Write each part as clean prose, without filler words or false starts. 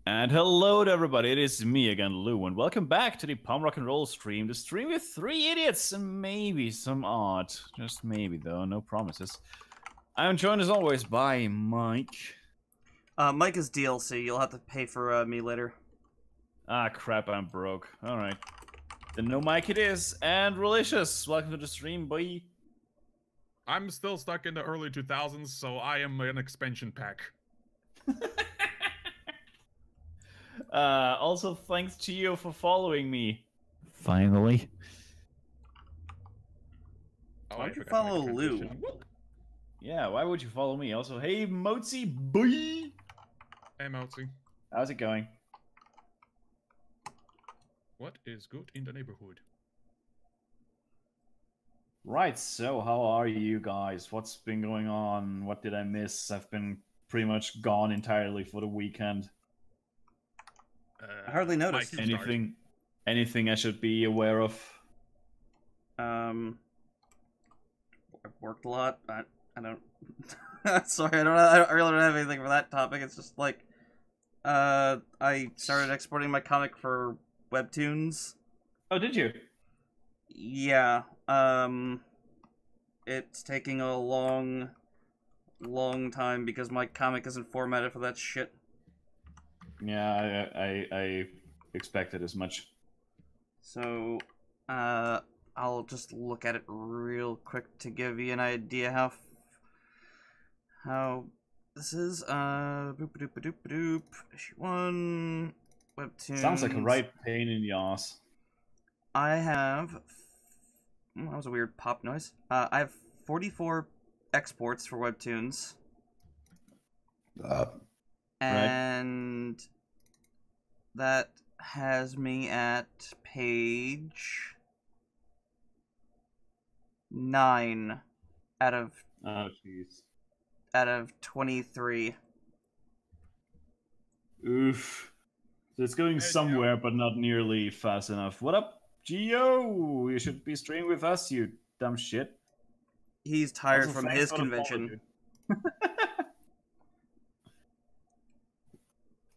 And hello to everybody, it is me again, Lou, and welcome back to the Palm Rock and Roll stream. The stream with 3 idiots and maybe some art. Just maybe, though, no promises. I'm joined as always by Mike. Mike is DLC. You'll have to pay for me later. Ah, crap, I'm broke. Alright. Then no Mike it is. And Relicious, welcome to the stream, boy. I'm still stuck in the early 2000s, so I am an expansion pack. Also, thanks to you for following me. Finally. Oh, Why I don't you forgot to make a follow Lou? transition. Yeah, why would you follow me? Also, hey, Mozi, boy! Hey, Moutzy. How's it going? What is good in the neighborhood? Right, so how are you guys? What's been going on? What did I miss? I've been pretty much gone entirely for the weekend. I hardly noticed. Mike, you start. Anything I should be aware of? I've worked a lot. I don't. Sorry, I really don't have anything for that topic. It's just like, I started exporting my comic for Webtoons. Oh, did you? Yeah. It's taking a long time because my comic isn't formatted for that shit. Yeah, I expected as much. So, I'll just look at it real quick to give you an idea how this is. Boop-a-doop-a-doop-a-doop. Issue 1, Webtoons. Sounds like a right pain in the ass. I have... that was a weird pop noise. I have 44 exports for Webtoons. And that has me at page 9 out of Oh, jeez. 23. Oof. So it's going somewhere, but not nearly fast enough. What up, Gio? You should be streaming with us, you dumb shit. He's tired Also, from thanks his for the follow, convention. dude.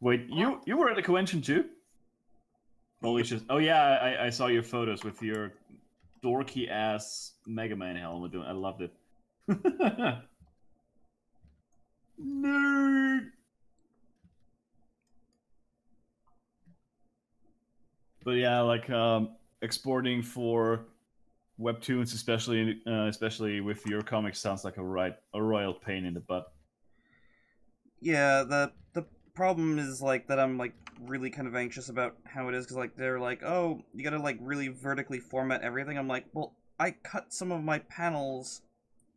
Wait, you were at the convention too? Holy shit! Oh yeah, I saw your photos with your dorky ass Mega Man helmet. I loved it. Nerd. But yeah, like exporting for Webtoons, especially with your comics, sounds like a royal pain in the butt. Yeah, the problem is like that I'm like really kind of anxious about how it is because like they're like, oh, you gotta like really vertically format everything. I'm like, well, I cut some of my panels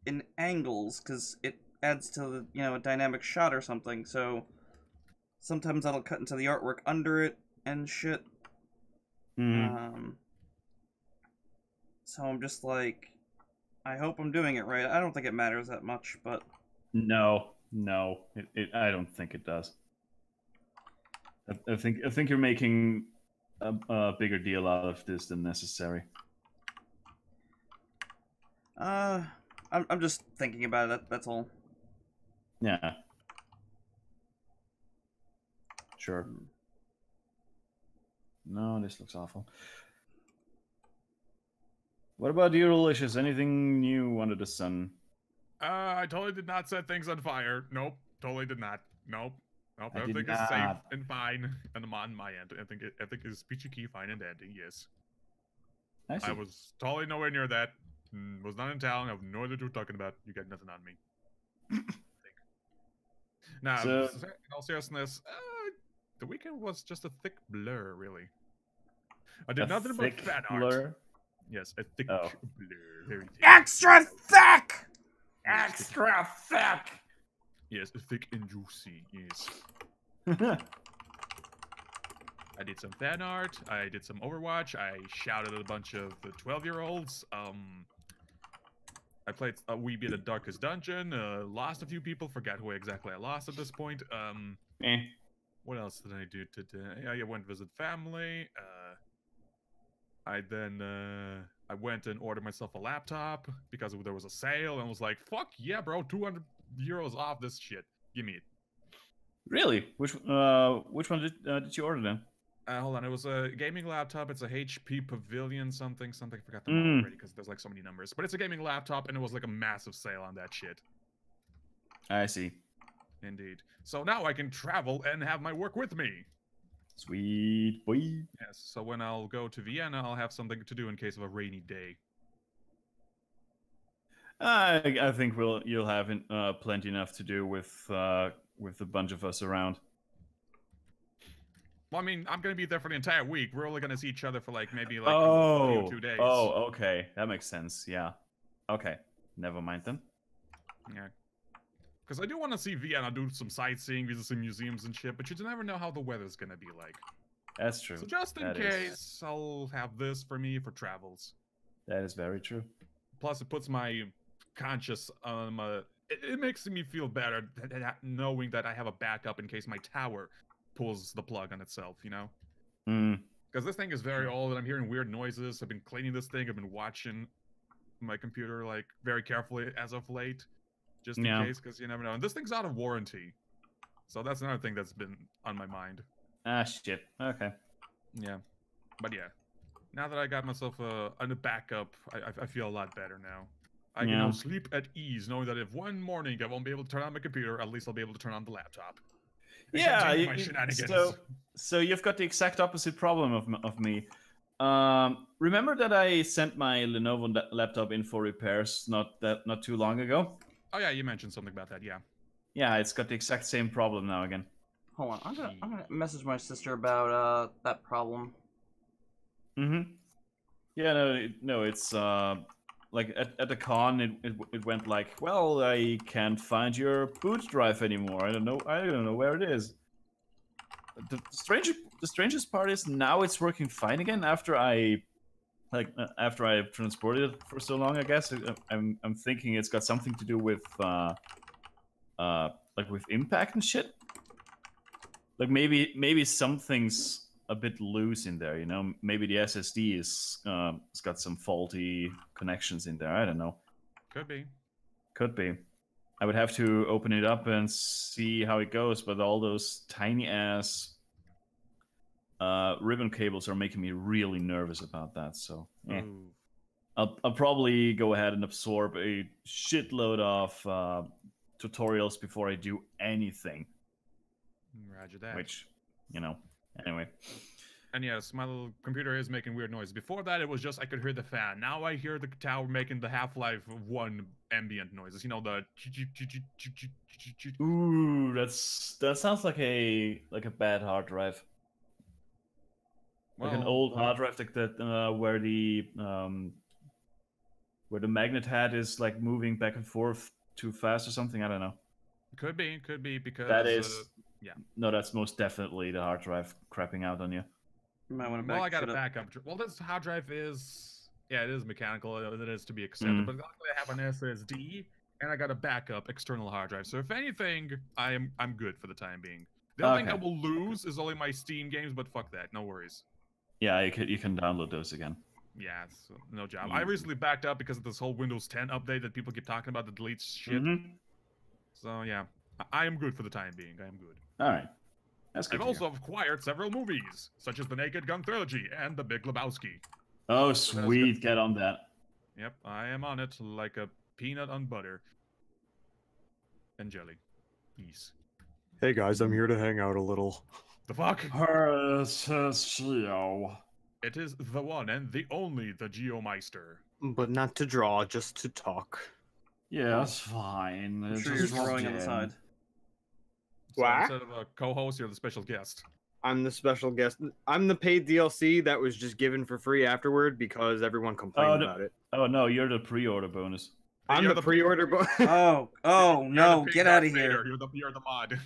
in angles because it adds to the, a dynamic shot or something. So sometimes that'll cut into the artwork under it and shit. So I'm just like, I hope I'm doing it right. I don't think it matters that much, but No, I don't think it does. I think you're making a bigger deal out of this than necessary. I'm just thinking about it. That's all. Yeah. Sure. No, this looks awful. What about you, Delicious? Anything new under the sun? I totally did not set things on fire. Nope, totally did not. Nope. I Everything did is safe not. and fine, and I'm on my end. I think it's peachy key, fine and dandy. Yes. I see. I was totally nowhere near that. Was not in town. I have no idea what you're talking about. You got nothing on me. Now, So- in all seriousness, the weekend was just a thick blur, really. I did A nothing but thick fan art. blur? Yes, a thick Oh. blur. Very thick. Extra thick! Extra thick! Yes, thick and juicy. Yes. I did some fan art. I did some Overwatch. I shouted at a bunch of the 12-year-olds. I played a wee bit of Darkest Dungeon. Lost a few people. Forgot who exactly I lost at this point. Eh. What else did I do today? I went visit family. I went and ordered myself a laptop because there was a sale and was like, fuck yeah, bro, 200 euros off this shit. Give me it. Really? Which one did you order then? Hold on, it was a gaming laptop. It's a HP Pavilion something. I forgot the model already because there's like so many numbers. But it's a gaming laptop, and it was like a massive sale on that shit. I see. Indeed. So now I can travel and have my work with me. Sweet boy. Yes. So when I'll go to Vienna, I'll have something to do in case of a rainy day. I think you'll have plenty enough to do with a bunch of us around. Well, I mean, I'm gonna be there for the entire week. We're only gonna see each other for like maybe like Oh, 2 days. oh, okay, that makes sense. Yeah. Okay, never mind then. Yeah. Because I do want to see Vienna, do some sightseeing, visit some museums and shit, but you never know how the weather's gonna be like. That's true. So just in case, I'll have this for me for travels. That is very true. Plus, it puts my conscience it makes me feel better knowing that I have a backup in case my tower pulls the plug on itself, you know? Because this thing is very old and I'm hearing weird noises. I've been cleaning this thing. I've been watching my computer like very carefully as of late, just in case, because you never know. And this thing's out of warranty, so that's another thing that's been on my mind. Ah, shit. Okay. Yeah, but yeah, now that I got myself a backup, I feel a lot better now. I can now sleep at ease, knowing that if one morning I won't be able to turn on my computer, at least I'll be able to turn on the laptop. Yeah, so you've got the exact opposite problem of me. Remember that I sent my Lenovo laptop in for repairs not too long ago? Oh yeah, you mentioned something about that. Yeah. Yeah, it's got the exact same problem now again. Hold on, I'm gonna message my sister about that problem. Yeah, no, it's like at the con, it went like, well, I can't find your boot drive anymore. I don't know where it is. The strangest part is now it's working fine again after I transported it for so long. I guess I'm thinking it's got something to do with like with impact and shit. Like maybe something's a bit loose in there, you know. Maybe the SSD it's got some faulty connections in there. I don't know. Could be. I would have to open it up and see how it goes, but all those tiny ass ribbon cables are making me really nervous about that. So I'll probably go ahead and absorb a shitload of tutorials before I do anything. Roger that. Which, you know. Anyway. And yes, my little computer is making weird noise. Before that, it was just I could hear the fan. Now I hear the tower making the Half-Life 1 ambient noises. You know, the... Ooh, that sounds like a bad hard drive. Like an old hard drive like that where the magnet head is like moving back and forth too fast or something. I don't know. Could be because that is... yeah. No, that's most definitely the hard drive crapping out on you. Well, I got a backup. Well, this hard drive is... Yeah, it is mechanical. It is to be accepted. But luckily I have an SSD, and I got a backup external hard drive. So if anything, I'm good for the time being. The only thing I will lose is only my Steam games, but fuck that. No worries. Yeah, you can download those again. Yeah, so no job. I recently backed up because of this whole Windows 10 update that people keep talking about that deletes shit. So yeah, I am good for the time being. I am good. All right. That's good. I've also acquired several movies, such as the Naked Gun trilogy and The Big Lebowski. Oh, sweet. Get on that. Yep, I am on it like a peanut on butter. And jelly. Peace. Hey guys, I'm here to hang out a little. The fuck? It is the one and the only the Geomeister. But not to draw, just to talk. Yeah, that's fine. I'm sure you're drawing on the side. So instead of a co-host, you're the special guest. I'm the special guest. I'm the paid DLC that was just given for free afterward because everyone complained about it. Oh no, you're the pre-order bonus. I'm the pre-order bonus. Oh no, get out of here. You're the mod.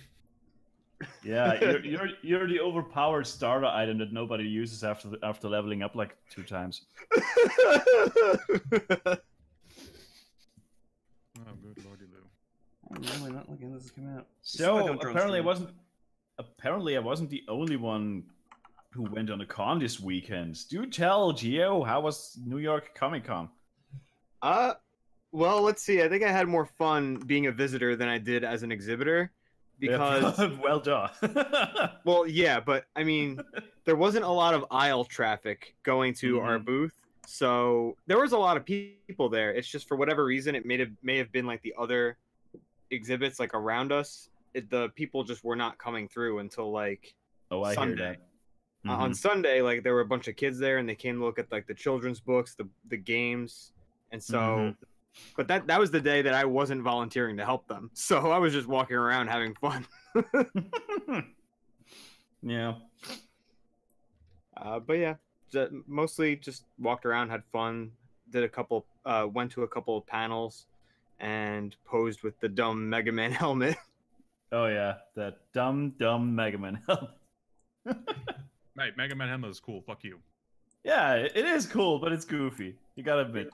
Yeah, you're the overpowered starter item that nobody uses after leveling up like 2 times. Oh, good lordy Lou. I'm really not looking at this coming out. So apparently I wasn't the only one who went on a con this weekend. Do tell, Geo, how was New York Comic Con? Well, let's see. I think I had more fun being a visitor than I did as an exhibitor. because well done. well, yeah, but I mean, there wasn't a lot of aisle traffic going to our booth, so there was a lot of people there. It's just for whatever reason, it may have been like the other exhibits like around us. The people just were not coming through until like I Sunday. hear that. On Sunday, like there were a bunch of kids there, and they came to look at like the children's books, the games, and so. But that was the day that I wasn't volunteering to help them, so I was just walking around having fun. Yeah. But yeah, mostly just walked around, had fun, did a couple, went to a couple of panels, and posed with the dumb Mega Man helmet. Oh yeah, that dumb Mega Man helmet. Mate, Mega Man helmet is cool. Fuck you. Yeah, it is cool, but it's goofy. You gotta admit.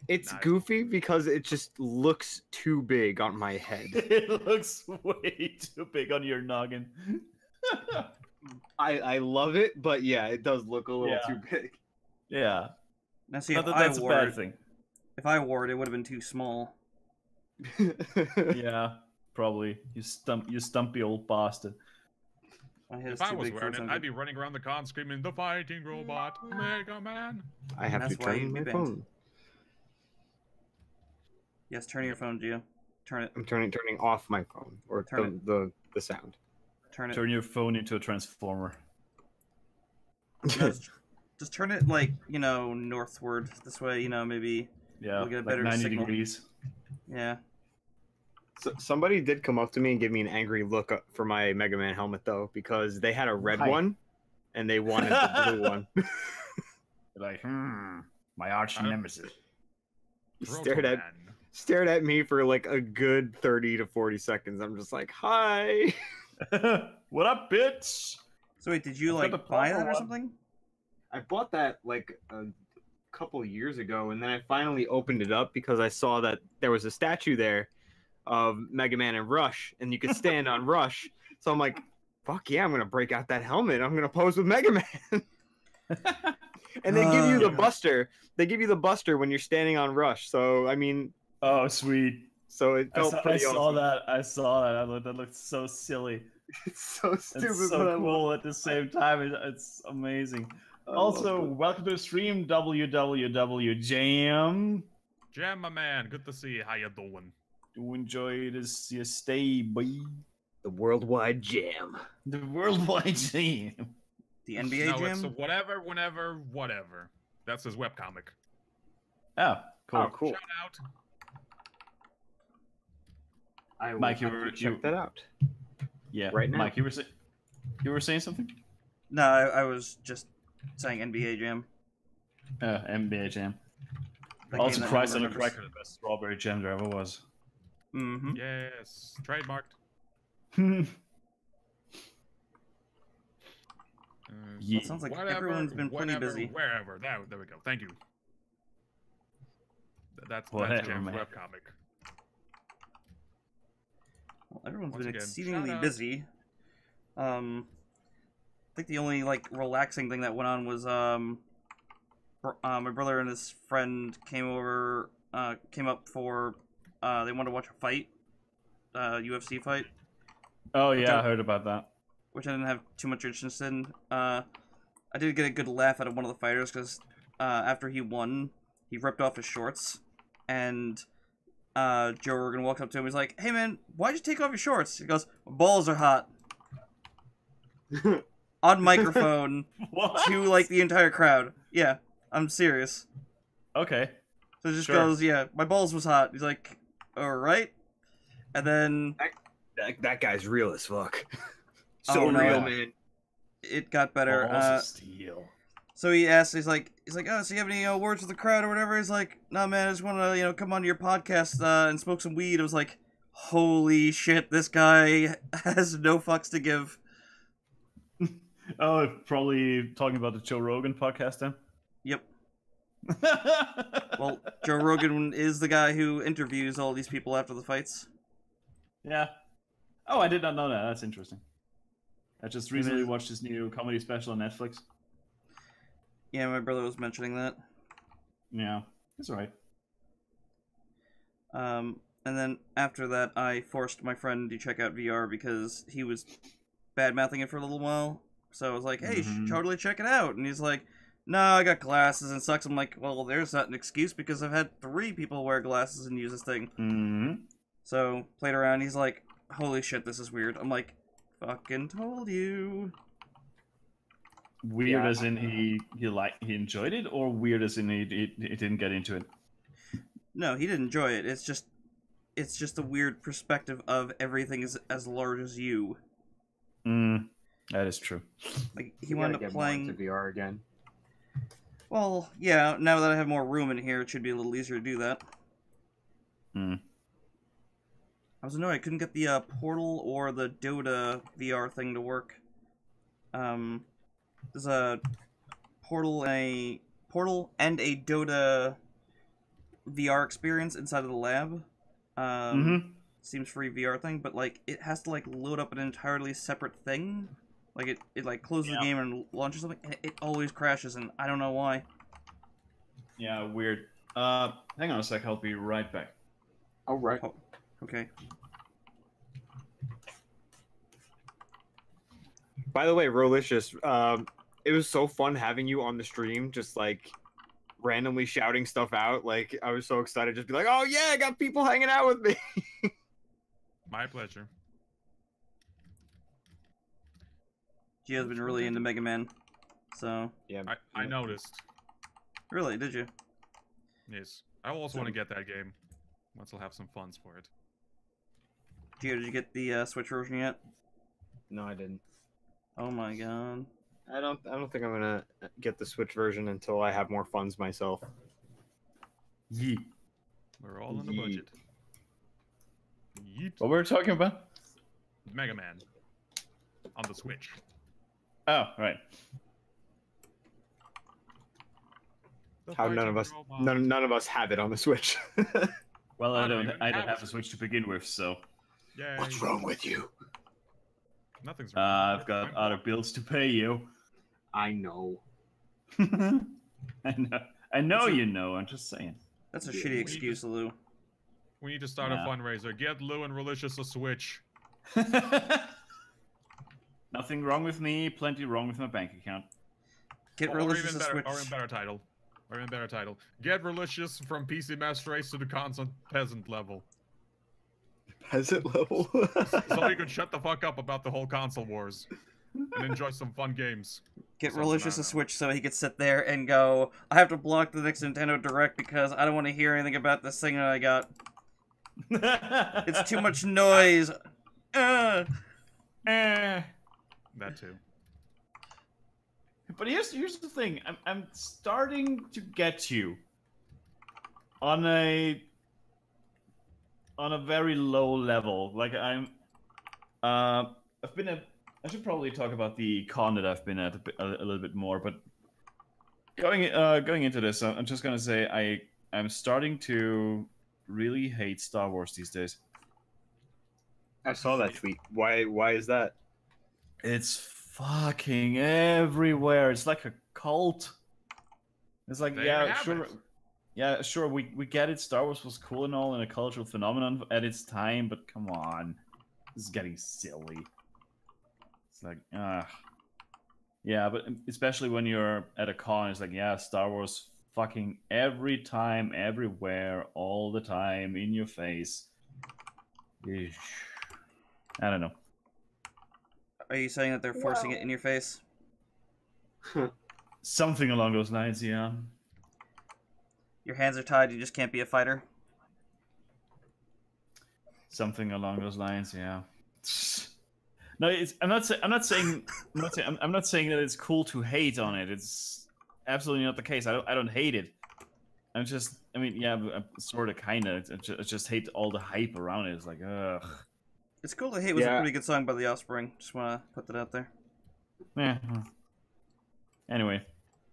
It's Nice. goofy because it just looks too big on my head. It looks way too big on your noggin. I love it, but yeah, it does look a little too big. Yeah. Now see, Not if that that's a I wore bad it, thing. if I wore it, it would have been too small. Yeah, probably. You stumpy old bastard. My head is If I too was big for wearing it, something. I'd be running around the con screaming, "The fighting robot, Mega Man!" I have That's to why turn you'd my be bent. phone. Yes, turn your phone, Gio. Turn it. I'm turning off my phone or Turn the sound. Turn it. Turn your phone into a transformer. Just turn it like, northward. This way, maybe. Yeah, We'll get a like better 90 signal. degrees. Yeah. So, somebody did come up to me and give me an angry look for my Mega Man helmet though, because they had a red one, and they wanted the blue one. Like, my arch nemesis. He Proto stared at me for like a good 30 to 40 seconds. I'm just like, hi. What up, bitch? So wait, did you I've got like the buy proper that or one. something? I bought that like a couple years ago, and then I finally opened it up because I saw that there was a statue there of Mega Man and Rush, and you could stand on Rush. So I'm like, fuck yeah, I'm gonna break out that helmet. I'm gonna pose with Mega Man. And they give you the Buster. They give you the Buster when you're standing on Rush. So I mean, Oh, sweet. so it felt I pretty saw awesome. that. I saw that. That looked so silly. It's so stupid. It's so but I cool love at the same time. It's amazing. it. I Also, love it. welcome to the stream, WWWJam. Jam, my man. Good to see you. How you doing? Do enjoy this your stay, boy. The worldwide jam. The worldwide jam. The NBA No, Jam? it's a whatever, whenever, whatever. That's his webcomic. Oh, cool. Oh, cool. Shout out. I will Mike, have to check that out. Yeah, Right now. Mike, you were saying something? No, I was just saying NBA Jam. NBA Jam. The Also, game that Christ on no a one remembers. Cracker, the best strawberry jam there ever was. Mm-hmm. Yes. Trademarked. Yeah. It sounds like Whatever, everyone's been plenty whenever, busy. Wherever. There we go. Thank you. That's Whatever, Jam's man. webcomic. Well, everyone's Once been again, exceedingly shout out. busy. I think the only relaxing thing that went on was my brother and his friend came up for they wanted to watch a fight, UFC fight, Oh yeah, I heard about that. which I didn't have too much interest in. I did get a good laugh out of one of the fighters because after he won, he ripped off his shorts, and Joe Rogan walked up to him. He's like, "Hey man, why'd you take off your shorts?" He goes, "My balls are hot." On microphone What? to like the entire crowd. Yeah, I'm serious. Okay. So it just Sure. goes, "Yeah, my balls was hot." He's like, "All right," and then That guy's real as fuck. Oh, So no. real, man. it got better. Balls of steel. So he asked, he's like, "Oh, so you have any words with the crowd or whatever?" He's like, "No, man, I just want to, come on to your podcast and smoke some weed." I was like, "Holy shit, this guy has no fucks to give." Oh, probably talking about the Joe Rogan podcast then. Yep. Well, Joe Rogan is the guy who interviews all these people after the fights. Yeah. Oh, I did not know that. That's interesting. I just recently watched this new comedy special on Netflix. Yeah, my brother was mentioning that. Yeah, it's alright. And then after that, I forced my friend to check out VR because he was bad-mouthing it for a little while. So I was like, hey, you should totally check it out. And he's like, no, I got glasses and it sucks. I'm like, well, there's not an excuse because I've had 3 people wear glasses and use this thing. So, played around. He's like, holy shit, this is weird. I'm like, fucking told you. Weird as in he enjoyed it, or weird as in he didn't get into it? No, he didn't enjoy it. It's just a weird perspective of everything is as large as you. That is true. Like he wound up playing into VR again. Well, yeah. Now that I have more room in here, it should be a little easier to do that. I was annoyed I couldn't get the Portal or the Dota VR thing to work. There's a Portal and a Dota VR experience inside of the lab. Seems free VR thing, but like it has to like load up an entirely separate thing. Like it like closes the game and launches something, and it always crashes, and I don't know why. Yeah, weird. Hang on a sec, I'll be right back. Oh, right. Oh, okay. By the way, Rolicious, it was so fun having you on the stream, just like randomly shouting stuff out. Like I was so excited, just be like, "Oh yeah, I got people hanging out with me." My pleasure. Gio's been really into Mega Man, so Yeah, I noticed. really, did you? Yes. I also want to get that game. Once I'll have some funds for it. Gio, did you get the Switch version yet? No, I didn't. Oh my god. I don't think I'm gonna get the Switch version until I have more funds myself. Yeet. We're all on the budget. Yeet. What were we talking about? Mega Man. On the Switch. Oh, right. How none of us have it on the Switch. Well, I don't even have a Switch to begin with, so. Yay. What's wrong with you? Nothing's wrong. I've got other bills to pay you. I know. I know you know. I'm just saying. That's a shitty excuse, Lou. We need to start a fundraiser. Get Lou and Relicious a Switch. Nothing wrong with me. Plenty wrong with my bank account. Get Or Relicious even a better, Switch. or even better title. Or even better title. Get Relicious from PC Master Race to the constant peasant level. Peasant level. So you can shut the fuck up about the whole console wars. And enjoy some fun games. Get Something, Relicious I a don't know. Switch so he could sit there and go, I have to block the next Nintendo Direct because I don't want to hear anything about this thing that I got. It's too much noise. That too. But here's the thing. I'm starting to get you on a very low level. Like I've been at. I should probably talk about the con that I've been at a little bit more. But going into this, I'm just gonna say I'm starting to really hate Star Wars these days. I saw that tweet. Why is that? It's fucking everywhere. It's like a cult. It's like, There you yeah, have sure. it. Yeah, sure, we get it. Star Wars was cool and all and a cultural phenomenon at its time, but come on. This is getting silly. It's like, yeah, but especially when you're at a con, it's like, yeah, Star Wars fucking every time, everywhere, all the time, in your face. Eesh. I don't know. Are you saying that they're forcing it in your face? Something along those lines, yeah. Your hands are tied, you just can't be a fighter? Something along those lines, yeah. No, I'm not saying that it's cool to hate on it. It's absolutely not the case. I don't hate it. I mean, yeah, sort of, kind of. I just hate all the hype around it. It's like, ugh. It's Cool to Hate was a Yeah. pretty good song by The Offspring. Just want to put that out there. Yeah. Anyway.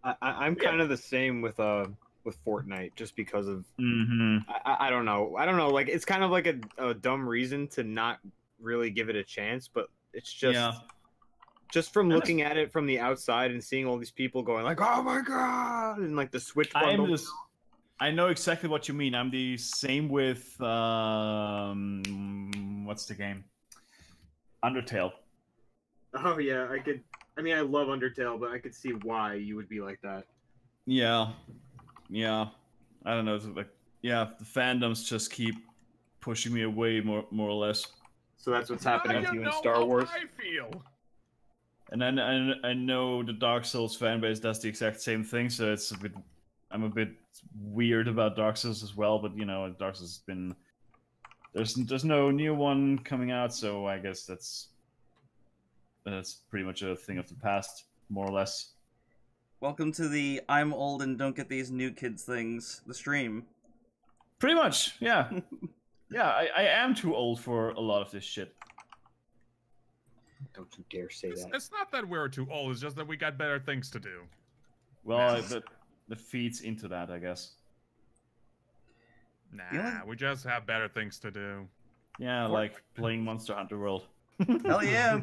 I'm kind of the same with Fortnite, just because of Mm-hmm. I don't know. Like it's kind of like a dumb reason to not really give it a chance, but it's just from looking at it from the outside and seeing all these people going like, "Oh my god!" and like the Switch bundle. I know exactly what you mean. I'm the same with what's the game? Undertale. Oh yeah, I could. I mean, I love Undertale, but I could see why you would be like that. Yeah, yeah. I don't know. It's like, yeah, the fandoms just keep pushing me away, more or less. So that's what's Now happening to you in know Star how Wars. I feel. And then I know the Dark Souls fan base does the exact same thing, so it's a bit. I'm a bit weird about Dark Souls as well, but you know, Dark Souls has been. There's no new one coming out, so I guess that's pretty much a thing of the past, more or less. Welcome to the I'm old and don't get these new kids things, the stream. Pretty much, yeah. Yeah, I am too old for a lot of this shit. Don't you dare say that. It's not that we're too old. It's just that we got better things to do. Well, that feeds into that, I guess. Nah, we just have better things to do. Yeah, like playing Monster Hunter World. Hell yeah!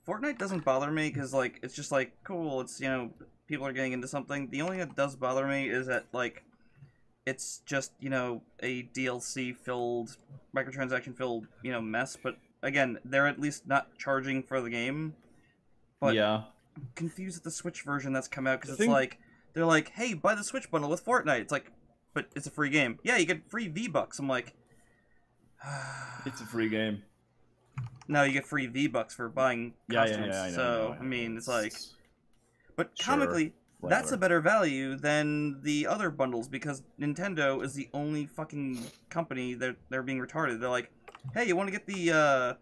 Fortnite doesn't bother me because, like, it's just like, cool, it's, you know, people are getting into something. The only thing that does bother me is that, like, it's just, you know, a DLC-filled, microtransaction-filled, you know, mess. But, again, they're at least not charging for the game. But yeah. I'm confused at the Switch version that's come out because The it's thing- like, they're like, hey, buy the Switch bundle with Fortnite. It's like, but it's a free game. Yeah, you get free V-Bucks. I'm like... It's a free game. No, you get free V-Bucks for buying costumes. I know, So, I know. I mean, it's like... But Sure, comically, that's a whatever. better value than the other bundles because Nintendo is the only fucking company that they're being retarded. They're like, hey, you want to get the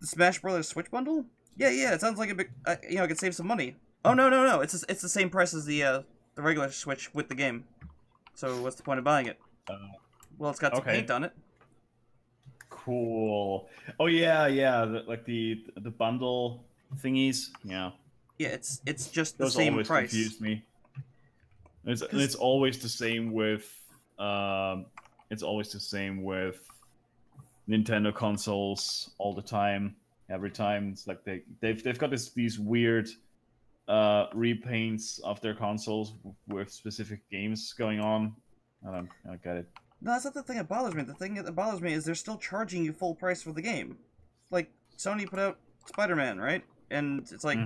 Smash Brothers Switch bundle? Yeah, it sounds like a big... you know, I could save some money. Oh, no. It's the same price as the regular Switch with the game. So what's the point of buying it? Well, it's got some okay. paint on it. Cool. Oh yeah, like the bundle thingies. Yeah, Yeah, it's just the those same always price. confused me. It's always the same with Nintendo consoles all the time. Every time it's like they've got these weird repaints of their consoles with specific games going on. I don't get it. No, that's not the thing that bothers me. The thing that bothers me is they're still charging you full price for the game. Like, Sony put out Spider-Man, right? And it's like,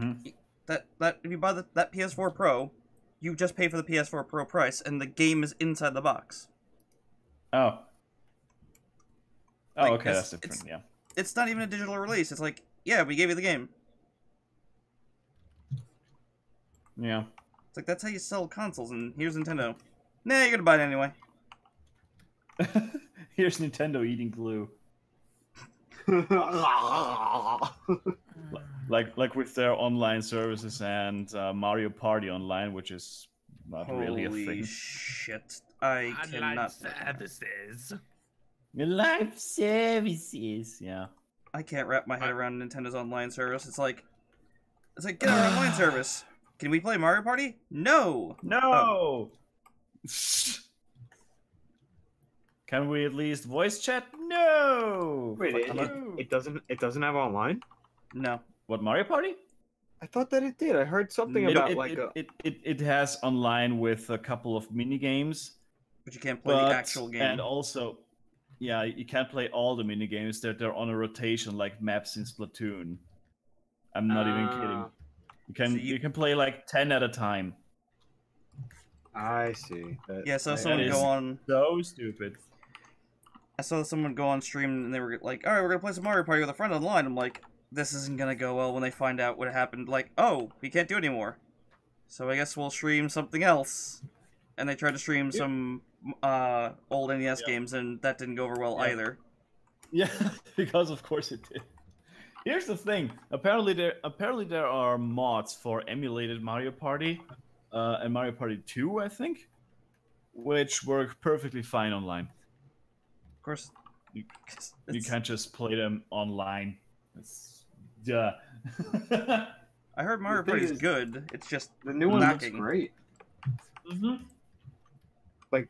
that if you buy that PS4 Pro, you just pay for the PS4 Pro price, and the game is inside the box. Oh. Oh, Like, okay, it's- that's different, yeah. It's not even a digital release. It's like, yeah, we gave you the game. Yeah. It's like, that's how you sell consoles, and here's Nintendo. Nah, you're gonna buy it anyway. Here's Nintendo eating glue. Like with their online services and Mario Party Online, which is not really a Holy thing. shit. I cannot... services. Live services, yeah. I can't wrap my head around Nintendo's online service. It's like, get our online service. Can we play Mario Party? No. No. Can we at least voice chat? No. Wait, No. it doesn't have online? No. What, Mario Party? I thought that it did. I heard something It, about it, like it, a. it has online with a couple of mini games, But you can't play but the actual game. and also, yeah, you can't play all the mini games. They're on a rotation like maps in Splatoon. I'm not even kidding. You can play like 10 at a time. I see. Yeah, so That someone is- go on... So stupid. I saw someone go on stream and they were like, alright, we're gonna play some Mario Party with a friend online. I'm like, this isn't gonna go well when they find out what happened. Like, oh, we can't do it anymore. So I guess we'll stream something else. And they tried to stream some old NES games, and that didn't go over well Yeah. either. Yeah, because of course it did. Here's the thing. Apparently there are mods for emulated Mario Party, and Mario Party 2, I think, which work perfectly fine online. Of course, You it's- can't just play them online. It's duh. I heard Mario The thing Party is is- good. It's just The new one looks knocking. great. Mhm. Like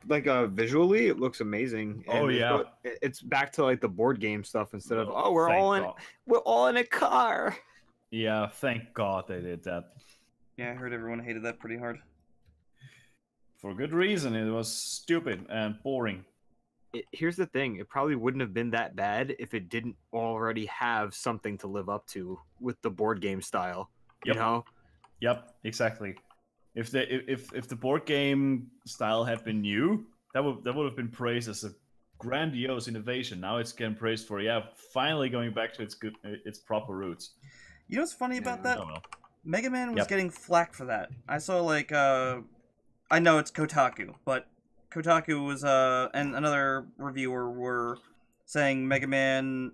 visually, it looks amazing. Oh, it's yeah. got- it's back to like the board game stuff instead of Oh, we're thank all in God. we're all in a car. Yeah, thank God they did that. Yeah, I heard everyone hated that pretty hard. For good reason. It was stupid and boring. Here's the thing: it probably wouldn't have been that bad if it didn't already have something to live up to with the board game style. You Yep. know? Yep, exactly. If the board game style had been new, that would have been praised as a grandiose innovation. Now it's getting praised for finally going back to its proper roots. You know what's funny about that? Oh, well. Mega Man was Yep. getting flack for that. I saw like I know it's Kotaku, but Kotaku was and another reviewer were saying Mega Man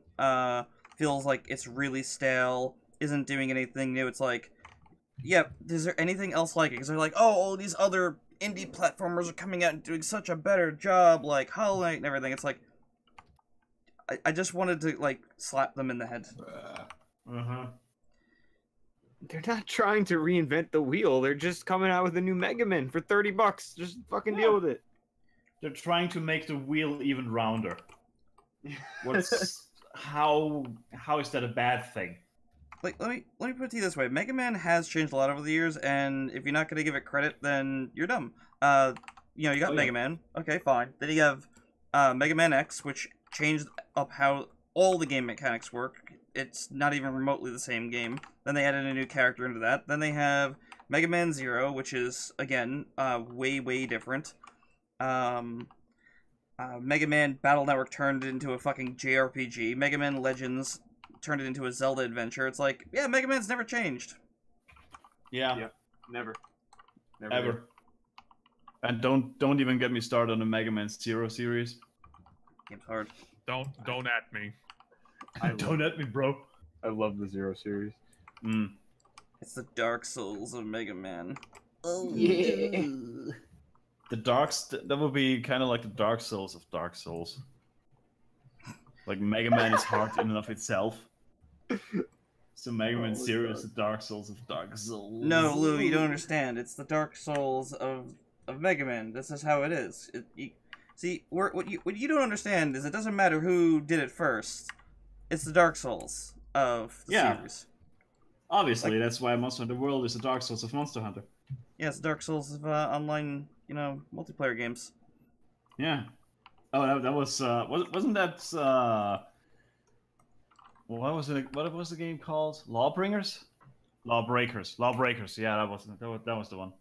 feels like it's really stale, isn't doing anything new. It's like, yeah, is there anything else like it? Because they're like, oh, all these other indie platformers are coming out and doing such a better job, like Hollow Knight and everything. It's like, I just wanted to like slap them in the head. They're not trying to reinvent the wheel. They're just coming out with a new Mega Man for $30. Just fucking deal with it. They're trying to make the wheel even rounder. How is that a bad thing? Like, let me put it to you this way: Mega Man has changed a lot over the years, and if you're not gonna give it credit, then you're dumb. You got Mega Man. Okay, fine. Then you have Mega Man X, which changed up how all the game mechanics work. It's not even remotely the same game. Then they added a new character into that. Then they have Mega Man Zero, which is again way different. Mega Man Battle Network turned it into a fucking JRPG. Mega Man Legends turned it into a Zelda adventure. It's like, yeah, Mega Man's never changed. Yeah. Yep. Never Ever. did. And don't even get me started on the Mega Man Zero series. Game's hard. Don't at me. Don't at me, bro. I love the Zero series. Mm. It's the Dark Souls of Mega Man. Oh yeah. That would be kind of like the Dark Souls of Dark Souls. Like Mega Man is hard in and of itself. So Mega Man Zero is the Dark Souls of Dark Souls. No, Lou, you don't understand. It's the Dark Souls of Mega Man. This is how it is. What you don't understand is it doesn't matter who did it first. It's the Dark Souls of the series. Obviously, that's why Monster Hunter World is the Dark Souls of Monster Hunter. Yeah, it's the Dark Souls of online, multiplayer games. Yeah. Oh, that was wasn't that what was it? What was the game called? Lawbringers? Lawbreakers. Yeah, that was the one.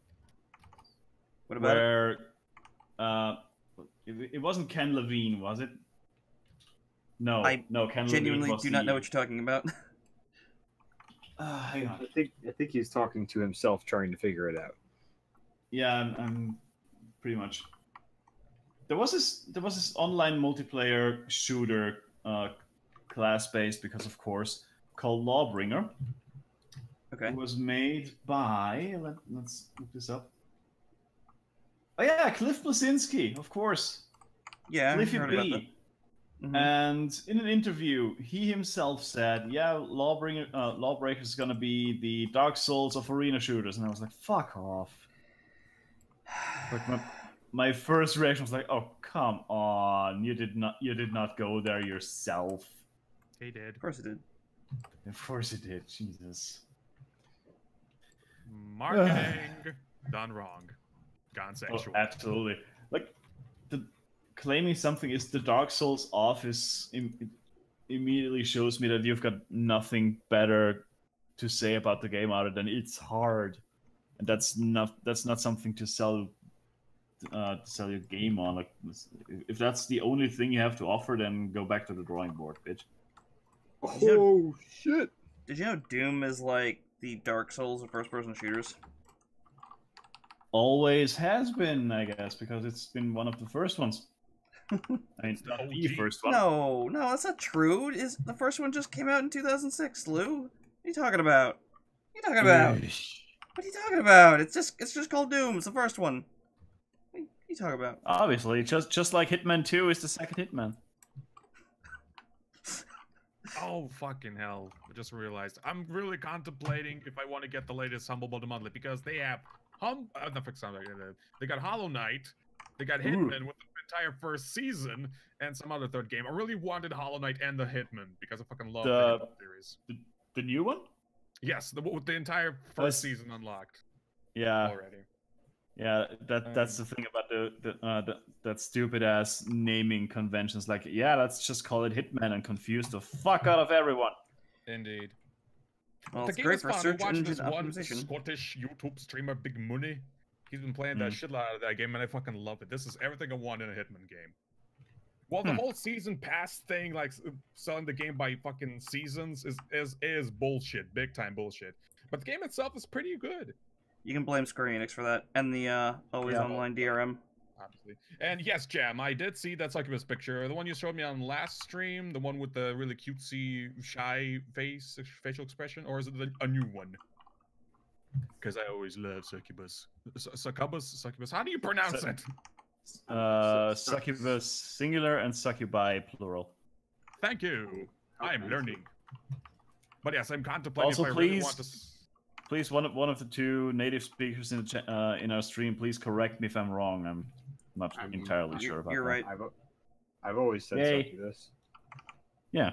What about it? Where it wasn't Ken Levine, was it? No, I Ken Genuinely Levine was do not know what you're talking about. Hang on. I think he's talking to himself, trying to figure it out. Yeah, I'm pretty much. There was this online multiplayer shooter, class-based, because of course, called Lawbringer. Okay. It was made by let's look this up. Oh yeah, Cliff Blasinski, of course. Yeah, I Cliffy heard about that. B. Mhm. And in an interview, he himself said, "Yeah, Lawbreaker is gonna be the Dark Souls of arena shooters," and I was like, "Fuck off!" Like my first reaction was like, "Oh, come on! You did not go there yourself." He did. Of course it did. Of course it did. Jesus. Marketing done wrong. Gone Oh, sexual. absolutely. Like claiming something is the Dark Souls office immediately shows me that you've got nothing better to say about the game other than it's hard, and that's not something to sell your game on. Like, if that's the only thing you have to offer, then go back to the drawing board, bitch. Oh shit! Did you know Doom is like the Dark Souls of first-person shooters? Always has been, I guess, because it's been one of the first ones. I mean, it's not the OG. first one. No, that's not true. Is the first one just came out in 2006, Lou? What are you talking about? What are you talking about? What are you talking about? It's just called Doom. It's the first one. What are you talking about? Obviously, just like Hitman 2 is the second Hitman. Oh, fucking hell. I just realized. I'm really contemplating if I want to get the latest Humble Bundle Monthly, because they have they got Hollow Knight, they got Hitman with the entire first season, and some other third game. I really wanted Hollow Knight and the Hitman, because I fucking love the Hitman series. The new one? Yes, with the entire first season unlocked Yeah. already. Yeah, that's the thing about that stupid ass naming conventions. Like, yeah, let's just call it Hitman and confuse the fuck out of everyone. Indeed. Well, The it's game great is for fun. search We're watching engine this one optimization. Scottish YouTube streamer, Big Money. He's been playing that shit out of that game, and I fucking love it. This is everything I want in a Hitman game. Well, the whole season pass thing, like selling the game by fucking seasons, is bullshit, big time bullshit. But the game itself is pretty good. You can blame Square Enix for that, and the always online DRM. Obviously. And yes, Jam, I did see that Succubus picture. The one you showed me on last stream, the one with the really cutesy, shy facial expression, or is it a new one? Because I always love Succubus. Succubus? How do you pronounce it? Succubus singular and succubi plural. Thank you. I am learning. But yes, I'm contemplating Also, if I really want to... Please, one of the two native speakers in our stream, please correct me if I'm wrong. I'm not entirely sure about You're that. right. I've always said succubus. Yeah.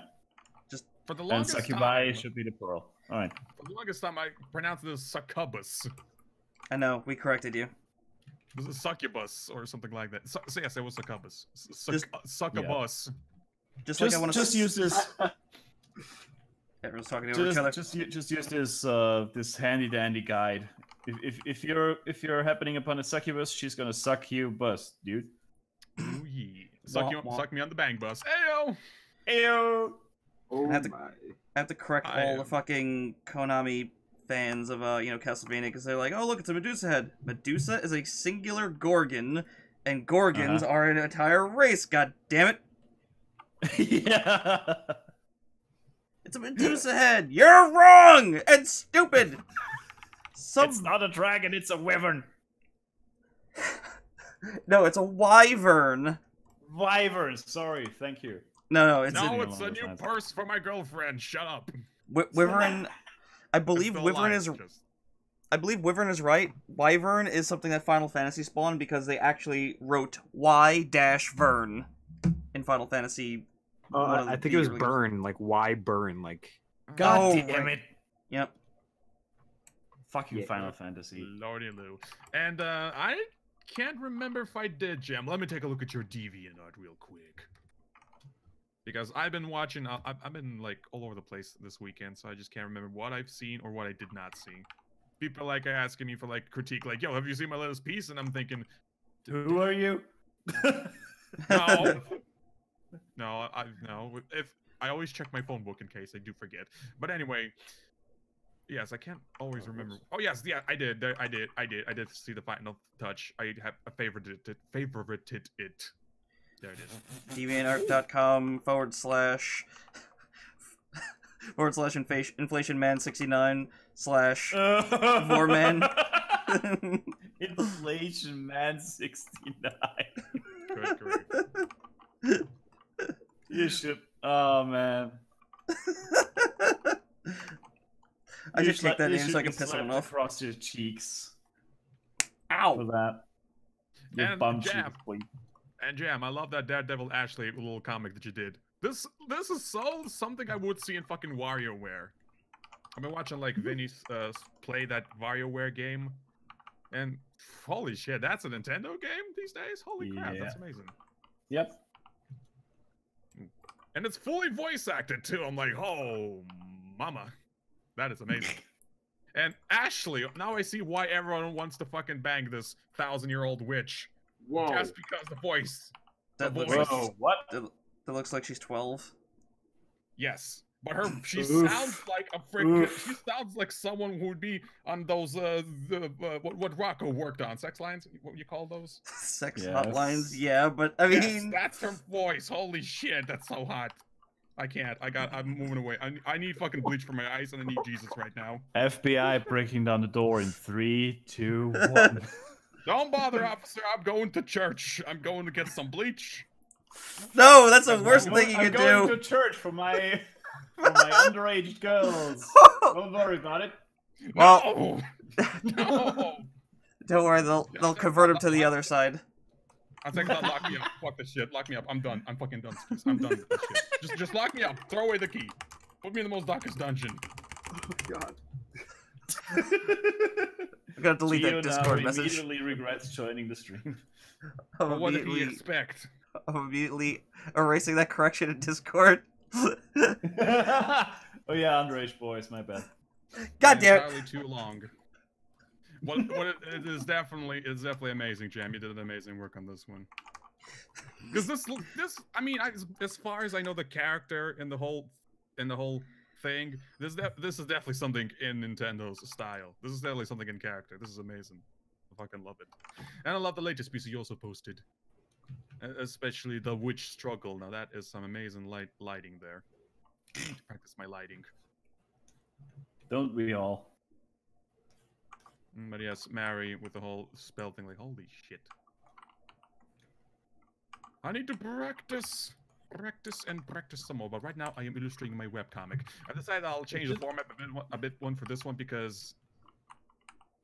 Just for the And longest succubi time, should be the plural. All right. for the longest time, I pronounced it as succubus. I know, we corrected you. This is succubus or something like that. So yes, it was succubus. Just- Succubus. Just like I want to Just use this. Everyone's talking over each other. Just use this handy dandy guide. If you're happening upon a succubus, she's gonna suck you, bust, dude. Ooh, yeah. Suck me on the bang bus. Ayo! Ayo! Oh I have to- my. I have to correct all the fucking Konami fans of Castlevania because they're like, oh look, it's a Medusa head. Medusa is a singular Gorgon, and Gorgons are an entire race. God damn it! Yeah. It's a Medusa head. You're wrong and stupid. It's not a dragon, it's a wyvern. No, it's a wyvern. Wyvern. Sorry, thank you. No, it's No, a it's a new purse for my girlfriend. Shut up. wyvern. I believe I'm still wyvern alive, is. just- I believe wyvern is right. Wyvern is something that Final Fantasy spawned because they actually wrote Y-Vern in Final Fantasy. one of I the think it was early- burn. Like why burn? Like God Oh, damn right. it. Yep. Fuck you, Yeah. Final Fantasy. Lordy Lou. And I can't remember if I did, Jam. Let me take a look at your DeviantArt real quick. Because I've been watching, I've been like all over the place this weekend, so I just can't remember what I've seen or what I did not see. People like asking me for like critique, like, yo, have you seen my latest piece? And I'm thinking, Who are you? no. No, no. If I always check my phone book in case I do forget. But anyway, yes, I can't always remember. Oh yes, yeah, I did see the final touch. I have a favorited it. There it is. DeviantArt.com / inflationman69 / Vorman. Inflation Man 69. Good. You should. Oh man. I just kicked that You in so should I can be piss someone slapped off. across your cheeks for Ow! that. Your And bum Jam. cheeks, boy. And Jam, I love that Daredevil Ashley little comic that you did. This is so something I would see in fucking WarioWare. I've been watching like Vinny play that WarioWare game, and holy shit, that's a Nintendo game these days. Holy crap, Yeah. that's amazing. Yep. And it's fully voice acted too. I'm like, oh, mama, that is amazing. And Ashley, now I see why everyone wants to fucking bang this 1,000-year-old witch. whoa. Just because the voice. That The looks, voice. like, Whoa, what? that looks like she's 12. Yes. But she Oof. sounds like a freaking. Oof. She sounds like someone who would be on those what Rocco worked on, sex lines. What you call those? Sex Yes. hotlines, yeah, but I Yes, mean, that's her voice. Holy shit, that's so hot. I can't. I'm moving away. I need fucking bleach for my eyes, and I need Jesus right now. FBI breaking down the door in 3, 2, 1. Don't bother, officer. I'm going to church. I'm going to get some bleach. no, that's the worst thing you I'm can going do. to church for my underage girls. Don't worry about it. Well, No. don't worry, they'll convert him to the other side. I think that lock me up. Fuck this shit. Lock me up. I'm done. I'm fucking done. Skis. I'm done with this shit. Just lock me up. Throw away the key. Put me in the most darkest dungeon. Oh, God. I'm gonna delete Gio that Discord now message. immediately regrets joining the stream. I'm But what did he immediately, expect? I'm immediately erasing that correction in Discord. Oh yeah, underage boys, my bad. God damn it! Entirely too long. What it is definitely amazing, Jam. You did an amazing work on this one. Because this I mean, as far as I know, the character and the whole thing, this is definitely something in Nintendo's style. This is definitely something in character. This is amazing. I fucking love it, and I love the latest piece you also posted, especially the witch struggle. Now that is some amazing lighting there. I need to practice my lighting. Don't we all? But yes, Mary with the whole spell thing, like, holy shit. I need to practice some more, but right now I am illustrating my webcomic. I decided I'll change the format a bit for this one because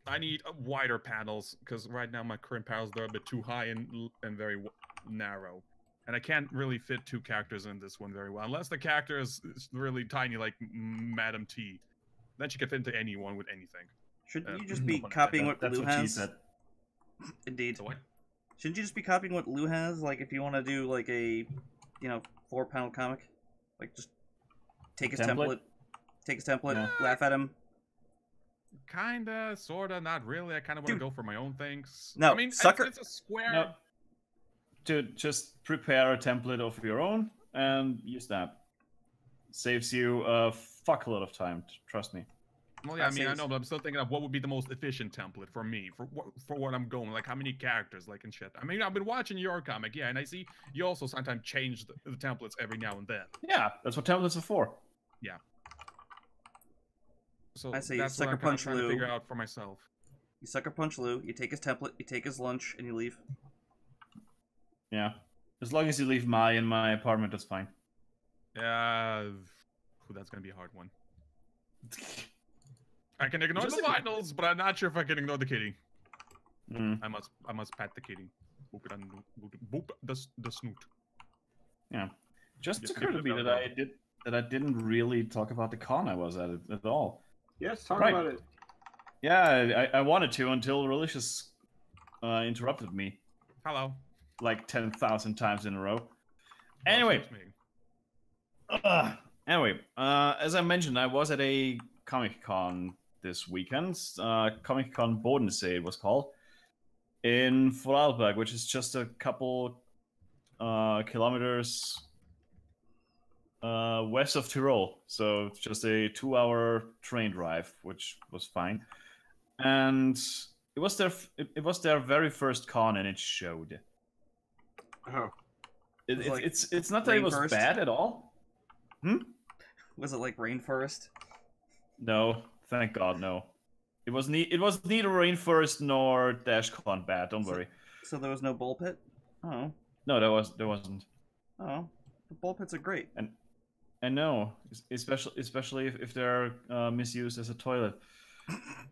I need wider panels, because right now my current panels are a bit too high and very narrow. And I can't really fit 2 characters in this one very well, unless the character is really tiny like Madam T. Then she can fit into anyone with anything. Shouldn't you just be copying what That's Lou what she has? said. Indeed. So what? Shouldn't you just be copying what Lou has? Like, if you want to do, like, a, 4-panel comic? Like, just take his template, Yeah. laugh at him. Kinda, sorta, not really. I kind of want to go for my own things. No, I mean, sucker- it's a square. No. To just prepare a template of your own and use that. Saves you a fuckload of time, trust me. Well, yeah, I That mean, I seems- know, but I'm still thinking of what would be the most efficient template for me, for what I'm going, like how many characters, like, and shit. I mean, I've been watching your comic, yeah, and I see you also sometimes change the templates every now and then. Yeah, that's what templates are for. So I see, that's what Sucker I'm kind of Punch trying to Lou. figure out for myself. You sucker punch Lou, you take his template, you take his lunch, and you leave. Yeah. As long as you leave Mai in my apartment, that's fine. Yeah, that's gonna be a hard one. I can ignore Just the vitals, but I'm not sure if I can ignore the kitty. Mm. I must pat the kitty. Boop the snoot. Yeah. Just Yep, occurred to yep, me yep, that I didn't really talk about the con I was at all. Yes, talk Right. about it. Yeah, I wanted to until Relicious interrupted me Hello. like 10,000 times in a row. Well, Anyway, excuse me. Anyway, as I mentioned, I was at a Comic Con this weekend. Comic Con Bodensee it was called, in Vorarlberg, which is just a couple kilometers west of Tyrol. So it's just a 2-hour train drive, which was fine. And it was their very first con, and it showed. Oh, was like It's not that it was Rainforest? bad at all. Was it like Rainforest? No, thank God, no. It was neither Rainforest nor DashCon bad. Don't worry. So there was no bull pit? Oh. No, there wasn't. Oh. The bull pits are great. And no, especially if they're misused as a toilet.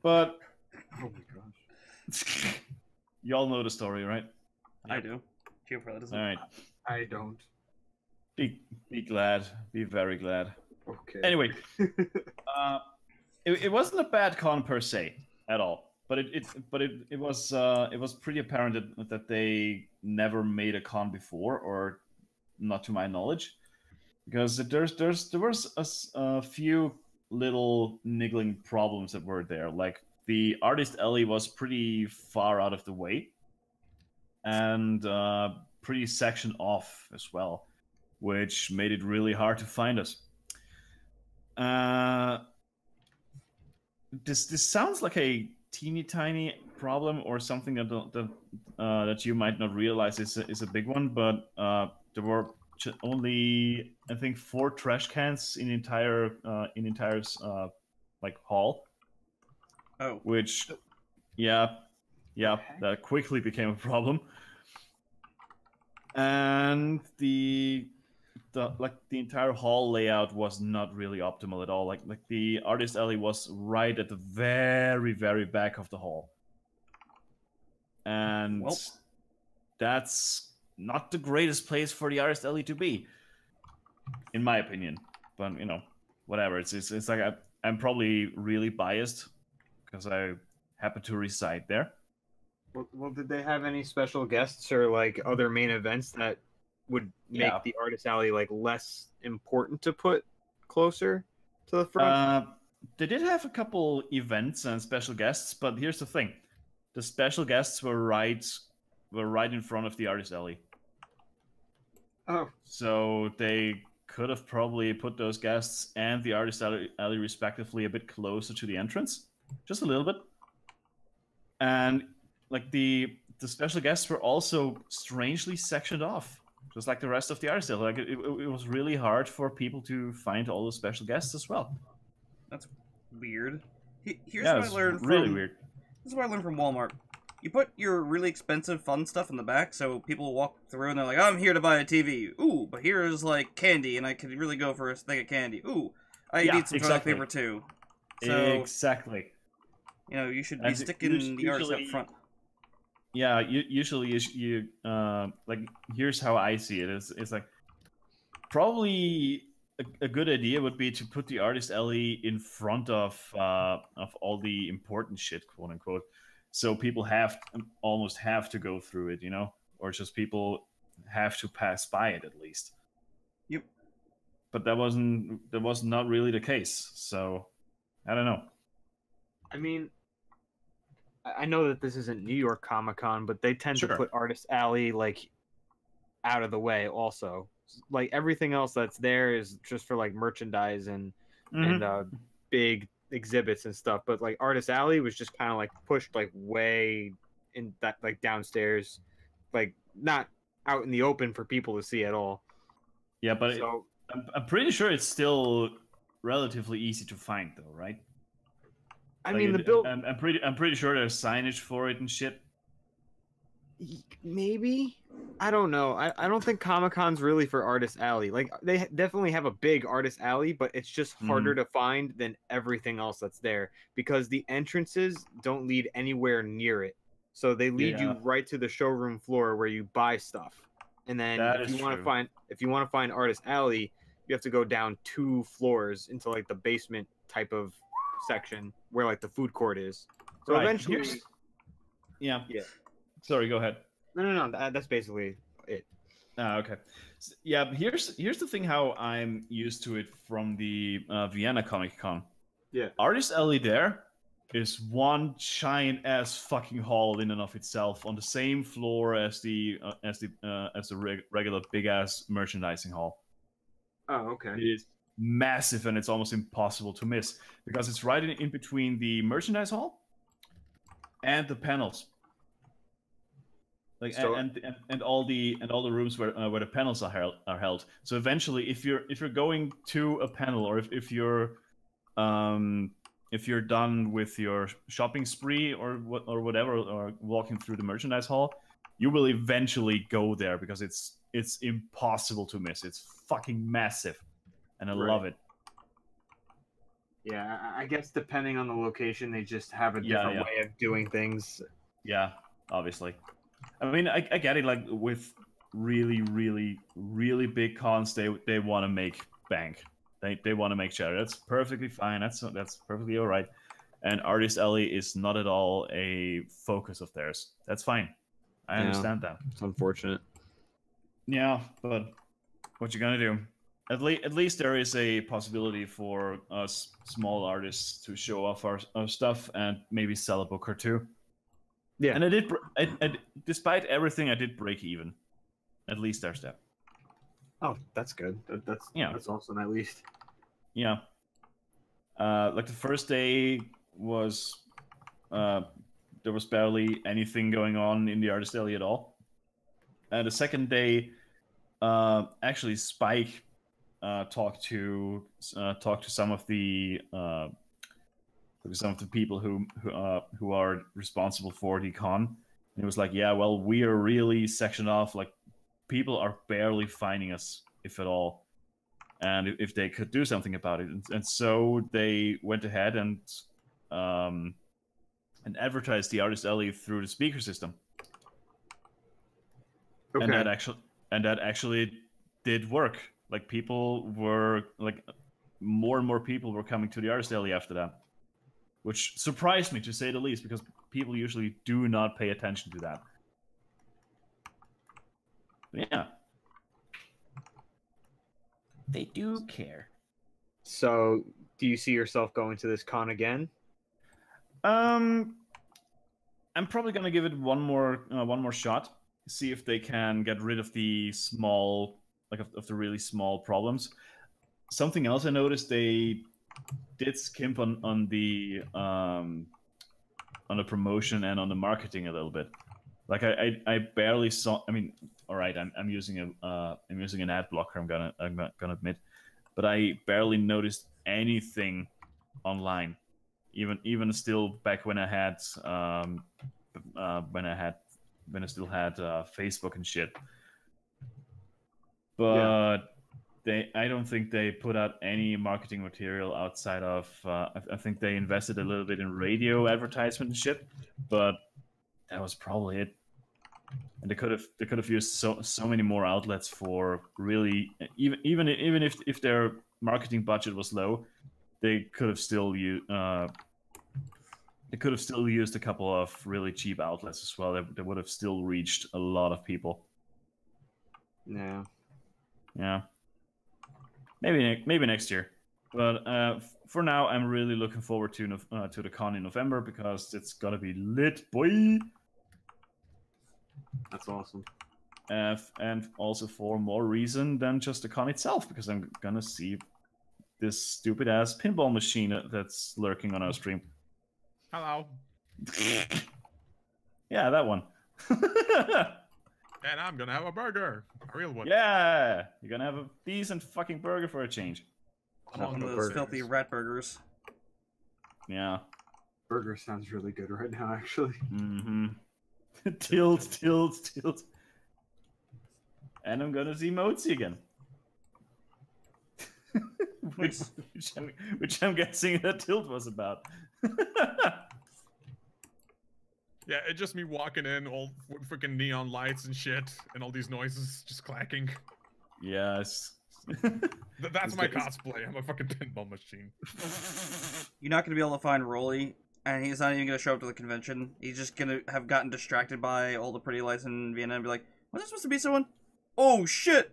But oh my gosh. you all know the story, right? I do. Geoprella doesn't. All right. I don't. Be glad. Be very glad. Okay. Anyway, it wasn't a bad con per se at all, but it was pretty apparent that they never made a con before, or not to my knowledge, because there was a few little niggling problems that were there. Like the artist alley was pretty far out of the way, and pretty sectioned off as well, which made it really hard to find us. This sounds like a teeny tiny problem or something that you might not realize is a big one, but there were only, I think, 4 trash cans in entire like hall, Oh. which that quickly became a problem. And the entire hall layout was not really optimal at all. Like the artist alley was right at the very, very back of the hall, and Well. that's not the greatest place for the artist alley to be, in my opinion. But whatever. It's like I'm probably really biased because I happen to reside there. Well, did they have any special guests or like other main events that would make Yeah. the Artist Alley like less important to put closer to the front? They did have a couple events and special guests, but here's the thing: the special guests were right in front of the Artist Alley. Oh, So they could have probably put those guests and the Artist Alley respectively a bit closer to the entrance, just a little bit. And like the special guests were also strangely sectioned off, just like the rest of the Artist Alley. Like it was really hard for people to find all the special guests as well. That's weird. Here's Yeah, what I it's learned really from weird. This is what I learned from Walmart. You put your really expensive fun stuff in the back, so people walk through and they're like, "I'm here to buy a TV." Ooh, but here's like candy, and I could really go for a thing of candy. Ooh, I Yeah, need some exactly. toilet paper too. So Exactly. you should be And sticking the artist up usually- front. Yeah, usually you like here's how I see it. It's like probably a good idea would be to put the Artist Alley in front of all the important shit, quote unquote, so people almost have to go through it, or just people have to pass by it at least. Yep. But that was not really the case. So I don't know. I mean, I know that this isn't New York Comic Con, but they tend to Sure. put Artist Alley like out of the way also. Like everything else that's there is just for like merchandise and big exhibits and stuff, but like Artist Alley was just kind of like pushed like way in that like downstairs, like not out in the open for people to see at all. Yeah, but So I'm pretty sure it's still relatively easy to find, though, right? I Like, mean the build I'm pretty sure there's signage for it and shit. maybe, I don't know. I don't think Comic Con's really for Artist Alley. Like they definitely have a big Artist Alley, but it's just harder to find than everything else that's there because the entrances don't lead anywhere near it. So they lead you Yeah. right to the showroom floor where you buy stuff. And then That if is you want to true. find Artist Alley, you have to go down 2 floors into like the basement type of section where like the food court is. So Right, eventually here's- Yeah. Yeah. Sorry, go ahead. no, that's basically it. Okay. Yeah, here's the thing how I'm used to it from the Vienna Comic Con. Yeah. Artist Alley there is one giant ass fucking hall in and of itself on the same floor as the regular big ass merchandising hall. Oh, okay. It is massive and it's almost impossible to miss because it's right in between the merchandise hall and the panels. Like So- and all the rooms where the panels are held. So eventually, if you're going to a panel or if you're done with your shopping spree or whatever or walking through the merchandise hall, you will eventually go there because it's impossible to miss. It's fucking massive, and I Right. love it. Yeah, I guess depending on the location, they just have a Yeah, different yeah. way of doing things. Yeah, obviously. I mean, I get it. Like with really, really, really big cons, they want to make bank. They want to make cheddar. That's perfectly fine. That's perfectly all right. And Artist Alley is not at all a focus of theirs. That's fine. I Yeah. understand that. It's unfortunate. Yeah, but what you gonna do? At least there is a possibility for us small artists to show off our stuff and maybe sell a book or two. Yeah. And despite everything, I did break even. At least there's that. Oh, that's good. That's Yeah. That's awesome at least. Yeah. Like the first day was, there was barely anything going on in the Artist Alley at all. The second day, actually Spike talked to some of the people who are responsible for the con, and it was like, yeah, well, we are really sectioned off. Like, people are barely finding us, if at all, and if they could do something about it, and so they went ahead and advertised the Artist Alley through the speaker system, Okay. and that actually did work. Like, people were like, more and more people were coming to the Artist Alley after that. which surprised me to say the least, because people usually do not pay attention to that. But yeah. They do care. So, do you see yourself going to this con again? I'm probably gonna give it one more shot. See if they can get rid of the small, like of the really small problems. Something else I noticed, they did skimp on the promotion and on the marketing a little bit. Like I barely saw. I mean, all right, I'm using an ad blocker. I'm gonna admit, but I barely noticed anything online. Even still back when I had when I still had Facebook and shit. But I don't think they put out any marketing material outside of. I think they invested a little bit in radio advertisement and shit, but that was probably it. And they could have used so many more outlets for really even if their marketing budget was low, they could have still used a couple of really cheap outlets as well. They would have still reached a lot of people. Yeah. Yeah. Maybe next year. But for now, I'm really looking forward to the con in November, because it's gonna be lit, boy. That's awesome. And also for more reason than just the con itself, because I'm gonna see this stupid ass pinball machine that's lurking on our stream. Hello. Yeah, that one. And I'm gonna have a burger. A real one. Yeah, you're gonna have a decent fucking burger for a change. I'm Not on one of the those burgers. filthy rat burgers. Yeah. Burger sounds really good right now, actually. Mm-hmm. Tilt. And I'm gonna see Mozi again. which I'm guessing that tilt was about. Yeah, it's just me walking in, all freaking neon lights and shit, and all these noises just clacking. Yes. That's my cosplay. I'm a fucking pinball machine. You're not gonna be able to find Rolly, and he's not even gonna show up to the convention. He's just gonna have gotten distracted by all the pretty lights in Vienna and be like, "Was this supposed to be someone? Oh shit!"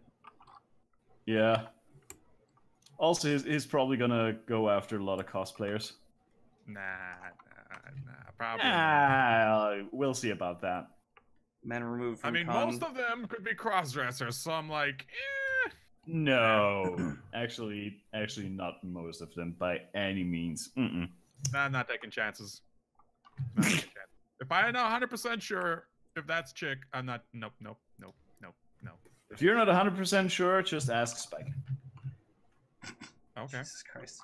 Yeah. Also, he's probably gonna go after a lot of cosplayers. Nah, probably not. We'll see about that. Man removed from I mean, con. most of them could be cross-dressers, so I'm like, No, actually, not most of them by any means. Mm-mm. nah, I'm not taking chances. Not taking chances. If I'm not 100% sure if that's chick, I'm not. Nope. If you're not 100% sure, just ask Spike. Okay. Jesus Christ.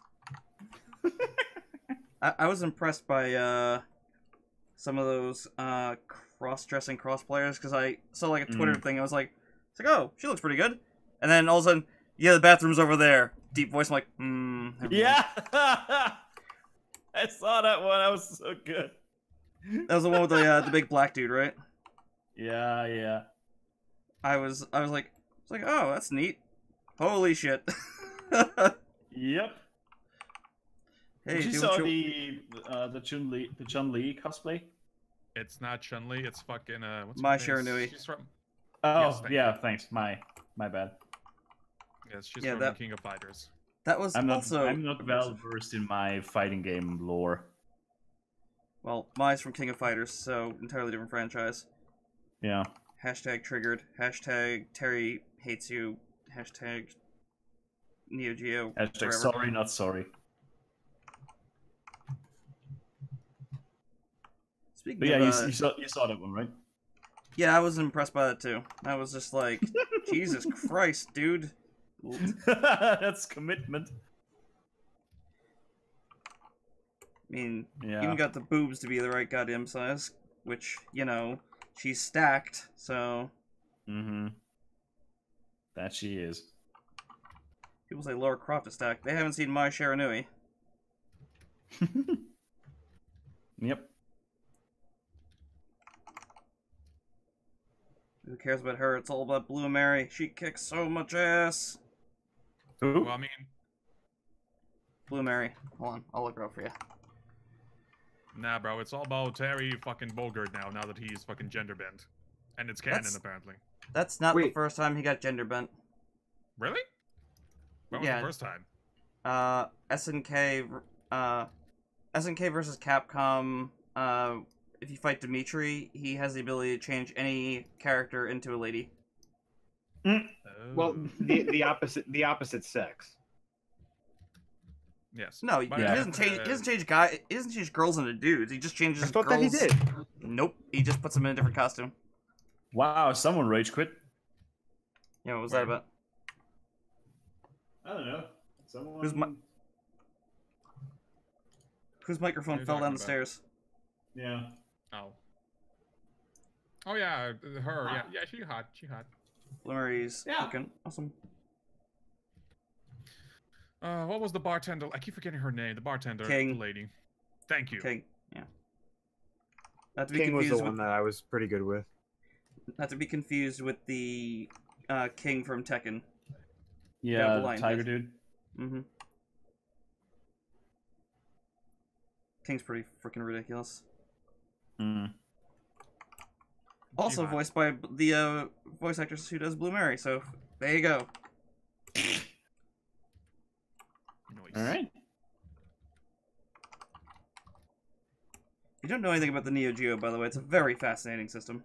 I was impressed by some of those cross-dressing cross-players, because I saw like a Twitter thing. I was like, oh, she looks pretty good. And then all of a sudden, yeah, the bathroom's over there. Deep voice, I'm like, never mind. Yeah! I saw that one. That was so good. That was the one with the big black dude, right? Yeah. I was like, oh, that's neat. Holy shit. Yep. Hey, Did you do saw what you- the Chun-Li cosplay? It's not Chun-Li. It's fucking what's her Mai face? Shiranui. She's from. Oh, Yes, thank yeah. Thanks. My bad. Yes, she's Yeah, from that- King of Fighters. That was I'm also... not well versed in my fighting game lore. Well, Mai's from King of Fighters, so entirely different franchise. Yeah. Hashtag triggered. Hashtag Terry hates you. Hashtag Neo Geo. Hashtag forever. sorry, not sorry. Speaking But yeah, of, you saw that one, right? yeah, I was impressed by that too. I was just like, Jesus Christ, dude. That's commitment. I mean, Yeah. even got the boobs to be the right goddamn size, which, you know, she's stacked, so... Mm-hmm. That she is. People say Laura Croft is stacked. They haven't seen Mai Shiranui. Yep. Who cares about her? It's all about Blue Mary. She kicks so much ass. Who? Well, I mean, Blue Mary. Hold on, I'll look her up for you. Nah, bro, it's all about Terry fucking Bogard now that he's fucking gender bent. And it's canon, That's- apparently. That's not the Wait. first time he got gender bent. Really? When was Yeah. the first time? SNK, SNK versus Capcom. If you fight Dimitri, he has the ability to change any character into a lady. Well, Oh. the opposite sex. Yes. No, he But, doesn't change. He doesn't change guy. He doesn't change girls into dudes. He just changes I thought girls. that he did. Nope. He just puts them in a different costume. Wow, someone rage quit. Yeah, what was that about? I don't know. Someone. Whose microphone What are you fell down talking the about? stairs? Yeah. Oh. Oh yeah, her. Yeah, she hot. She hot. Bloomery's Yeah. looking awesome. What was the bartender? I keep forgetting her name. The bartender King. lady. Thank you. King. Yeah. Not to be King was the confused one with. that I was pretty good with. Not to be confused with the King from Tekken. Yeah, the blind tiger head. dude. Mm-hmm. King's pretty freaking ridiculous. Mm. Also hot. voiced by the voice actress who does Blue Mary, so there you go. Nice. All right. If you don't know anything about the Neo Geo, by the way, it's a very fascinating system.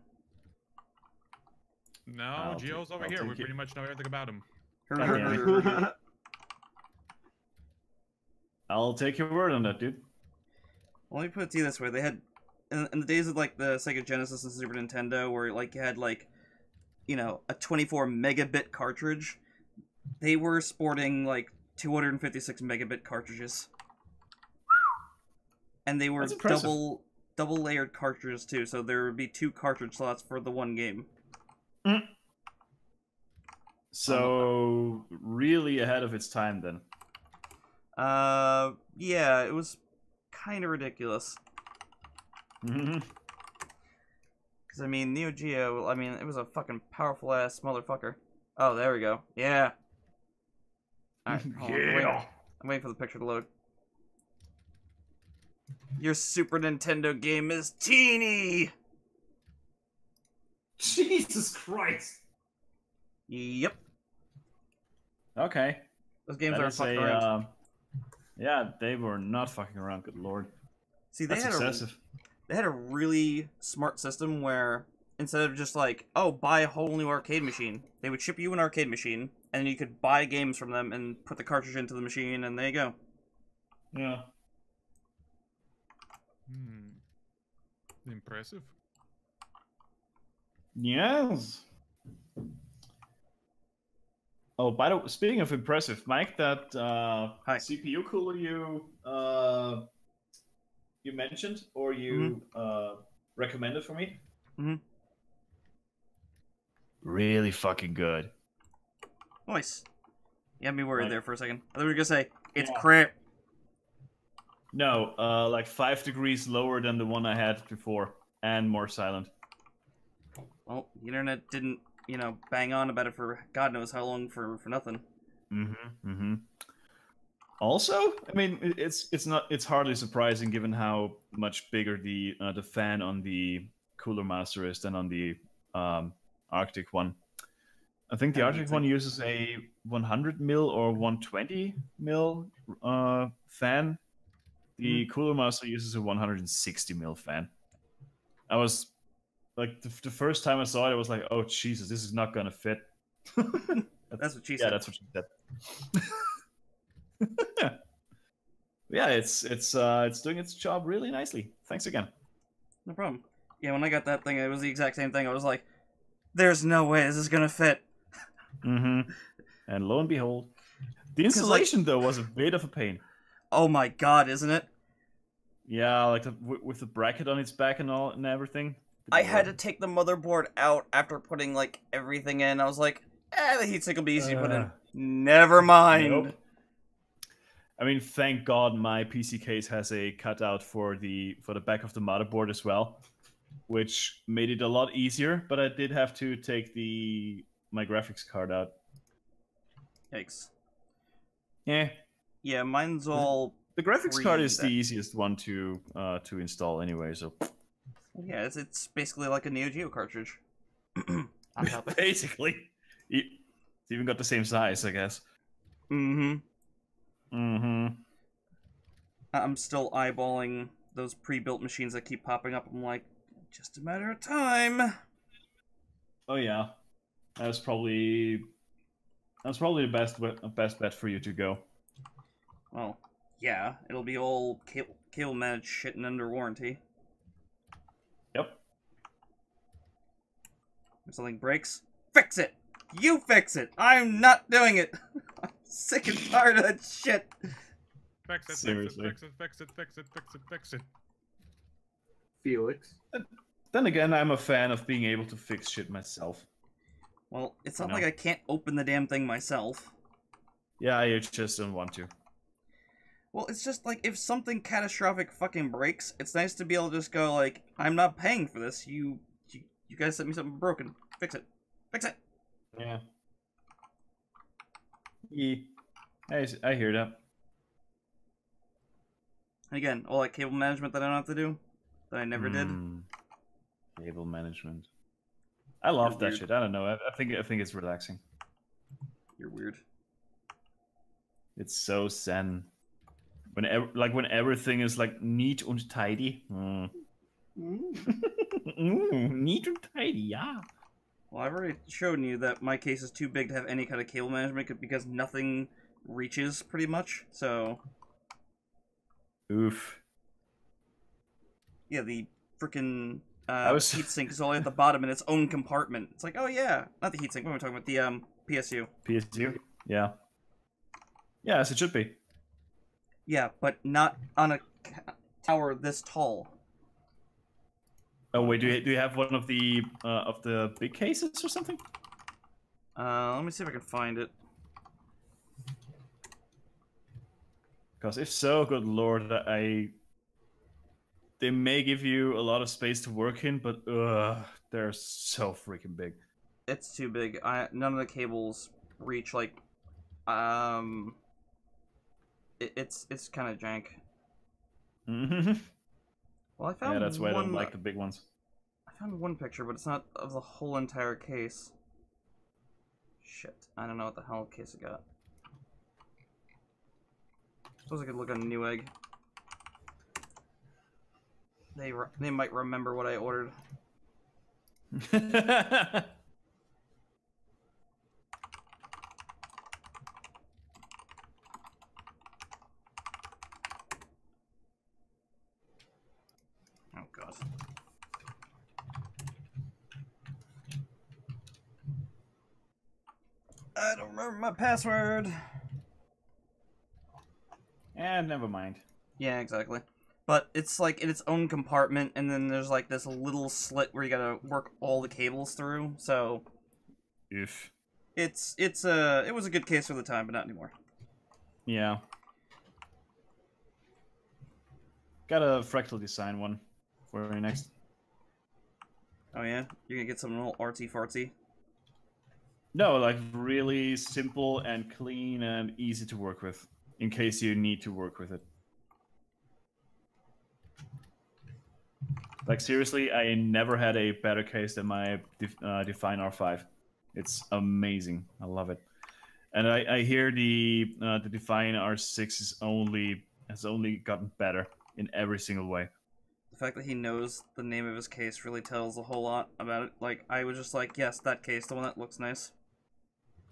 No, I'll Geo's take- over I'll here. We take it. pretty much know everything about him. I'll take your word on that, dude. Well, let me put it to you this way: they had in the days of like the Sega Genesis and Super Nintendo, where like you had like, a 24 megabit cartridge. They were sporting like 256 megabit cartridges, and they were That's impressive. double layered cartridges too. So there would be 2 cartridge slots for the one game. So really ahead of its time then. Yeah, it was kind of ridiculous. Mhm. Because, I mean, Neo Geo, it was a fucking powerful ass motherfucker. Oh, there we go. Yeah. Alright, hold on. I'm waiting for the picture to load. Your Super Nintendo game is teeny! Jesus Christ. Yep. Okay. Those games That aren't is fucking a, around. yeah, they were not fucking around. Good lord. See, they That's had excessive. they had a really smart system where instead of just like, oh, buy a whole new arcade machine, they would ship you an arcade machine, and then you could buy games from them and put the cartridge into the machine, and there you go. Yeah. Impressive. Yes. Oh, by the way, speaking of impressive, Mike, that Hi. CPU cooler you mentioned or you recommended for me. Mhm. Really fucking good. Nice. You had me worried Like- there for a second. I thought you were gonna say, it's Yeah. crap. No, like 5 degrees lower than the one I had before, and more silent. Well, the internet didn't, bang on about it for God knows how long for nothing. Mm-hmm. Mm-hmm. Also, I mean, it's hardly surprising given how much bigger the fan on the Cooler Master is than on the Arctic one. I think the I Arctic think- one uses a 100 mil or 120 mil fan. The Cooler Master uses a 160 mil fan. I was like, the first time I saw it, I was like, oh Jesus, this is not gonna fit. That's what she Yeah, said. that's what she said. Yeah, it's doing its job really nicely. Thanks again. No problem. Yeah, when I got that thing, it was the exact same thing. I was like, there's no way this is gonna fit. Mm-hmm. And lo and behold, the 'Cause, installation though was a bit of a pain. Oh my God, isn't it? Yeah, like with the bracket on its back and all and everything. I had to take the motherboard out after putting, like, everything in. I was like, the heatsink will be easy to put in. Never mind. Nope. I mean, thank God my PC case has a cutout for the back of the motherboard as well, which made it a lot easier. But I did have to take my graphics card out. Yikes. Yeah. Yeah, mine's all The graphics card is the that- easiest one to install anyway. So Yeah, it's basically like a Neo Geo cartridge. On top of it. basically, it's even got the same size, I guess. Mm-hmm. Mm-hmm. I'm still eyeballing those pre-built machines that keep popping up. I'm like, just a matter of time. Oh yeah, that's probably the best bet for you to go. Well, yeah, it'll be all cable managed shit and under warranty. Yep. If something breaks, fix it! You fix it! I'm not doing it! I'm sick and tired of that shit! Fix it, Seriously. fix it, fix it, fix it, fix it, fix it. Felix. Then again, I'm a fan of being able to fix shit myself. Well, it's not No. like I can't open the damn thing myself. Yeah, I just don't want to. Well, it's just like, if something catastrophic fucking breaks, it's nice to be able to just go like, I'm not paying for this, you guys sent me something broken. Fix it. Fix it! Yeah. Yeah. I hear that. And again, all that cable management that I don't have to do, that I never did. Cable management. I love You're that weird. shit. I don't know. I think it's relaxing. You're weird. It's so zen. When everything is like neat and tidy. Neat and tidy, yeah. Well, I've already shown you that my case is too big to have any kind of cable management because nothing reaches, pretty much. So, Oof. yeah, the freaking I was- heatsink is all at the bottom in its own compartment. It's like, oh yeah, not the heatsink. What am I talking about? The PSU. PSU? Yeah. Yeah, as it should be. Yeah, but not on a tower this tall. Oh wait, do you have one of the big cases or something? Let me see if I can find it. Because if so, good lord, they may give you a lot of space to work in, but they're so freaking big. It's too big. None of the cables reach. Like, it's kind of jank. Mm-hmm. Well, I found Yeah, that's why I one, don't like the big ones. I found one picture, but it's not of the whole entire case. Shit, I don't know what the hell case I got. Suppose I could look on Newegg. They might remember what I ordered. Oh god. I don't remember my password. And never mind. Yeah, exactly. But it's like in its own compartment, and then there's like this little slit where you gotta work all the cables through. So Oof. it was a good case for the time, but not anymore. Yeah. Got a fractal design one for you next. Oh yeah, you're gonna get something all artsy fartsy. No, like really simple and clean and easy to work with, in case you need to work with it. Like seriously, I never had a better case than my Define R5. It's amazing. I love it. And I hear the Define R6 has only gotten better in every single way. The fact that he knows the name of his case really tells a whole lot about it. Like, I was just like, yes, that case, the one that looks nice.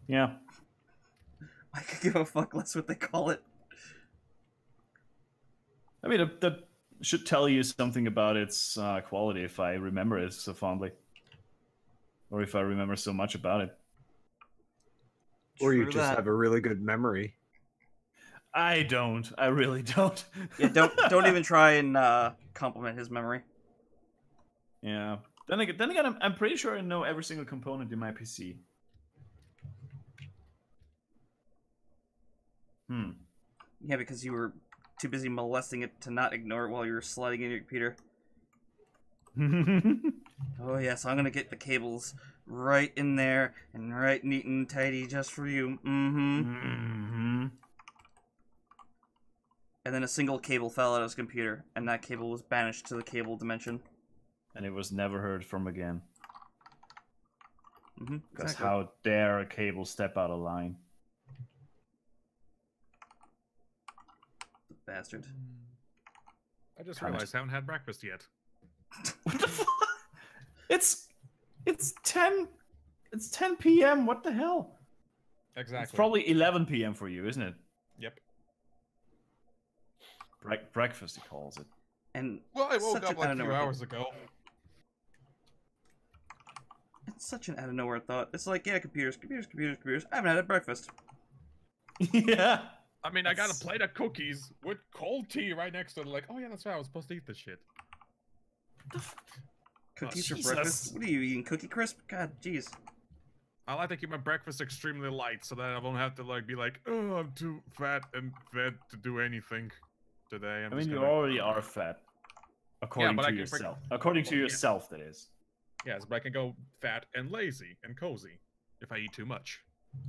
Yeah. I could give a fuck less what they call it. I mean, that should tell you something about its quality if I remember it so fondly. Or if I remember so much about it. Or you True just that. have a really good memory. I don't. I really don't. Yeah, don't even try and compliment his memory. Yeah. Then again, I'm pretty sure I know every single component in my PC. Yeah, because you were too busy molesting it to not ignore it while you were sliding in your computer. Oh yes, I'm gonna get the cables right in there and right neat and tidy just for you. Mm-hmm. and then a single cable fell out of his computer, and that cable was banished to the cable dimension. And it was never heard from again. Mm-hmm. Because Exactly. how dare a cable step out of line? Bastard. I just Damn it. realized I haven't had breakfast yet. What the fuck? It's 10 p.m. What the hell? Exactly. It's probably 11 p.m. for you, isn't it? Yep. Breakfast, he calls it. And Well, I woke such up an like a out-of-nowhere few thought. hours ago. It's such an out of nowhere thought. It's like, yeah, computers. I haven't had breakfast. Yeah. I mean, I got a That's- plate of cookies with cold tea right next to it. Like, oh yeah, that's right. I was supposed to eat this shit. Cookies for Jesus. breakfast? What are you eating? Cookie Crisp? God, jeez. I like to keep my breakfast extremely light so that I won't have to like be like, oh, I'm too fat and fed to do anything today. I mean, you already are fat. According but I to can break- yourself. According to Yeah. yourself, that is. Yes, but I can go fat and lazy and cozy if I eat too much.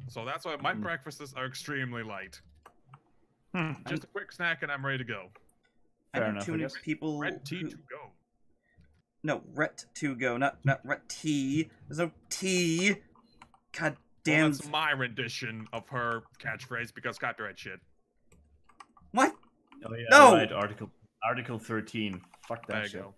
So that's why my Mm. breakfasts are extremely light. Hmm. Just a quick snack and I'm ready to go. I Fair know enough, too I many guess. people Red tea who... to go. No, Ret to go, not Ret T. There's no T. God Well, damn. that's my rendition of her catchphrase because copyright shit. What? Oh yeah, No! right. Article 13. Fuck that There you shit. go.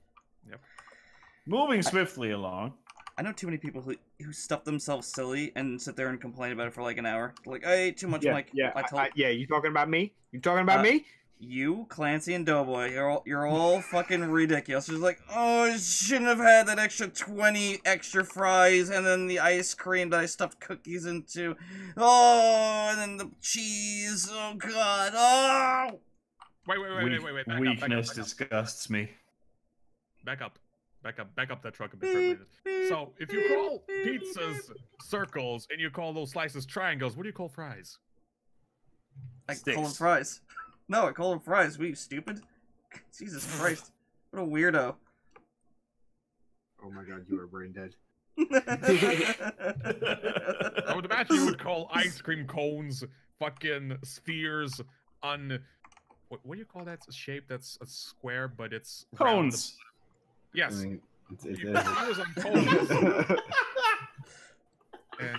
Moving swiftly along. I know too many people who stuff themselves silly and sit there and complain about it for like an hour. Like, I ate too much. I'm like, I told yeah. You talking about me? You talking about me? you, Clancy, and Doughboy, you're all fucking ridiculous. Just like, oh, I shouldn't have had that extra 20 extra fries, and then the ice cream that I stuffed cookies into. Oh, and then the cheese. Oh god. Oh. Wait. Weakness disgusts me. Back up that truck a bit for a minute. So, if you call pizzas circles and you call those slices triangles, what do you call fries? I call them Sticks. fries. No, I call them fries. What, you stupid? Jesus Christ. What a weirdo. Oh my god, you are brain dead. I would imagine you would call ice cream cones fucking spheres on... What do you call that shape that's a square, but it's... round? Cones. Yes. I mean, You put spheres on cones. And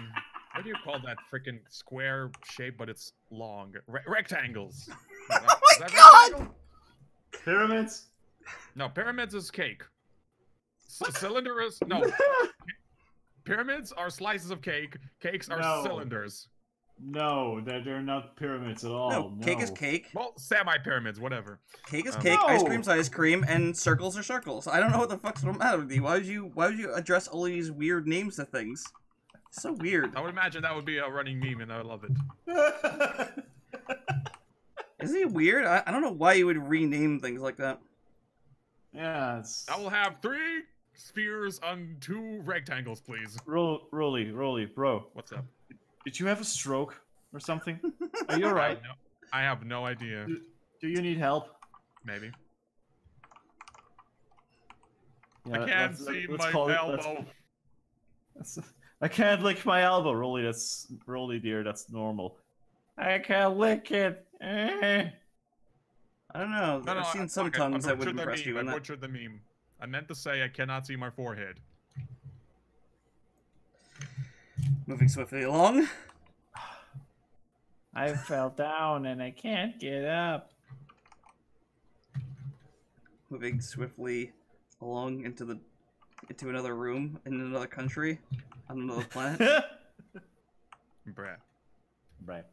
what do you call that freaking square shape, but it's long? Rectangles. Oh my God! Pyramids. No, pyramids is cake. Cylinder is no. Pyramids are slices of cake. Cakes are No. cylinders. No, they're not pyramids at all. No, cake is cake. Well, semi-pyramids, whatever. Cake is Um, cake, ice No. cream's ice cream, and circles are circles. I don't know what the fuck's the matter with you. Why would you address all of these weird names to things? So weird. I would imagine that would be a running meme, and I love it. Isn't he weird? I don't know why you would rename things like that. Yeah, it's... I will have 3 spheres on 2 rectangles, please. Rolly, bro. What's up? Did you have a stroke or something? Are you alright? I have no idea. Do you need help? Maybe. Yeah, I can't let's see let's my call it- elbow. I can't lick my elbow, Rolly, dear. That's normal. I can't lick it. I don't know. No, I've seen some okay, tongues I that would butchered the impress you meme. in I that. butchered the meme. I meant to say I cannot see my forehead. Moving swiftly along. I fell down and I can't get up. Moving swiftly along into another room in another country on another planet. Bruh. Right.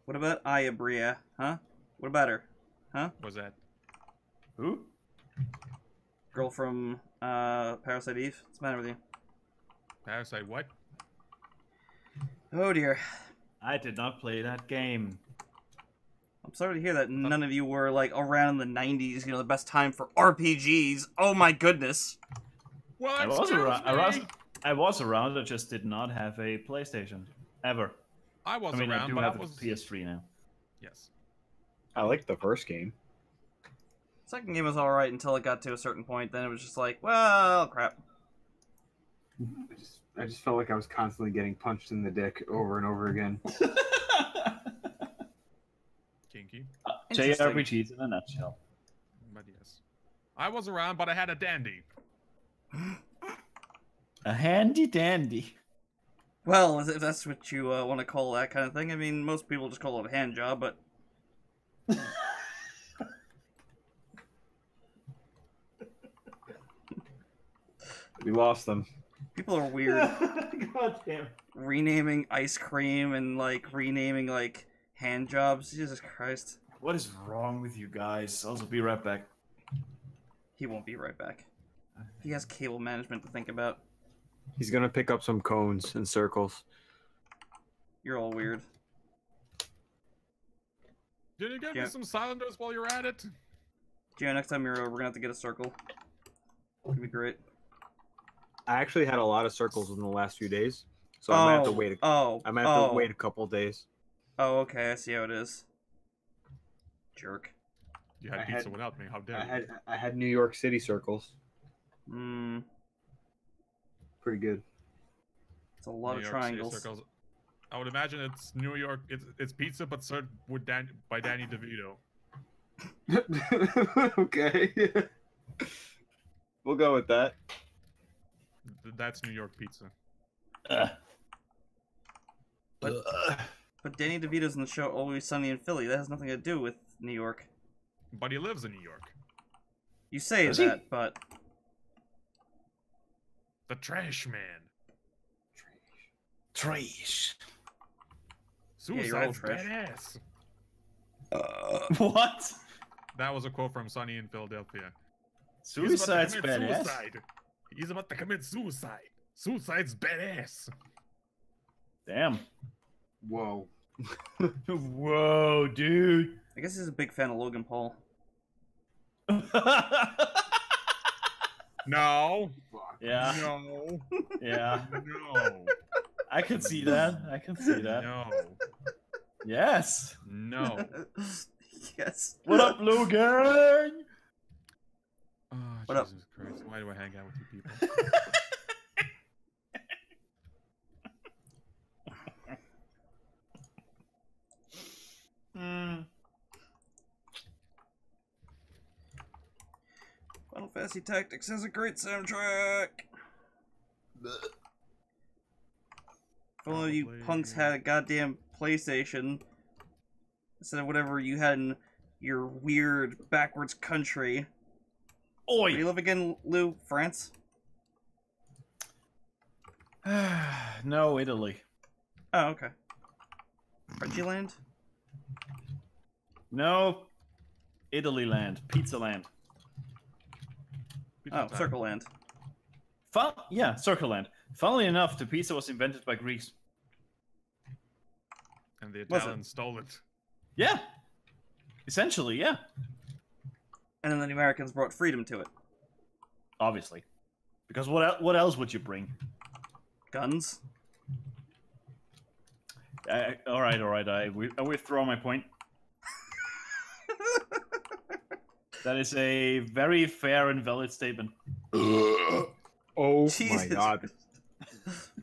What about Ayabria? Huh? What about her? What's that? Who? Girl from Parasite Eve? What's the matter with you? Parasite what? Oh dear. I did not play that game. I'm sorry to hear that none of you were like around in the 90s, the best time for RPGs. Oh my goodness. Well, I was excuse around. me. I was around. I just did not have a PlayStation ever. I was I mean, I around, do but have I a was... PS3 now. Yes. I like the first game. Second game was alright until it got to a certain point, then it was just like, well, crap. I just felt like I was constantly getting punched in the dick over and over again. Kinky. Interesting. JRPGs in a nutshell. But yes, I was around, but I had a dandy. A handy dandy. Well, if that's what you want to call that kind of thing. I mean, most people just call it a hand job, but We lost them. people are weird. God damn. Renaming ice cream and, like, renaming, like, hand jobs. Jesus Christ. What is wrong with you guys? I'll be right back. He won't be right back. He has cable management to think about. He's gonna pick up some cones and circles. You're all weird. Did you get Yeah. me some cylinders while you're at it? Gio, next time you're over, we're gonna have to get a circle. It'd be great. I actually had a lot of circles in the last few days, so I might have to wait. I might have to wait a couple days. Oh, okay, I see how it is. Jerk. You had I pizza had- without me. How dare you? I had New York City circles. Hmm. Pretty good. It's a lot New of York City triangles. circles. I would imagine it's New York. It's pizza, but served with by Danny DeVito. Okay. We'll go with that. That's New York pizza. But Danny DeVito's in the show Always Sunny in Philly. That has nothing to do with New York. But he lives in New York. You say Does he? that, but The Trash Man. Trash. Yeah, you're all Suicide's trash. badass. What? That was a quote from Sunny in Philadelphia. Suicide's He's about to commit badass. Suicide. He's about to commit suicide. Suicide's badass. Damn. Whoa. Whoa, dude. I guess he's a big fan of Logan Paul. No. Yeah, No. yeah. No. I can see that. I can see that. No. Yes. No. Yes. What up, Logan? Oh, What up? Jesus Christ. Why do I hang out with you people? Final Fantasy Tactics has a great soundtrack. If only you punks had a goddamn PlayStation instead of whatever you had in your weird backwards country. Where do you Oi. live again, Lou? France? No, Italy. Oh, okay. Reggieland? No. Italy land. Pizza land. Pizza Oh, time. Circle Land. Yeah, Circle land. Funnily enough, the pizza was invented by Greeks. And the Was it? Italians stole it. Yeah. Essentially, yeah. And then the Americans brought freedom to it. Obviously. Because what else would you bring? Guns? All right. I withdraw my point. That is a very fair and valid statement. Oh my Jesus. god.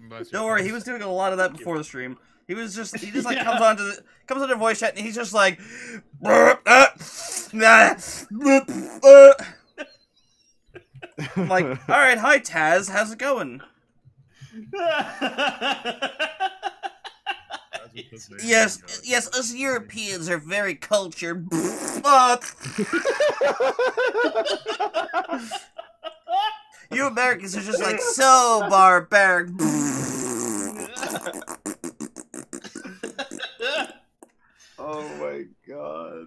Bless Don't your worry, face. he was doing a lot of that before the stream. He just like Yeah. comes onto voice chat and he's just like I'm like, alright, hi Taz, how's it going? That's what this is. Yes, us Europeans are very cultured. You Americans are just like so barbaric. Oh my god.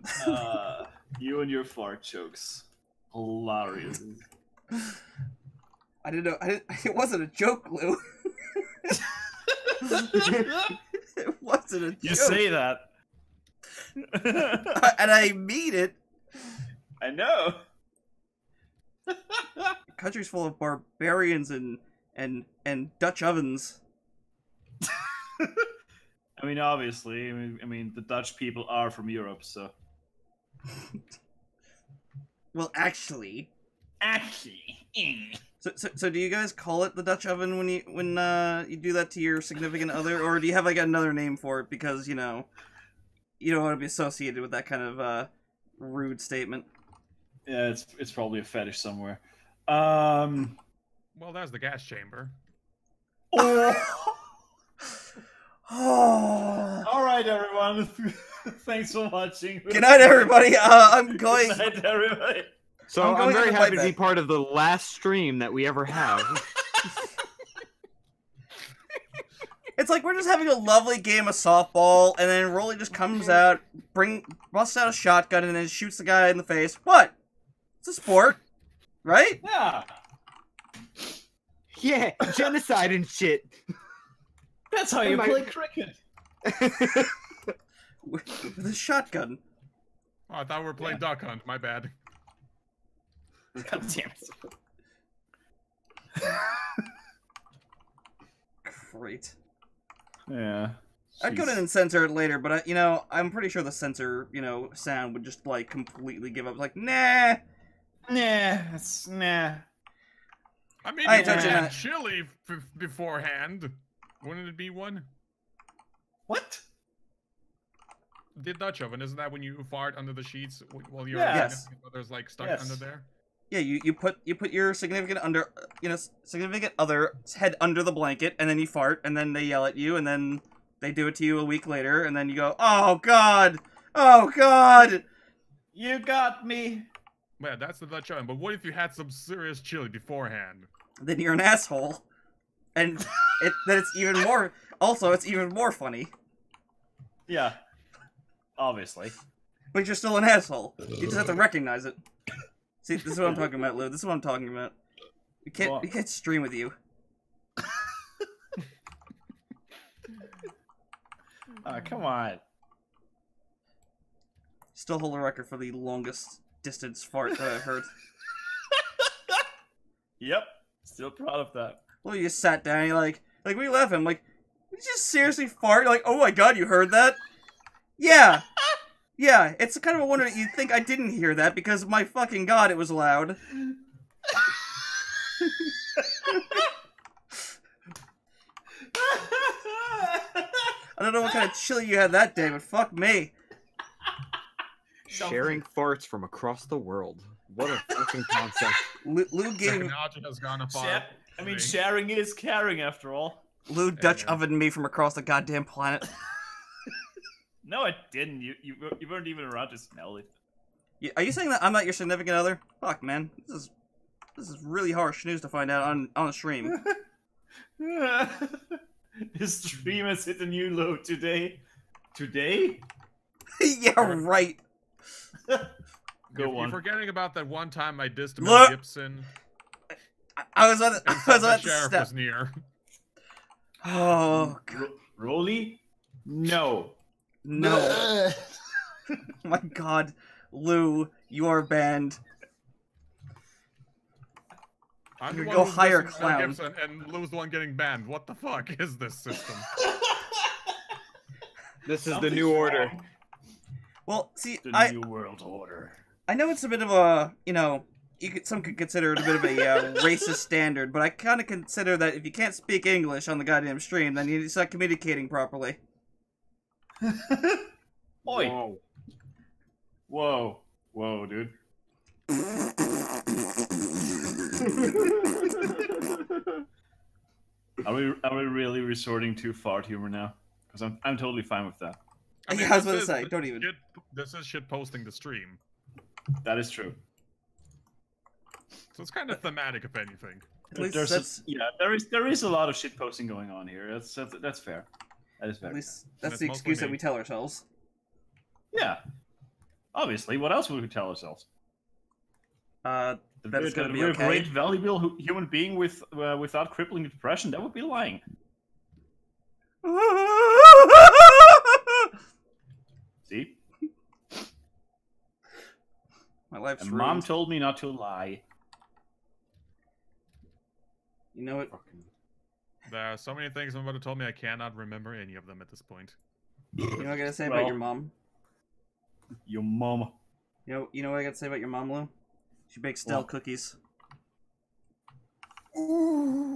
You and your fart jokes. Hilarious. I didn't know. It wasn't a joke, Lou. It wasn't a joke. You say that. And I mean it. I know. The country's full of barbarians and Dutch ovens. I mean, obviously, I mean, the Dutch people are from Europe, so. Well, actually. Actually. So do you guys call it the Dutch oven when you do that to your significant other, or do you have like another name for it because you don't want to be associated with that kind of rude statement. Yeah, it's probably a fetish somewhere. Well, that's the gas chamber. Oh. Oh. All right, everyone. Thanks for watching. Good night, everybody. I'm going. Good night, everybody. So I'm I'm, going very into happy to be playback. part of the last stream that we ever have. It's like we're just having a lovely game of softball, and then Rolly just comes out, busts out a shotgun, and then shoots the guy in the face. What? It's a sport, right? Yeah, Yeah, genocide and shit. that's how you Am I- play cricket. With a shotgun. Oh, I thought we were playing Duck Hunt. My bad. God damn it. Great. Yeah. I'd go in and censor it later, but I'm pretty sure the censor, sound would just like completely give up. Like, nah. Nah. I mean, I if ain't we touching had that. chili beforehand, wouldn't it be one? What? The Dutch oven, isn't that when you fart under the sheets while your Yes. significant other's like stuck Yes. under there? Yeah, you put your significant other's head under the blanket, and then you fart, and then they yell at you, and then they do it to you a week later, and then you go, "Oh God, oh God!" You got me. Yeah, that's the Dutch oven. But what if you had some serious chili beforehand? Then you're an asshole, and then it's even more. Also, it's even more funny, Yeah. Obviously. but you're still an asshole. You just have to recognize it. See, this is what I'm talking about, Lou. This is what I'm talking about. We can't stream with you. Come on. Still hold the record for the longest distance fart that I've heard. Yep. Still proud of that. Lou, you just sat down, and you're like, what are you laughing? I'm like, did you just seriously fart? You're like, oh my God, you heard that? Yeah. Yeah, it's kind of a wonder that you think I didn't hear that, because my fucking God, it was loud. I don't know what kind of chili you had that day, but fuck me. Sharing farts from across the world. What a fucking concept. Lou gave Technology has gone far. Sharing is caring after all. Lou Dutch Yeah. ovened me from across the goddamn planet. No, I didn't. You weren't even around to smell it. Are you saying that I'm not your significant other? Fuck, man. This is really harsh news to find out on a stream. His stream has hit a new low today. Today? Yeah, right. You're forgetting about that one time I dissed Look. Mel Gibson I was and about the to sheriff step. was near. Oh, God. Rolly? No. No. Oh my God. Lou, you are banned. I'm You the one go who's hire dissing Mel clown. Gibson and Lou's the one getting banned. What the fuck is this system? This is the Something's new order. wrong. Well, see, The new world order. I know it's a bit of a, some could consider it a bit of a racist standard, but I kind of consider that if you can't speak English on the goddamn stream, then you're not communicating properly. Oi. Whoa. Whoa, dude. Are we really resorting to fart humor now? Because I'm totally fine with that. Yeah, I was this about to is- say, don't even. This is shit posting the stream. That is true. So it's kind of thematic, if anything. At least There's that's there is a lot of shit posting going on here. That's fair. That is fair. at least that's it's the mostly excuse that me. we tell ourselves. Yeah. Obviously, what else would we tell ourselves? That it's gonna be we're okay. a great, valuable human being without crippling depression. That would be lying. See? My life's And ruined. Mom told me not to lie. You know what? There are so many things my mother told me I cannot remember any of them at this point. You know what I gotta say about Well- your mom? Your mom. You know what I gotta say about your mom, Lou? She bakes stale What? cookies. Ooh.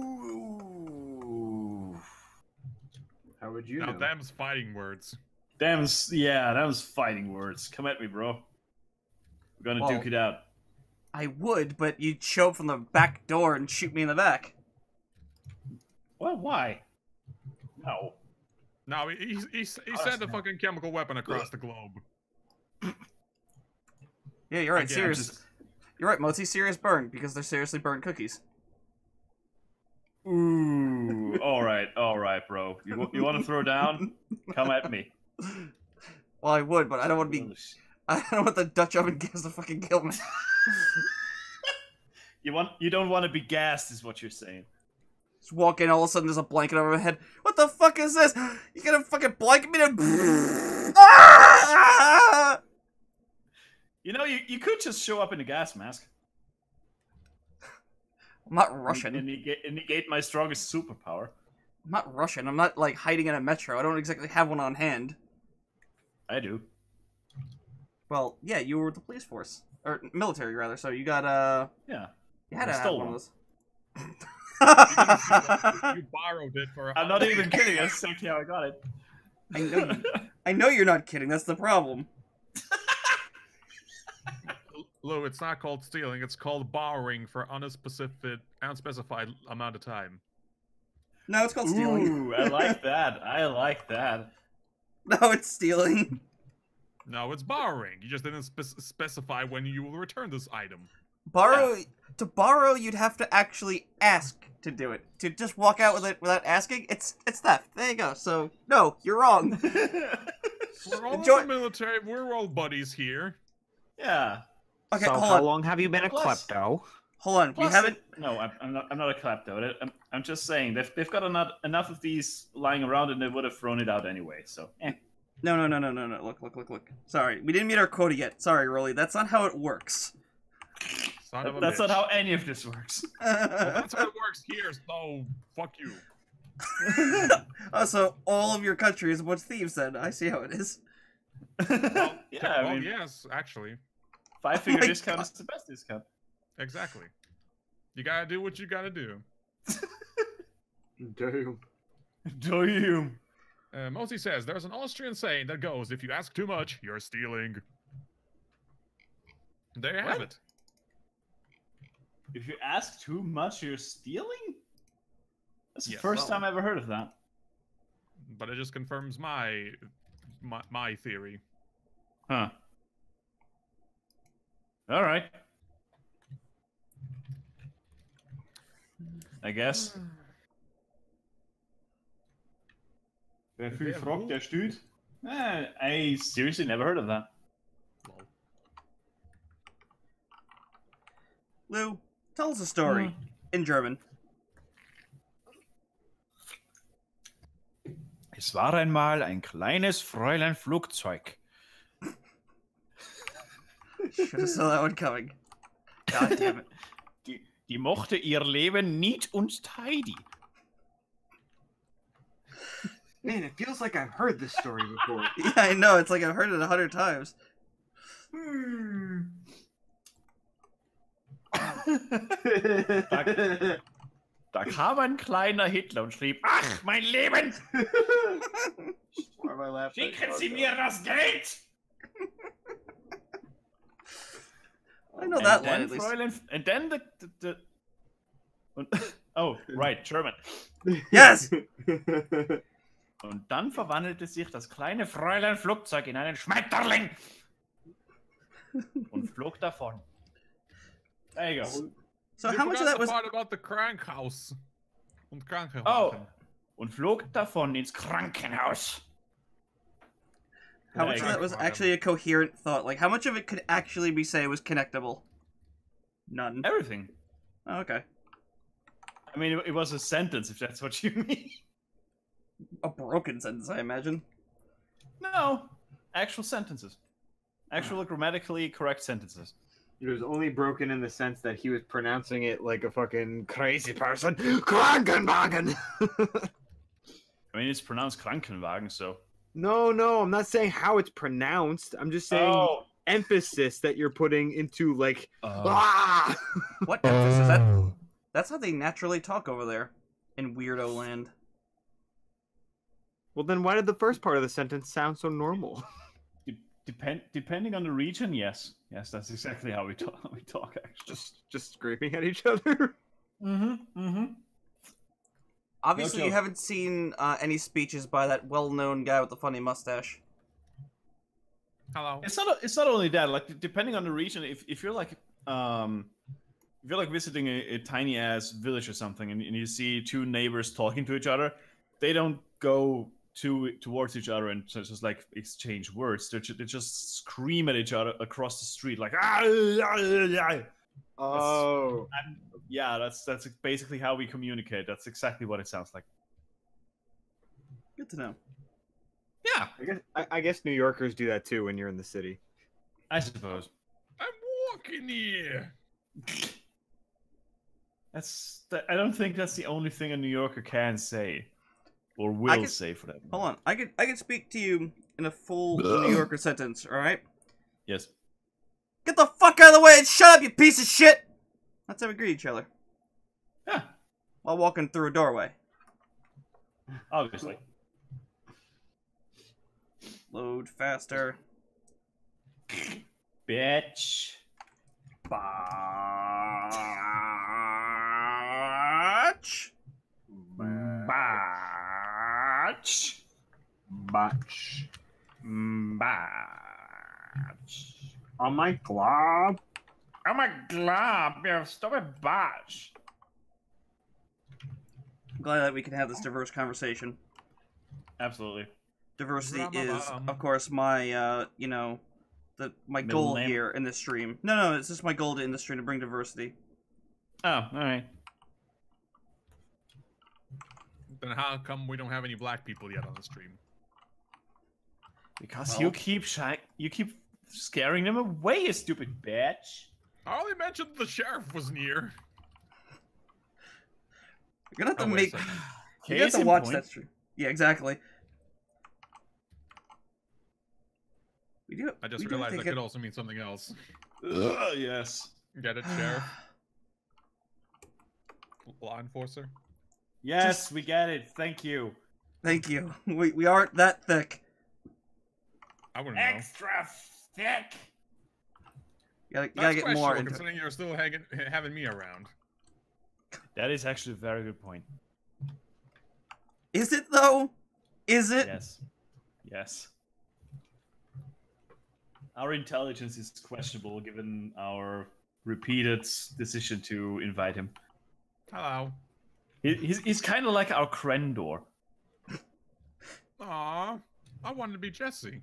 How would you Now, know? them's fighting words. Them's fighting words. Come at me, bro. We're gonna Well, duke it out. I would, but you'd show up from the back door and shoot me in the back. Well, why? No. No, he sent a fucking chemical weapon across the globe. Yeah, you're right. Again, Serious. You're right, Moti. Serious burn because they're seriously burnt cookies. Ooh. All right, bro. You want to throw down? Come at me. Well, I would, but I don't want to be. I don't want the Dutch oven gas to fucking kill me. You don't want to be gassed, is what you're saying. Just walk in, all of a sudden there's a blanket over my head. What the fuck is this? You gonna fucking blanket me to... Ah! You know, you could just show up in a gas mask. I'm not Russian. And negate my strongest superpower. I'm not Russian. I'm not, like, hiding in a metro. I don't exactly have one on hand. I do. Well, yeah, you were with the police force. Or military, rather, so you got, Yeah. You had to have one of those. You borrowed it for. I'm not even kidding. That's exactly how I got it. I know you're not kidding. That's the problem. Lou, it's not called stealing. It's called borrowing for unspecified amount of time. No, it's called stealing. Ooh, I like that. I like that. No, it's stealing. No, it's borrowing. You just didn't specify when you will return this item. To borrow, you'd have to actually ask to do it. To just walk out with it without asking, it's theft. There you go. So, no, you're wrong. We're all in the military. We're all buddies here. Yeah. Okay, so hold how on. long have you been a Plus- klepto? Hold on. Plus, You haven't... No, I'm not a klepto. I'm just saying they've got enough of these lying around, and they would have thrown it out anyway. So. No. Look. Sorry, we didn't meet our quota yet. Sorry, Rolly. That's not how it works. Son of a That's bitch. not how any of this works. Well, that's how it works here, so fuck you. Oh, so all of your country is a bunch of thieves then. I see how it is. Yeah, I mean, yes, actually. 5-figure my discount God. is the best discount. Exactly. You gotta do what you gotta do. Damn. Do you? Mosi says, there's an Austrian saying that goes, if you ask too much, you're stealing. There you have What? it. If you ask too much, you're stealing? That's the Yes. first time I ever heard of that. But it just confirms my theory. Huh. Alright. I guess. Wer viel fragt, der stüt. I seriously never heard of that. Lou, tell us a story in German. Es war einmal ein kleines Fräulein Flugzeug. Should have saw that one coming. God damn it. Die mochte ihr Leben niet und tidy. Man, it feels like I've heard this story before. Yeah, I know. It's like I've heard it 100 times. Da kam ein kleiner Hitler und schrieb, ach, mein Leben! Why am I laughing? Schicken Sie mir das Geld! I know that And one then, at least. Fräulein, and then the oh, right, German. Yes! Und dann verwandelte sich das kleine Fräulein Flugzeug in einen Schmetterling und flog davon. There you go. So You how much of forgot that the was... part about the Krankhaus. Und Krankenhaus. Oh, und flog davon ins Krankenhaus. How much of There that you was go. actually a coherent thought? Like, how much of it could actually be said was connectable? None. Everything. Oh, okay. I mean, it was a sentence, if that's what you mean. A broken sentence, I imagine. No, actual sentences. Actual grammatically correct sentences. It was only broken in the sense that he was pronouncing it like a fucking crazy person. Krankenwagen! I mean, it's pronounced Krankenwagen, so... No, I'm not saying how it's pronounced. I'm just saying Oh! the emphasis that you're putting into, like, Uh, ah! What emphasis? That's how they naturally talk over there. In Weirdo Land. Well, then why did the first part of the sentence sound so normal? depending on the region, yes. Yes, that's exactly how we talk. We talk actually. Just scraping at each other. Obviously, No you joke. haven't seen any speeches by that well-known guy with the funny mustache. Hello. It's not only that. Like depending on the region, if you're like visiting a tiny ass village or something, and you see two neighbors talking to each other, they don't go towards each other and just like exchange words. They just scream at each other across the street like ah. Oh. Yeah, that's basically how we communicate. That's exactly what it sounds like. Good to know. Yeah, I guess New Yorkers do that too when you're in the city. I suppose. I'm walking here. I don't think that's the only thing a New Yorker can say, or will say for that. Hold on, I could speak to you in a full New Yorker sentence. All right. Yes. Get the fuck out of the way and shut up, you piece of shit! That's how we greet each other. Yeah, While walking through a doorway. obviously. Load faster. Bitch. Batch. Batch. Batch. Batch. On my glob. Oh my glob, you stupid batch. I'm glad that we can have this diverse conversation. Absolutely. Diversity Blah, is, blah, blah. of course, my, my Middle goal name? here in this stream. No, it's just my goal in this stream to bring diversity. Oh, alright. Then how come we don't have any black people yet on the stream? Because Well- you keep scaring them away, you stupid bitch. I only mentioned the sheriff was near. You're gonna have to Oh, wait a make. second. You have Case to in watch point. that stream. Yeah, exactly. We do. I just we do realized think that could also mean something else. Yes. Get it, sheriff? Law enforcer? Yes, we get it. Thank you. Thank you. We aren't that thick. I wouldn't know. Extra thick. You gotta That's get more questionable, into it. considering you're still having me around. That is actually a very good point. Is it though? Is it? Yes. Yes. Our intelligence is questionable given our repeated decision to invite him. Hello. He's kind of like our Krendor. Aw, I wanted to be Jesse.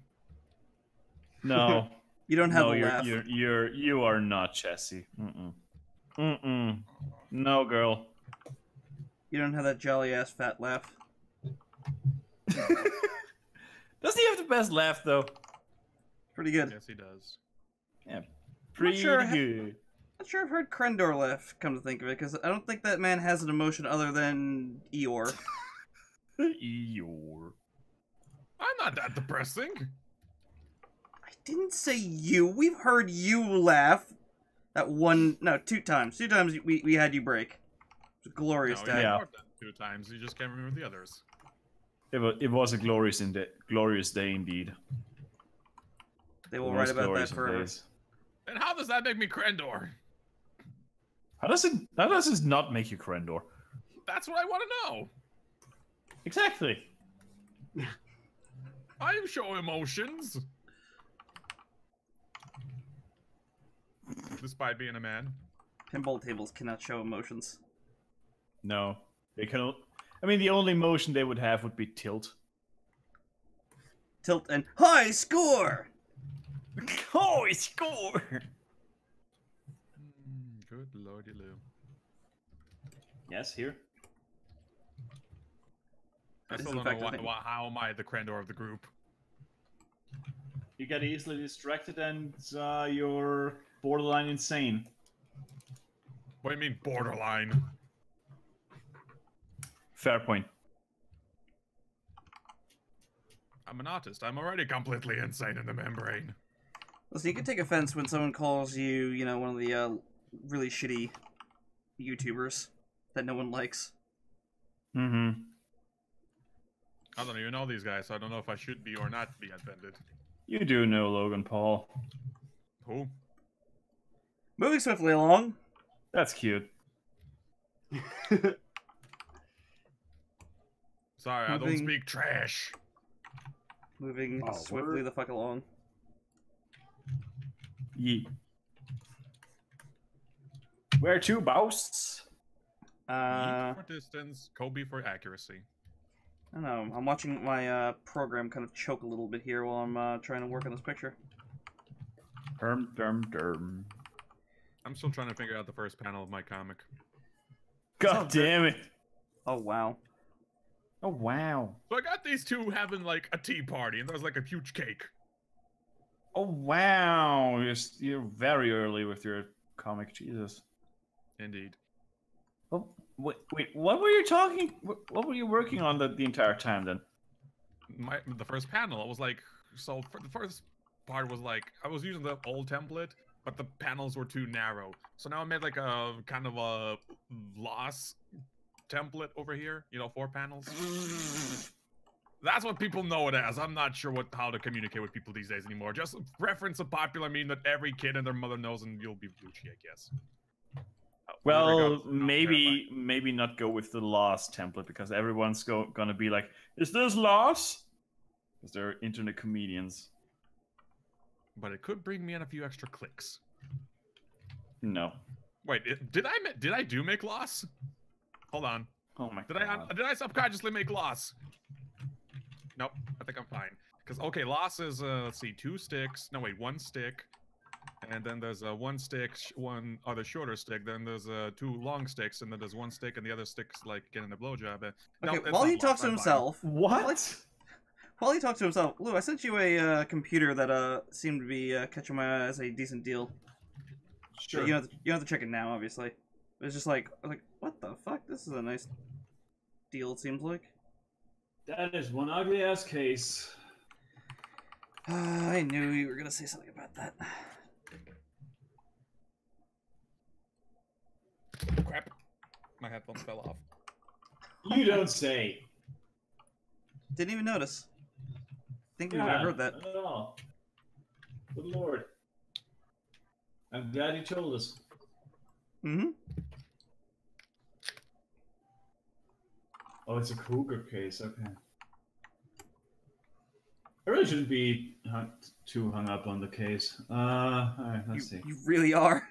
No. You don't have No, a laugh. you are not Jesse. No, girl. You don't have that jolly ass fat laugh. Doesn't he have the best laugh though? Pretty good. Yes, he does. Yeah, pretty sure good. Not sure I've heard Krendor laugh, come to think of it, because I don't think that man has an emotion other than Eeyore. Eeyore. I'm not that depressing. I didn't say you. We've heard you laugh. Two times. Two times we had you break. It was a glorious No, day. Yeah. more than 2 times. You just can't remember the others. It was a glorious day indeed. They will The write most about that glorious of forever. days. And how does that make me Krendor? How does this not make you Krendor? That's what I want to know. Exactly. I show emotions. Despite being a man. Pinball tables cannot show emotions. No, they can. I mean, the only emotion they would have would be tilt. Tilt and high score! Oh, he score! Good lordy Lou. Yes, here. I That is, still in don't fact, know a thing. how am I the Krendor of the group. You get easily distracted and you're borderline insane. What do you mean borderline? Fair point. I'm an artist. I'm already completely insane in the membrane. Listen, you can take offense when someone calls you, one of the really shitty YouTubers that no one likes. Mm-hmm. I don't even know these guys, so I don't know if I should be or not be offended. You do know Logan Paul. Who? Moving swiftly along. That's cute. Sorry, I don't Moving- speak trash. Moving Oh, swiftly word. the fuck along. Yeet. Where to, boss? Yeet for distance, Kobe for accuracy. I don't know. I'm watching my program kind of choke a little bit here while I'm trying to work on this picture. Derm. I'm still trying to figure out the first panel of my comic. God damn it. Oh wow. Oh, wow. So I got these two having like a tea party, and there's like a huge cake. Oh, wow. You're very early with your comic. Jesus. Indeed. Oh, wait, what were you talking? What were you working on the entire time then? The first panel, it was like, so for the first part was like, I was using the old template, but the panels were too narrow. So now I made like a kind of a loss template over here, you know, 4 panels. That's what people know it as. I'm not sure how to communicate with people these days anymore. Just reference a popular meme that every kid and their mother knows, and you'll be Gucci, I guess. Well, maybe not go with the loss template because everyone's gonna be like, "Is this loss?" Because they're internet comedians. But it could bring me in a few extra clicks. No. Wait, did I do make loss? Hold on. Oh my Did god. I subconsciously make loss? Nope, I think I'm fine. Because okay, loss is let's see, 2 sticks. No wait, 1 stick. And then there's a 1 stick, one other shorter stick. Then there's 2 long sticks, and then there's 1 stick, and the other stick's like getting a blowjob. No, Okay, it's while not he lost, talks to I'm lying. himself, What? while he talks to himself, Lou, I sent you a computer that seemed to be catching my eye as a decent deal. Sure. You don't have to check it now, obviously. It's just like, I was like, what the fuck? This is a nice deal. It seems like. That is one ugly ass case. I knew you were gonna say something about that. Crap, my headphones fell off. You don't say. Didn't even notice. Think we would Yeah, have heard that. not at all. Good lord. I'm glad you told us. Mm-hmm. Oh, it's a Cougar case. Okay. I really shouldn't be too hung up on the case. Alright, let's see. You really are.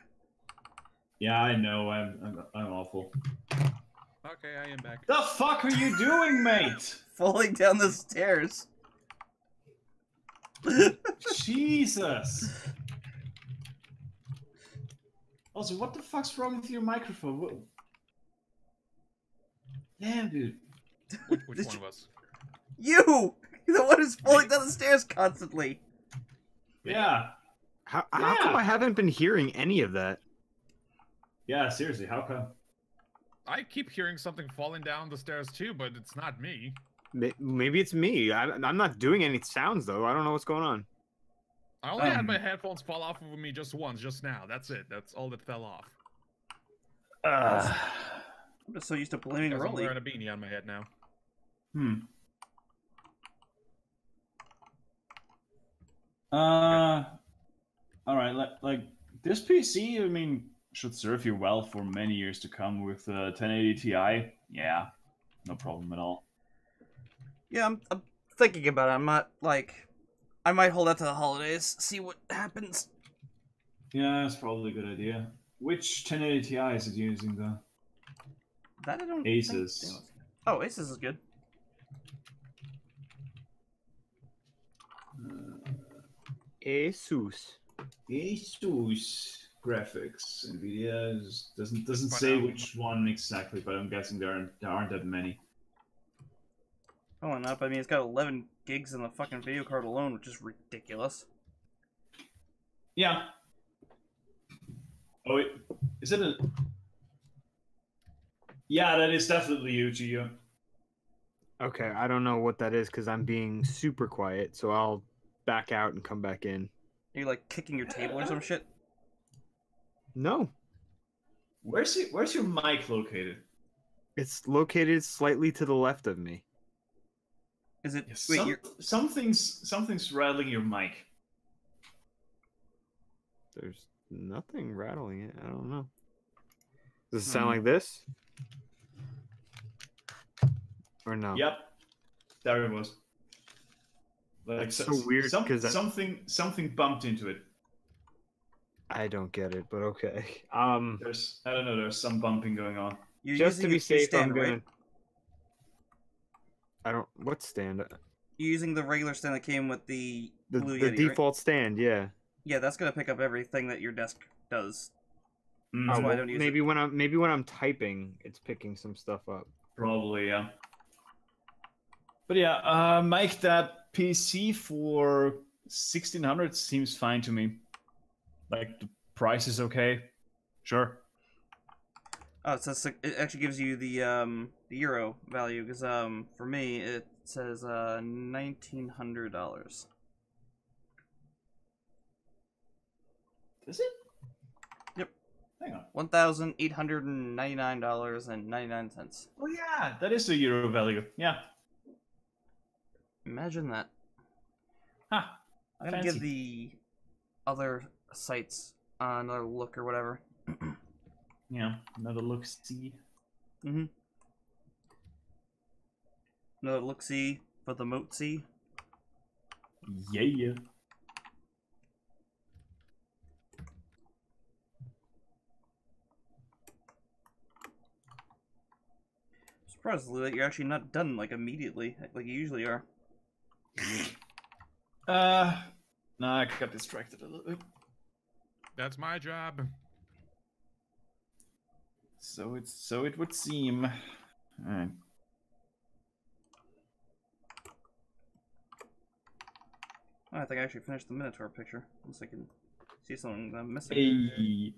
Yeah, I know. I'm awful. Okay, I am back. The fuck are you doing, mate? Falling down the stairs. Jesus. Also, what the fuck's wrong with your microphone? What... Damn, dude. Which Did one you- of us? You! You're the one who's falling down the stairs constantly. Yeah. How Yeah. come I haven't been hearing any of that? Yeah, seriously, how come? I keep hearing something falling down the stairs too, but it's not me. Maybe it's me. I'm not doing any sounds though. I don't know what's going on. I only had my headphones fall off of me just once, just now. That's it. That's all that fell off. I'm just so used to blaming Because I'm Rolly. wearing a beanie on my head now. Alright, like, this PC, I mean, should serve you well for many years to come with 1080 Ti. Yeah, no problem at all. Yeah, I'm thinking about it. I'm not, like... I might hold out to the holidays, see what happens. Yeah, that's probably a good idea. Which 1080 Ti is it using, though? That I don't think Asus. they was- Oh, Asus is good. Asus. Asus graphics. Nvidia doesn't But, say which one exactly, but I'm guessing there aren't that many. Going up. I mean, it's got 11 gigs in the fucking video card alone, which is ridiculous. Yeah. Oh, wait. Is it a... Yeah, that is definitely you, Gio. Okay, I don't know what that is because I'm being super quiet, so I'll back out and come back in. Are you, like, kicking your table or some shit? No, Where's your mic located? it's located slightly to the left of me. Is it... Yes, Wait, you're... something's rattling your mic. nothing rattling it. I don't know. Does it sound Hmm. like this? Or no? Yep. There it was. Like That's so weird, 'cause that- something bumped into it. I don't get it, but okay. I don't know. There's some bumping going on. You're Just to using be your safe, stand, I'm gonna. right? I don't. What stand? You're using the regular stand that came with the The Blue the Yeti, default stand, yeah. right? Yeah, that's gonna pick up everything that your desk does. Mm, That's Oh, why I well, don't use maybe when I'm typing, it's picking some stuff up. probably, yeah. But yeah, Mike, that PC for 1600 seems fine to me. Like the price is okay. Sure. Oh, it says it actually gives you the euro value because for me it says $1,900. Is it? Yep. Hang on. $1,899.99. Oh yeah, that is the euro value. Yeah. Imagine that. Huh. I'm gonna Fancy. give the other sites another look or whatever. Yeah. Another look. See. Mm-hmm. Another look-see for the moat-see. Yeah. Surprised that you're actually not done like immediately, like you usually are. No, I got distracted a little bit. That's my job. So it would seem. Alright. Oh, I think I actually finished the Minotaur picture. Unless I can see something that I'm missing. Hey.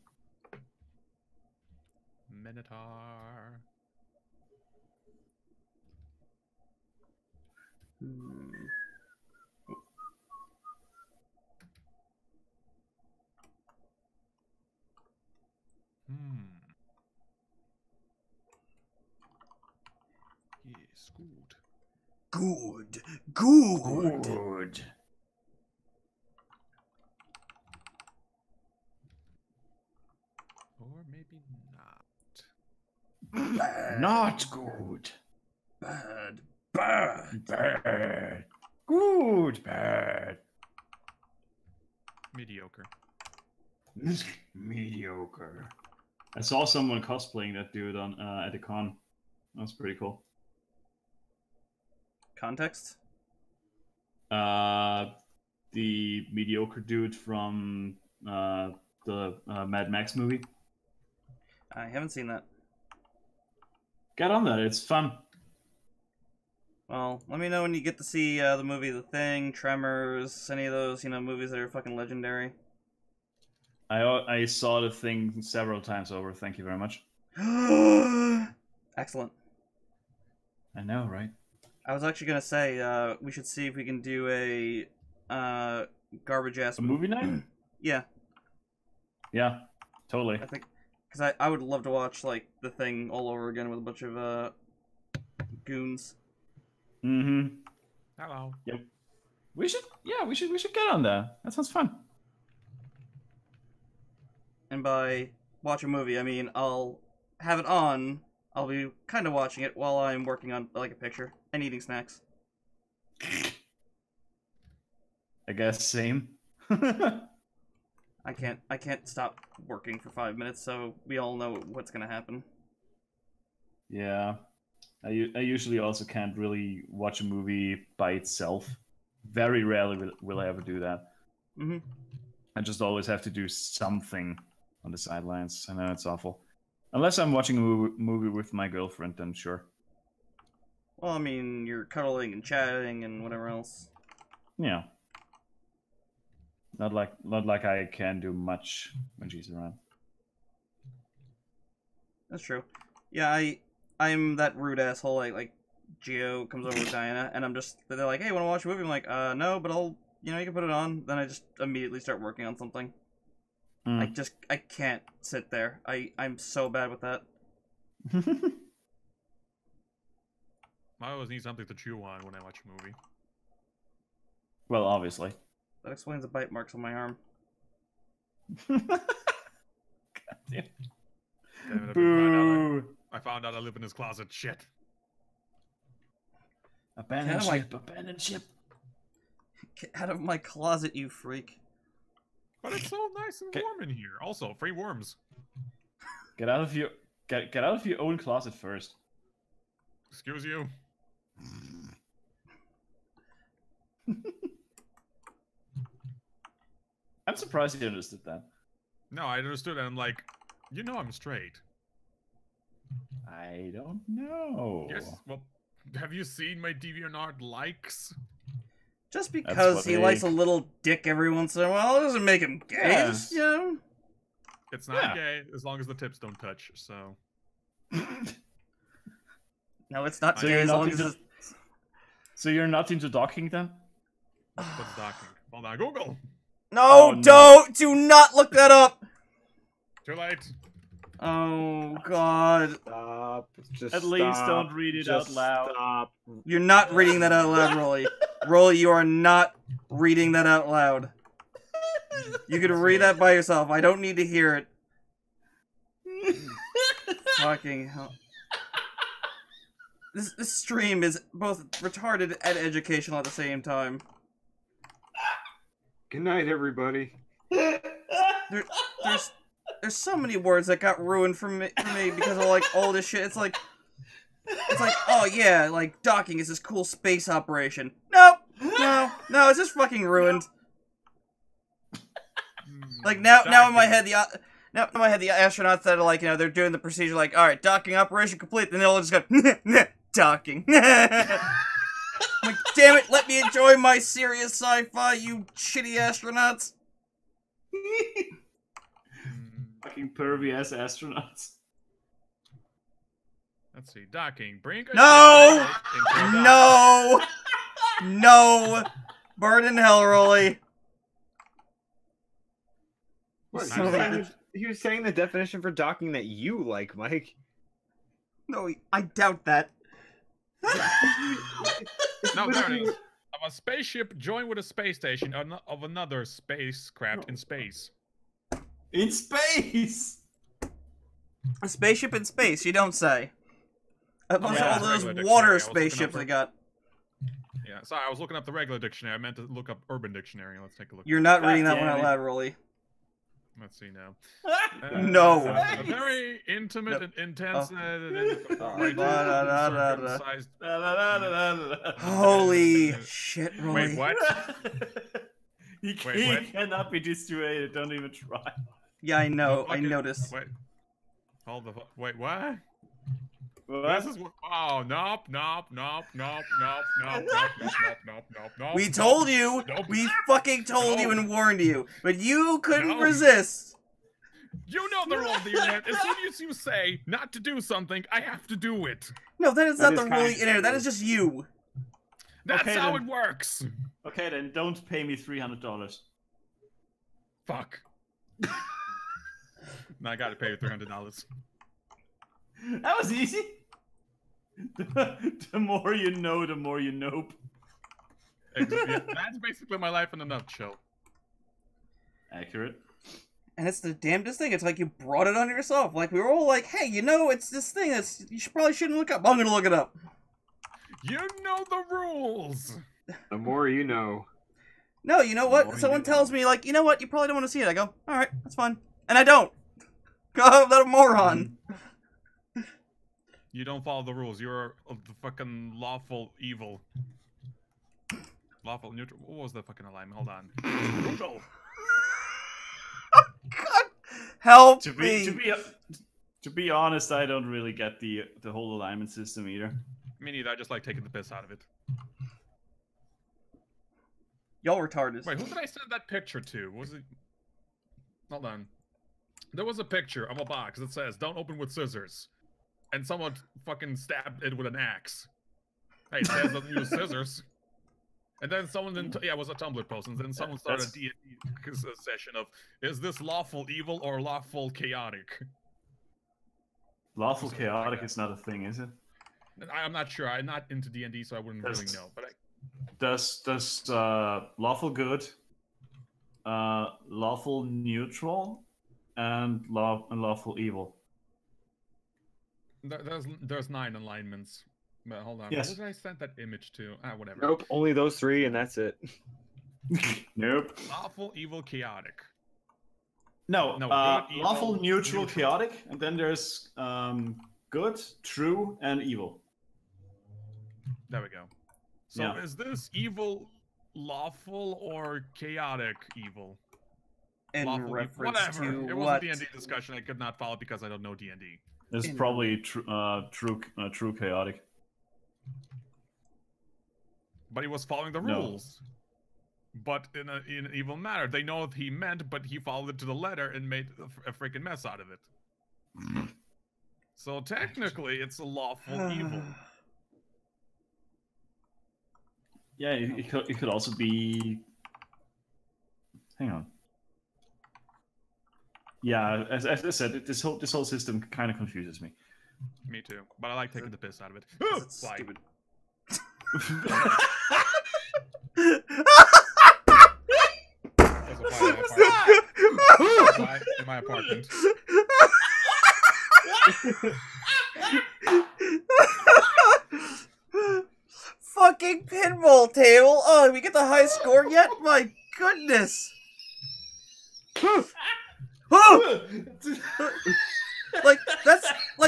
Minotaur. Hmm. Yes, good. Good. Good. Good. Or maybe not. Bad. Not good. Bad. Bad. Bad. Good. Bad. Mediocre. Mediocre. I saw someone cosplaying that dude on at the con. That's pretty cool. Context? The mediocre dude from the Mad Max movie. I haven't seen that. Get on that. It's fun. Well, let me know when you get to see the movie The Thing, Tremors, any of those, movies that are fucking legendary. I saw the thing several times over. Thank you very much. Excellent. I know, right? I was actually gonna say we should see if we can do a garbage ass A movie night? Yeah, Yeah, totally. I think because I would love to watch like The Thing all over again with a bunch of goons. Mm-hmm. Hello. Yep. We should get on that. That sounds fun. And by watch a movie, I mean I'll have it on. I'll be kind of watching it while I'm working on like a picture and eating snacks. I guess same. I can't stop working for 5 minutes, so we all know what's gonna happen. Yeah. I usually also can't really watch a movie by itself. Very rarely will I ever do that. Mm-hmm. I just always have to do something on the sidelines. I know it's awful. Unless I'm watching a movie with my girlfriend, then sure. Well, I mean, you're cuddling and chatting and whatever else. Yeah. Not like I can do much when she's around. That's true. Yeah, I'm that rude asshole. Like Geo comes over with Diana, and they're like, "Hey, want to watch a movie?" I'm like, "No, but I'll, you can put it on." Then I just immediately start working on something. I can't sit there. I'm so bad with that. I always need something to chew on when I watch a movie. Well, obviously. That explains the bite marks on my arm. God damn. Damn it, Boo! I found out I live in his closet. Shit. Abandoned Get out of ship, abandoned ship. Get out of my closet, you freak. But it's so nice and Okay. warm in here. Also, free worms. Get out of your get out of your own closet first. Excuse you. I'm surprised you understood that. No, I understood, and I'm like, you know I'm straight. I don't know. Yes. Well, have you seen my DeviantArt likes? Just because what he likes a they- little dick every once in a while doesn't make him gay. Yeah. Just, you know? It's not Yeah. gay as long as the tips don't touch. So No, it's not So gay you're as not long as into- it's... So you're not into docking then? what's docking? Hold on, Google. No, Oh, no. don't! Do not look that up! Too late. Oh, God. Stop. Just At least stop. don't read it Just out loud. Stop. You're not reading that out loud, Rolly. Rolly, you are not reading that out loud. You can read that by yourself. I don't need to hear it. Fucking hell. This stream is both retarded and educational at the same time. Good night, everybody. There's so many words that got ruined for me because of like all this shit. It's like, oh yeah, like docking is this cool space operation. Nope, no, it's just fucking ruined. Like now in my head the astronauts that are like, you know, they're doing the procedure like, all right, docking operation complete. Then they'll just go docking. I'm like, damn it, let me enjoy my serious sci-fi, you shitty astronauts. Fucking pervy ass astronauts. Let's see. Docking. Bring a No! ship into a dock. No, burn in hell, Rolly. What, Son of a- he was saying the definition for docking that you like, Mike. No, I doubt that. No, there it is. Of a spaceship joined with a space station of another spacecraft in space. In space! A spaceship in space, you don't say. Opposed to Yeah. all those Regular water dictionary, I was looking spaceships up they got. Yeah, sorry, I was looking up the regular dictionary. I meant to look up Urban Dictionary. Let's take a look. You're not God reading that damn one out it. loud, Rolly. Let's see now. No. A very intimate and intense. Circumcised. Holy shit, Rolly. Wait, what? He Wait, what? cannot be dissuaded, don't even try. Yeah, I know. I Okay, noticed. Wait. Hold the. Wait, what? What? This is what. Oh, nope. We told you. Nope. We fucking told you No. and warned you, but you couldn't No. resist. You know the rule of the internet. As soon as you say not to do something, I have to do it. No, that is That not is the kind rule of of the internet. That is just you. That's Okay, how then. it works. Okay then, don't pay me $300. Fuck. Now I gotta pay you $300. That was easy. The more you know, the more you nope. Yeah, that's basically my life in a nutshell. Accurate. And it's the damnedest thing. It's like you brought it on yourself. Like we were all like, "Hey, you know, it's this thing that's probably shouldn't look up." I'm gonna look it up. You know the rules. The more you know. No, you know More what? you Someone know. tells me like, you know what? You probably don't want to see it. I go, all right, that's fine, and I don't. God, that a moron. You don't follow the rules. You're the fucking lawful evil. Lawful neutral. What was the fucking alignment? Hold on. Google. God, help To me. be honest, I don't really get the whole alignment system either. Me neither. I just like taking the piss out of it. Y'all retarded. Wait, who did I send that picture to? Was it? Hold on. There was a picture of a box that says "Don't open with scissors," and someone fucking stabbed it with an axe. Hey, it says doesn't use scissors. And then someone, yeah, it was a Tumblr post, and then someone started a D&D session of, is this lawful evil or lawful chaotic? Lawful chaotic is not a thing, is it? I'm not sure. I'm not into D&D, so I wouldn't really know. But Does lawful good lawful neutral, and lawful evil. There's 9 alignments. But hold on. Yes. What did I send that image to? Whatever. Nope, only those 3, and that's it. Nope. Lawful, evil, chaotic. No, No, good, lawful, evil, neutral, neutral. chaotic, and then there's good, true, and evil. There we go. So Yeah. is this evil lawful or chaotic evil? In Lawful, reference whatever. to It what? wasn't D&D discussion. I could not follow because I don't know D&D. It's In- probably true chaotic. But he was following the No. rules. But in an evil manner. They know what he meant, but he followed it to the letter and made a freaking mess out of it. So technically, it's a lawful evil. Yeah, it could also be. Hang on. Yeah, as I said, this whole system kind of confuses me. Me too. But I like taking the piss out of it. It's Fly. stupid. There's a fly in my apartment. Fucking pinball table! Oh, we get the high score yet? My goodness! Oh!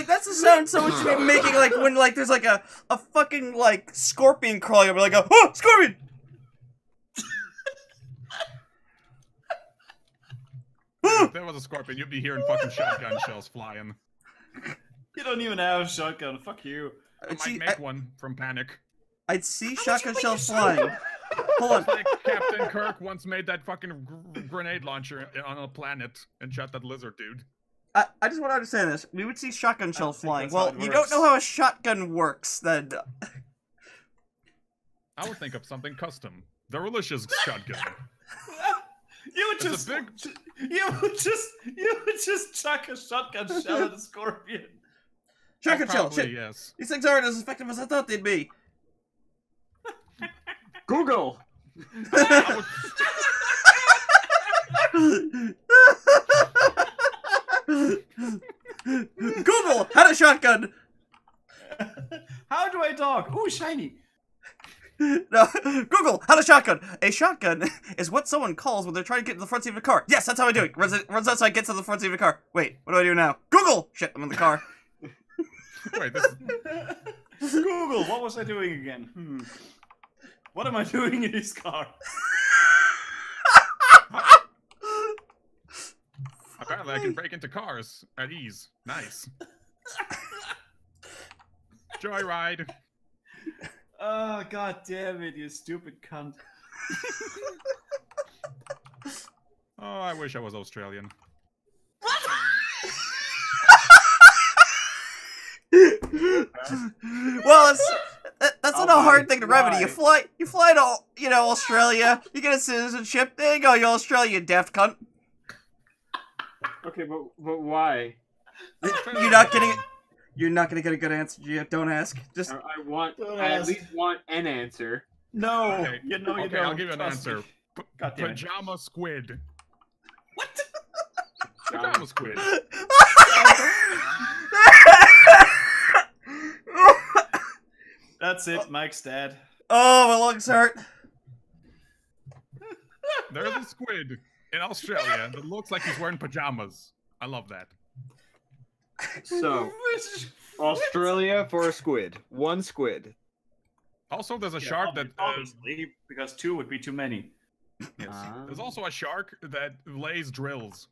That's the sound someone should be making, like when like there's like a fucking like scorpion crawling over, like a oh scorpion. If there was a scorpion, you'd be hearing fucking shotgun shells flying. You don't even have a shotgun. Fuck you. I might make one from panic. I'd see shotgun shells flying. Hold on. Just like Captain Kirk once made that fucking grenade launcher on a planet and shot that lizard dude. I just want to understand this. We would see shotgun shells think flying. that's how Well, it you don't works. know how a shotgun works, then. I would think of something custom. The Relicious shotgun. You would It's a just big- you would just chuck a shotgun shell at a scorpion. Shotgun shell. Probably, Shit. yes. These things aren't as effective as I thought they'd be. Google! I would- Google had a shotgun. How do I talk? Ooh, shiny. No, Google had a shotgun. A shotgun is what someone calls when they're trying to get to the front seat of a car. Yes, that's how I do it. Runs outside, gets to the front seat of a car. Wait, what do I do now? Google. Shit, I'm in the car. Wait, this is... Google, what was I doing again? What am I doing in this car? Apparently I can break into cars at ease. Nice. Joyride. Oh, god damn it, you stupid cunt. Oh, I wish I was Australian. Well, that's not a hard thing to remedy. You fly to Australia. You get a citizenship. There you go, you're Australian, you daft cunt. Okay, but why? You're not getting it. You're not gonna get a good answer, Gia. Don't ask. Just I at least want an answer. No, Okay, you know you okay, don't. I'll give you an Trust me. answer. God damn it. Pajama squid. What? Pajama squid. That's it, Mike's dead. Oh, my lungs hurt. There's a squid in Australia that looks like he's wearing pajamas. I love that. So, Australia for a squid. One squid. Also, there's a shark that... obviously, because 2 would be too many. yes. Ah. There's also a shark that lays drills.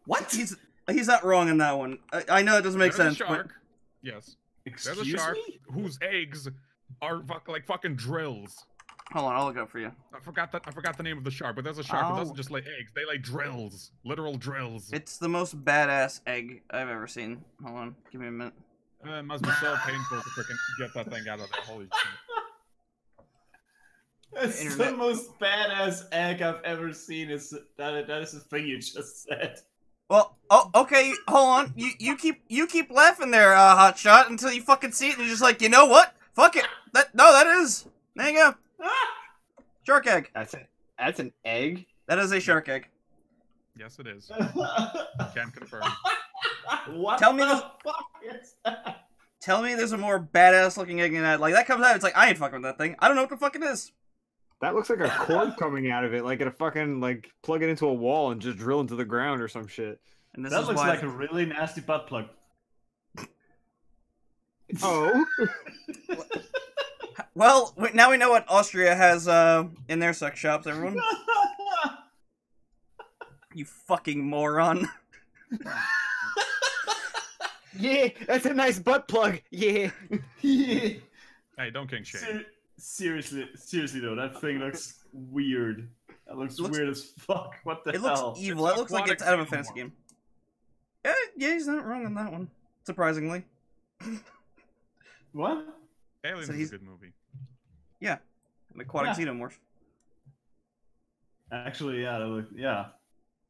What? He's not wrong in that one. I know it doesn't make There's sense, a shark. Yes. Excuse There's a shark me? whose eggs are like fucking drills. but hold on, I'll look up for you. I forgot the name of the shark, but there's a shark that Oh. doesn't just lay eggs. They lay drills. Literal drills. It's the most badass egg I've ever seen. Hold on, give me a minute. It must be so painful to freaking get that thing out of there. Holy shit. It's the Internet. most badass egg I've ever seen. That is the thing you just said. Well, oh, okay, hold on. You keep laughing there, Hotshot, until you fucking see it, and you're just like, you know what? Fuck it. That is. There you go. Shark egg. That's an egg. That is a shark egg. Yes, it is. Can confirm. What Tell me the this- fuck is that? Tell me there's a more badass looking egg than that. Like, that comes out, it's like, I ain't fucking with that thing. I don't know what the fuck it is. That looks like a cord coming out of it, like a fucking like plug it into a wall and just drill into the ground or some shit. And this That is looks why... like a really nasty butt plug. Oh, Well, now we know what Austria has in their sex shops, everyone. You fucking moron. yeah, that's a nice butt plug. Yeah. Hey, don't king shame. Seriously though, that thing looks weird. That looks weird as fuck. What the It looks hell? evil. It's It looks like it's aquatic out of a xenomorph. fantasy game. Yeah, he's not wrong on that one. Surprisingly. What? Aliens So is he's- a good movie. Yeah. An aquatic Yeah. xenomorph. Actually, yeah,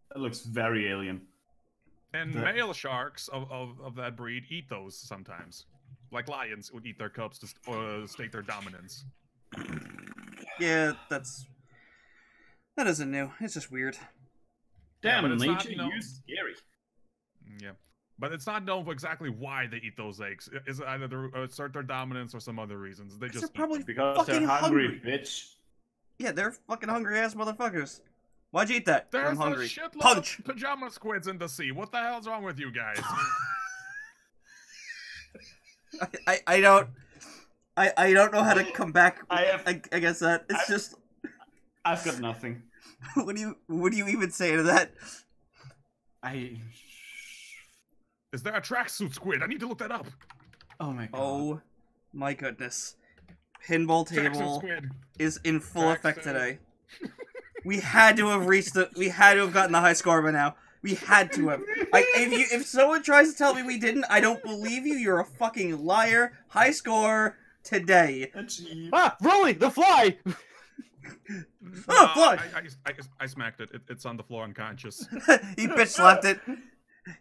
that looks very alien. And The- male sharks of that breed eat those sometimes. Like lions would eat their cubs to stake their dominance. Yeah, that isn't new. It's just weird. Yeah, but Damn, it's nature, not, you know- you're scary. Yeah. But it's not known exactly why they eat those eggs. Is it either to assert their dominance or some other reasons? They just They're eat probably them. Because fucking they're hungry, hungry. bitch. Yeah, they're fucking hungry ass motherfuckers. Why'd you eat that? There's I'm hungry. a shitload Punch! of pajama squids in the sea. What the hell's wrong with you guys? I don't know how to come back against that. It's just I've got nothing. what do you even say to that? Is there a tracksuit squid? I need to look that up. Oh my god. Oh my goodness. Pinball Tracksuit table squid. is in full effect Tracksuit. today. We had to have gotten the high score by now. We had to have. If someone tries to tell me we didn't, I don't believe you. You're a fucking liar. High score today. Achieve. Ah, Rolly, the fly. Oh, fly! I smacked it. It's on the floor unconscious. He bitch slapped it.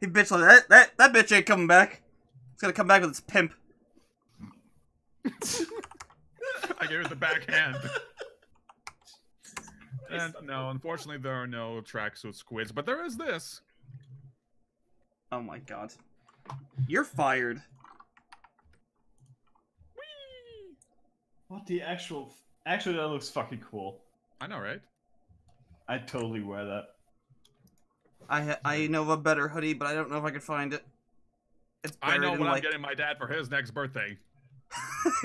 He bitch slapped it. That bitch ain't coming back. It's gonna come back with its pimp. I gave it the backhand. And no, unfortunately, there are no tracksuit squids, but there is this. Oh my god. You're fired. What the actual? Actually, that looks fucking cool. I know, right? I'd totally wear that. I know of a better hoodie, but I don't know if I can find it. It's I buried know in, what I'm like... getting my dad for his next birthday.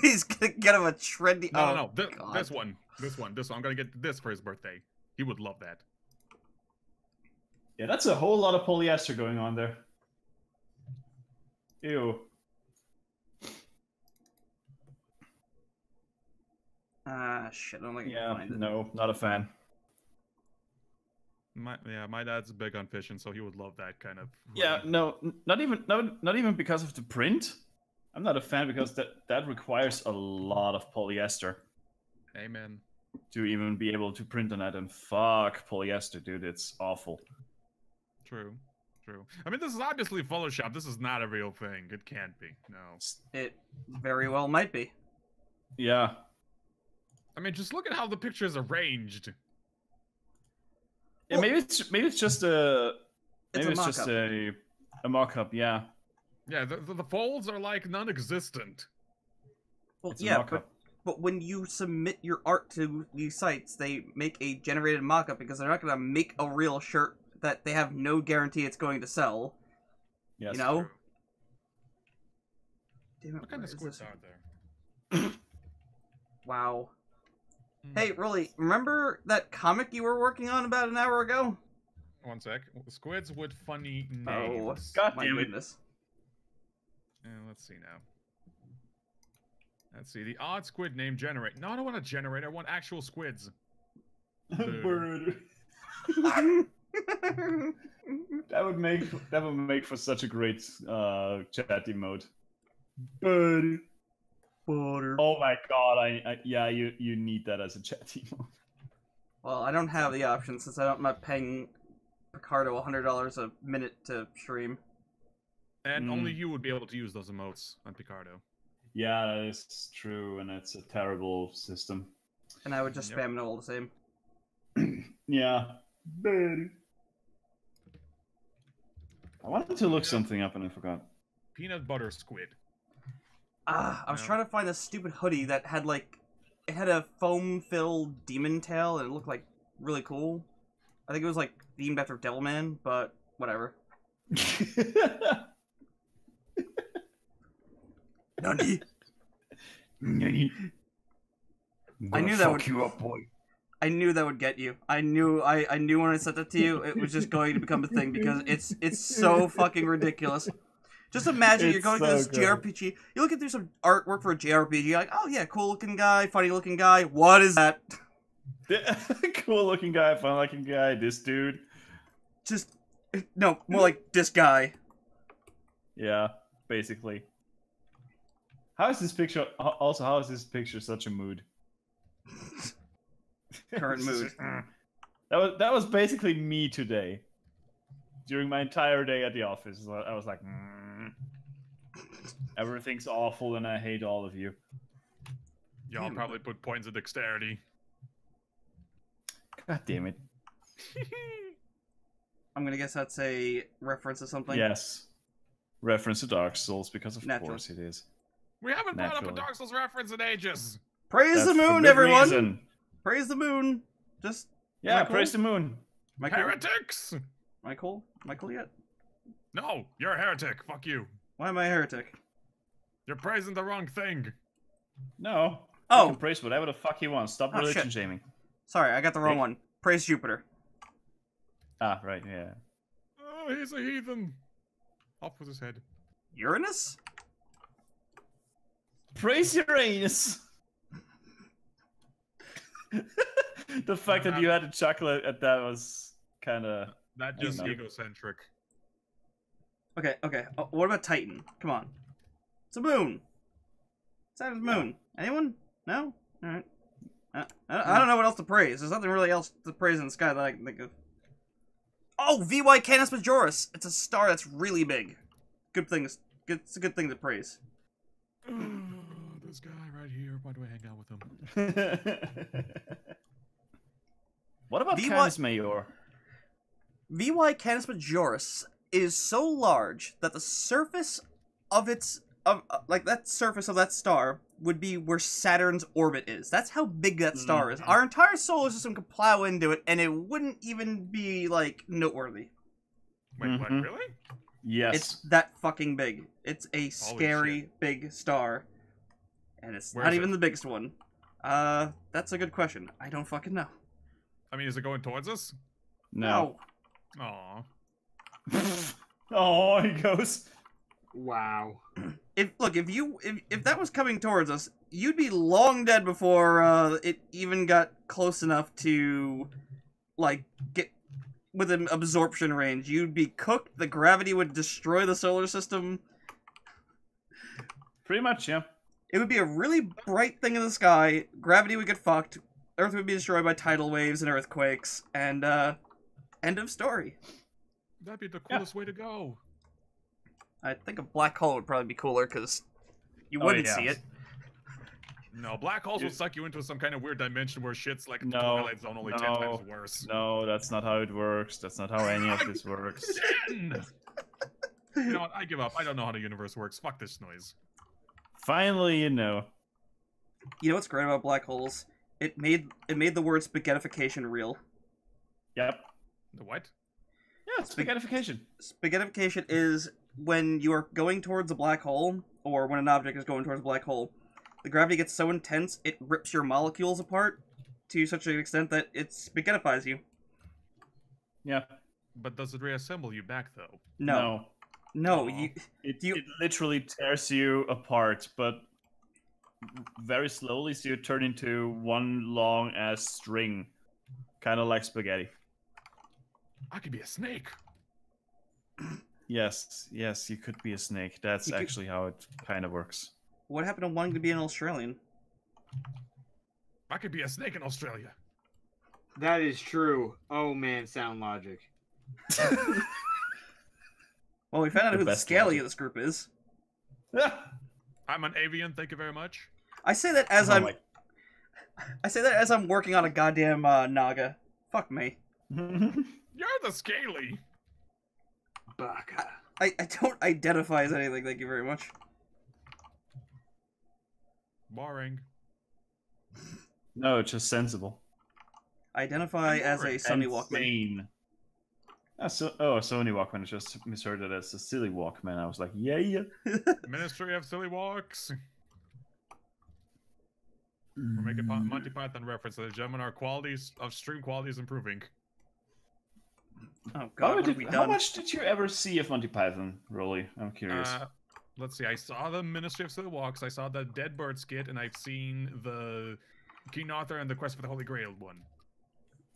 He's gonna get him a trendy... No, oh, no, God. this one. I'm gonna get this for his birthday. He would love that. Yeah, that's a whole lot of polyester going on there. Ew. Shit, I don't think I can Yeah, find it. no, not a fan. My dad's big on fishing, so he would love that kind of. Yeah, hoodie. no, not even because of the print. I'm not a fan because that requires a lot of polyester Amen. to even be able to print on that. And fuck polyester, dude, it's awful. True. I mean, this is obviously Photoshop. This is not a real thing. It can't be. No. It very well might be. Yeah, I mean, just look at how the picture is arranged. yeah. Maybe it's just a It's maybe a it's just mock-up. a mock-up. Yeah, Yeah, the folds are like non-existent. Well, it's a yeah, mock-up. but when you submit your art to these sites, they make a generated mock-up because they're not gonna make a real shirt that they have no guarantee it's going to sell. Yes. You know? True. Damn it, What kind where of is squids this? are there? Wow. Hmm. Hey, Rolly, remember that comic you were working on about an hour ago? One sec. Squids with funny Oh, names. God my damn it. goodness. Let's see now. Let's see. The odd squid name generate. No, I don't want to generate. I want actual squids. Bird. That would make for such a great chat emote. Bird. Butter. Oh my god! Yeah, you need that as a chat emote. Well, I don't have the option since I'm not paying Picardo $100 a minute to stream. And Mm. only you would be able to use those emotes on Picardo. Yeah, that is true, and it's a terrible system. And I would just Yep. spam it all the same. Yeah, I wanted to look something up and I forgot. Peanut butter squid. I was No. trying to find this stupid hoodie that had like, it had a foam-filled demon tail and it looked like really cool. I think it was like themed after Devilman, but whatever. Nani? I knew that would you up, boy. I knew that would get you. I knew when I sent that to you, it was just going to become a thing because it's so fucking ridiculous. Just imagine you're It's going so to this good. JRPG. You're looking through some artwork for a JRPG. You're like, oh yeah, cool looking guy, funny looking guy. What is that? Cool looking guy, fun looking guy, this dude. Just no, more like this guy. Yeah, basically. How is this picture? Also, how is this picture such a mood? Current mood. That was basically me today. During my entire day at the office, I was like, everything's awful and I hate all of you. Y'all Hmm. probably put points of dexterity. God damn it. I'm gonna guess that's a reference to something. Yes. Reference to Dark Souls, because of Naturally. course it is. We haven't brought up a Naturally. Dark Souls reference in ages. Praise That's the for moon, good everyone. reason. Praise the moon. Just Yeah, Am I cool? praise the moon. am I cool? Heretics! Am I cool? Am I cool yet? No, you're a heretic. Fuck you. Why am I a heretic? You're praising the wrong thing. No. You Oh, can praise whatever the fuck you want. Stop Oh, religion shit. shaming. sorry, I got the wrong Hey. one. Praise Jupiter. Ah, right, yeah. Oh, he's a heathen. Off with his head. Uranus? Praise Uranus! The fact that you had a chuckle at that was kind of... That I just know. egocentric. Okay, okay. Oh, what about Titan? Come on. It's a moon. Saturn's moon. Anyone? No? Alright. I don't know what else to praise. There's nothing really else to praise in the sky that I can think of. Oh, VY Canis Majoris! It's a star that's really big. Good thing. It's a good thing to praise. This guy right here. Why do I hang out with him? What about VY Canis Major? VY Canis Majoris is so large that the surface of its like that surface of that star would be where Saturn's orbit is. That's how big that star is. Our entire solar system could plow into it, and it wouldn't even be like noteworthy. Wait, what? Mhm. Really? Yes. It's that fucking big. It's a scary big star, and it's Where not is even it? the biggest one. That's a good question. I don't fucking know. I mean, is it going towards us? No. Aw. Oh, he goes. Wow. If that was coming towards us, you'd be long dead before it even got close enough to like get within absorption range. You'd be cooked. The gravity would destroy the solar system. Pretty much, yeah. It would be a really bright thing in the sky. Gravity would get fucked. Earth would be destroyed by tidal waves and earthquakes. And end of story. That'd be the coolest way to go. I think a black hole would probably be cooler because you Oh, wouldn't yeah. see it. No, black holes You- will suck you into some kind of weird dimension where shit's like No, Twilight Zone, only 10 no, times worse. No, that's not how it works. That's not how any of this works. You know what? I give up. I don't know how the universe works. Fuck this noise. Finally, you know. You know what's great about black holes? It made the word spaghettification real. Yep. The what? Yeah, spaghettification. Spaghettification is when you are going towards a black hole, or when an object is going towards a black hole, the gravity gets so intense it rips your molecules apart to such an extent that it spaghettifies you. Yeah. But does it reassemble you back, though? No, Aw. It, You- it literally tears you apart, but very slowly, so you turn into one long ass string, kind of like spaghetti. I could be a snake. Yes, yes, you could be a snake. That's You could- actually how it kind of works. What happened to wanting to be an Australian? I could be a snake in Australia. That is true. Oh man, sound logic. Well, we found out The who the best scaly logic. of this group is. I'm an avian, thank you very much. I say that as Oh I'm my- I say that as I'm working on a goddamn Naga. Fuck me. You're the Scaly. Baka. I don't identify as anything, thank you very much. Boring. No, it's just sensible. Identify as a Sony Walkman. Insane. A Sony Walkman. I just misheard it as a silly Walkman. I was like, yeah. Ministry of Silly Walks. We're making Monty Python reference, ladies and gentlemen. Our qualities of stream quality is improving. Oh god, what have we How done? much did you ever see of Monty Python, Rolly? I'm curious. Let's see. I saw the Ministry of Silly Walks. I saw the Dead Bird skit, and I've seen the King Arthur and the Quest for the Holy Grail one.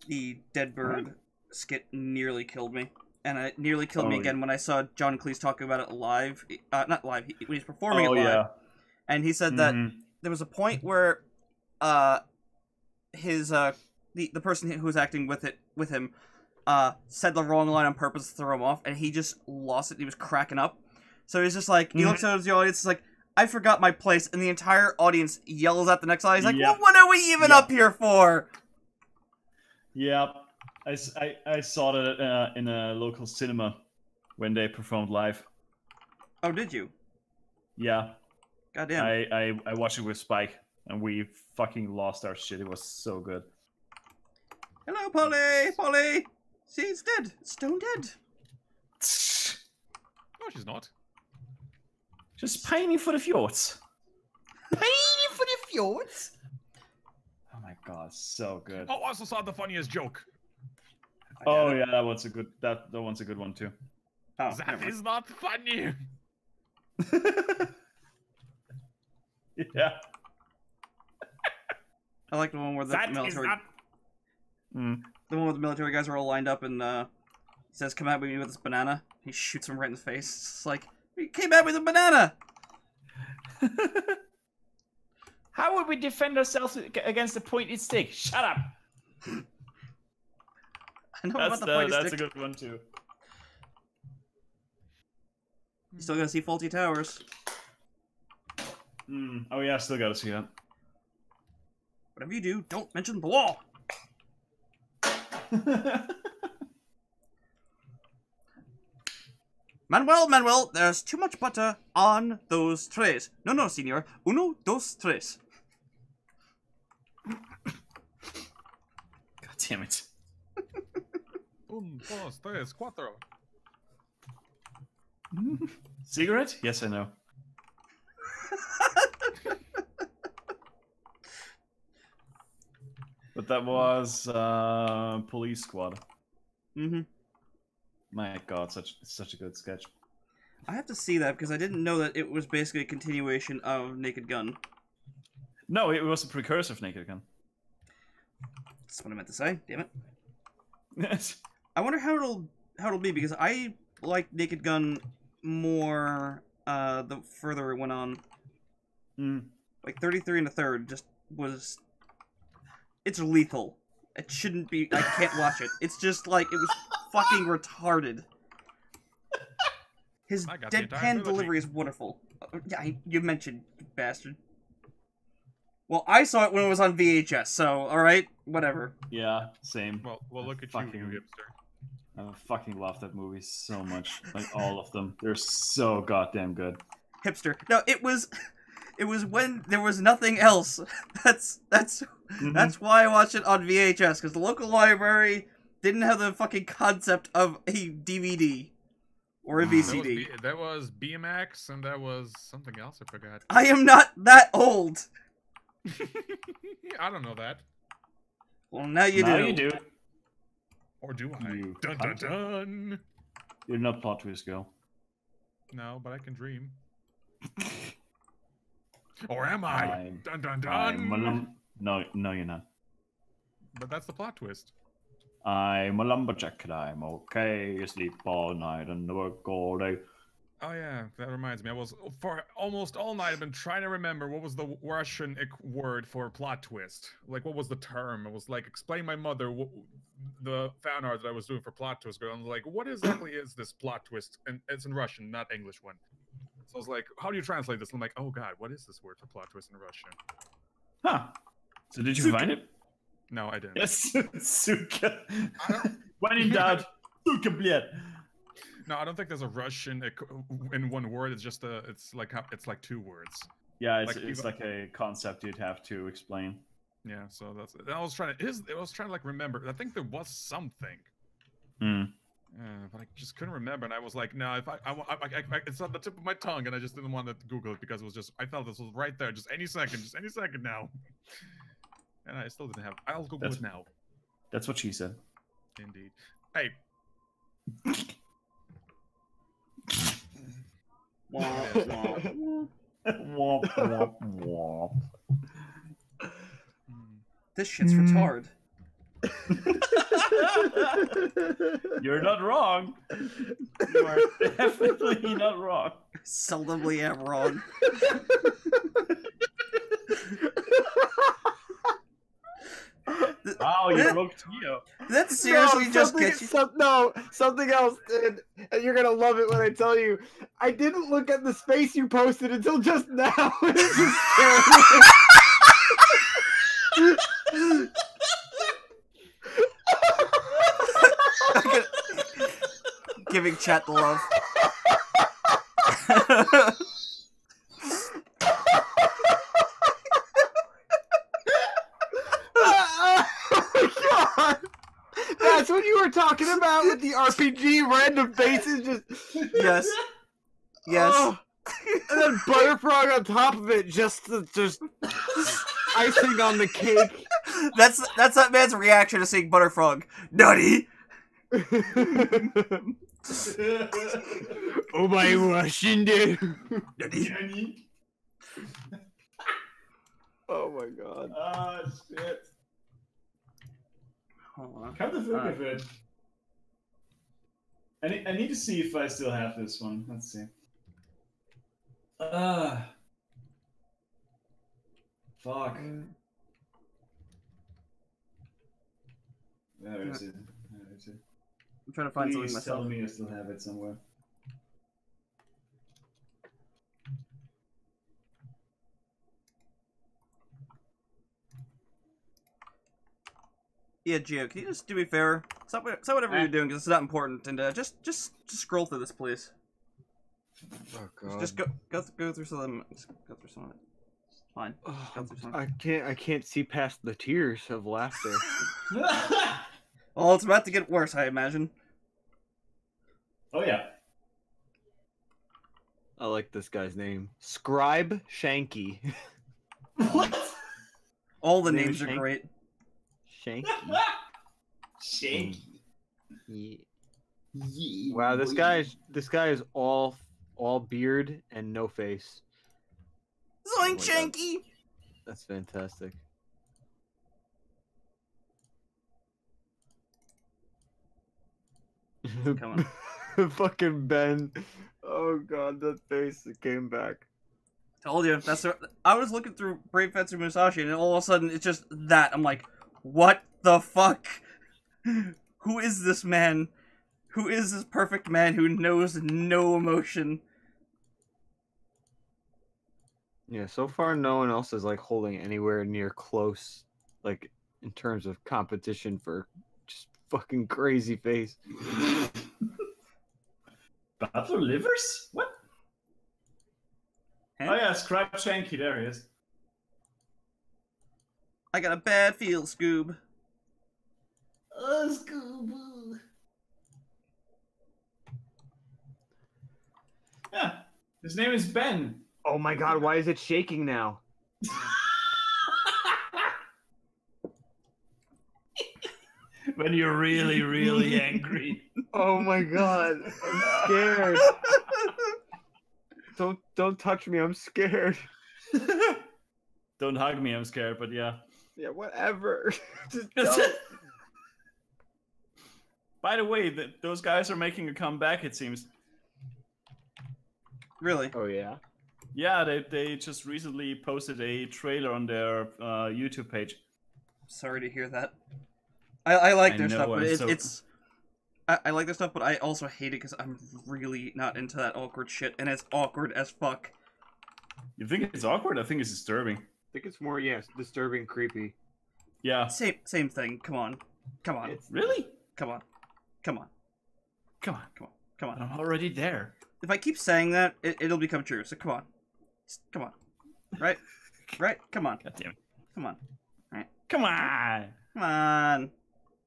The Dead Bird skit nearly killed me. And it nearly killed me Oh, again when I saw John Cleese talking about it live. Not live, when he's performing Oh, it live. yeah. And he said that Mhm. there was a point where his the person who was acting with him said the wrong line on purpose to throw him off, and he just lost it. He was cracking up. So he's just like, he looks at the audience, it's like, I forgot my place, and the entire audience yells at the next line. He's like, Yep. well, what are we even Yep. up here for? Yeah, I saw that in a local cinema when they performed live. Oh, did you? Yeah, Goddamn. I watched it with Spike, and we fucking lost our shit. It was so good. Hello, Polly! Polly! See, it's dead. It's stone dead. No, she's not. Just pining for the fjords. Pining for the fjords? Oh my god, so good. Oh, I also saw the funniest joke. Oh yeah, that one's a good one too. Oh, That never mind. is not funny. Yeah. I like the one where the military... Mm. The one where the military guys are all lined up and he says, come at me with this banana. He shoots him right in the face. It's like, he came at me with a banana! How would we defend ourselves against a pointed stick? Shut up. I know about the pointy That's a stick. good one too. You still gonna see Faulty Towers. Oh yeah, I still gotta see that. Whatever you do, don't mention the wall! Manuel, there's too much butter on those trays. No, senor. Uno, dos, tres. God damn it. Un, dos, tres, cuatro. Cigarette? Yes, I know. But that was Police Squad. Mm-hmm. My god, such a good sketch. I have to see that because I didn't know that it was basically a continuation of Naked Gun. No, it was a precursor of Naked Gun. That's what I meant to say. Damn it. Yes. I wonder how it'll be because I liked Naked Gun more the further it went on. Like 33 and a third just was. It's lethal. It shouldn't be. I can't watch it. It's just like it was fucking retarded. His I got the entire deadpan trilogy. delivery is wonderful. Yeah, you mentioned, you bastard. Well, I saw it when it was on VHS, so alright, whatever. Yeah, same. Well, look at Fucking- you hipster. I fucking love that movie so much. Like all of them. They're so goddamn good. Hipster. No, it was when there was nothing else. That's why I watched it on VHS, because the local library didn't have the fucking concept of a DVD or a Wow. VCD. That was BMX, and that was something else I forgot. I am not that old. I don't know that. Well, now you Now do. you do. Or do I? You Dun dun dun! You're not plot twist girl. No, but I can dream. Or am I? I'm- Dun dun I'm a dun! no, you're not. But that's the plot twist. I'm a lumberjack and I'm okay. You sleep all night and work all day. Oh yeah, that reminds me. I was for almost all night. I've been trying to remember what was the Russian word for plot twist. Like, what was the term? It was like explain my mother the fan art that I was doing for plot twist. I was like, what exactly is this plot twist? And it's in Russian, not English one. So I was like, how do you translate this? And I'm like, oh god, what is this word for plot twist in Russian? Huh. So did you find it? No, I didn't. Yes, Suka. When in doubt, suka bled. No, I don't think there's a rush in one word. It's just it's like 2 words. Yeah, Like, it's like a concept you'd have to explain. Yeah, so that's. I was trying to like remember. I think there was something. Hmm. But I just couldn't remember, and I was like, no, if I it's on the tip of my tongue, and I just didn't want to Google it because it was just, I felt this was right there, just any second now. And I still didn't have. I'll Google it now. That's what she said. Indeed. Hey. Womp, womp, womp. This shit's retard. You're not wrong. You are definitely not wrong. Seldomly am wrong. Wow, you broke Tio. That seriously just gets you. Something else, dude. And you're gonna love it when I tell you. I didn't look at the space you posted until just now. It's just scary. Giving chat the love. Oh my god! That's what you were talking about with the RPG random faces, just Yes. Yes. Oh. And then Butterfrog on top of it, just icing on the cake. That's that man's reaction to seeing Butterfrog. Nutty. Oh my Russian dude. Nutty. Oh my god. Ah, shit. Hold on. Come to think of it. I need to see if I still have this one. Let's see. Fuck. Where is it? I'm trying to find something Please myself. tell me I still have it somewhere. Yeah, Gio, can you just do me a favor? Stop whatever you're doing, because it's not important, and just scroll through this, please. Oh god. Just go through some of them. Just go through some of it. It's fine. Go through some. I can't see past the tears of laughter. Well, it's about to get worse, I imagine. Oh yeah. I like this guy's name. Scribe Shanky. What? All the Name names are Shank? great. Shanky. Shake. Yeah. Wow, this guy is all beard and no face. Zoink, my God. Shanky! That's fantastic. Come Fucking Ben. Oh god, that face that came back. Told you. I was looking through Brave Fencer Musashi, and all of a sudden it's just that. I'm like, what the fuck? Who is this man? Who is this perfect man who knows no emotion? Yeah, so far no one else is like holding anywhere near close, like in terms of competition for just fucking crazy face. Butler livers? What? Huh? Oh yeah, Scribe Shanky, there he is. I got a bad feel, Scoob. Oh, Scoob. Yeah, his name is Ben. Oh my god, why is it shaking now? When you're really, really angry. Oh my god, I'm scared. Don't touch me, I'm scared. Don't hug me, I'm scared, but yeah. Yeah, whatever. Just That's don't. it. By the way, those guys are making a comeback, it seems. Really? Oh yeah. Yeah, they just recently posted a trailer on their YouTube page. Sorry to hear that. I like I their know, stuff, but I'm so- it's... I like their stuff, but I also hate it because I'm really not into that awkward shit, and it's awkward as fuck. You think it's awkward? I think it's disturbing. I think it's more, yes, disturbing, creepy. Yeah. Same thing. Come on. Come on. It's Really? Come on. Come on. Come on. Come on. Come on. I'm already there. If I keep saying that, it'll become true. So come on. Just, come on. Right? Right? Come on. God damn it. Come on. Come on. Come on.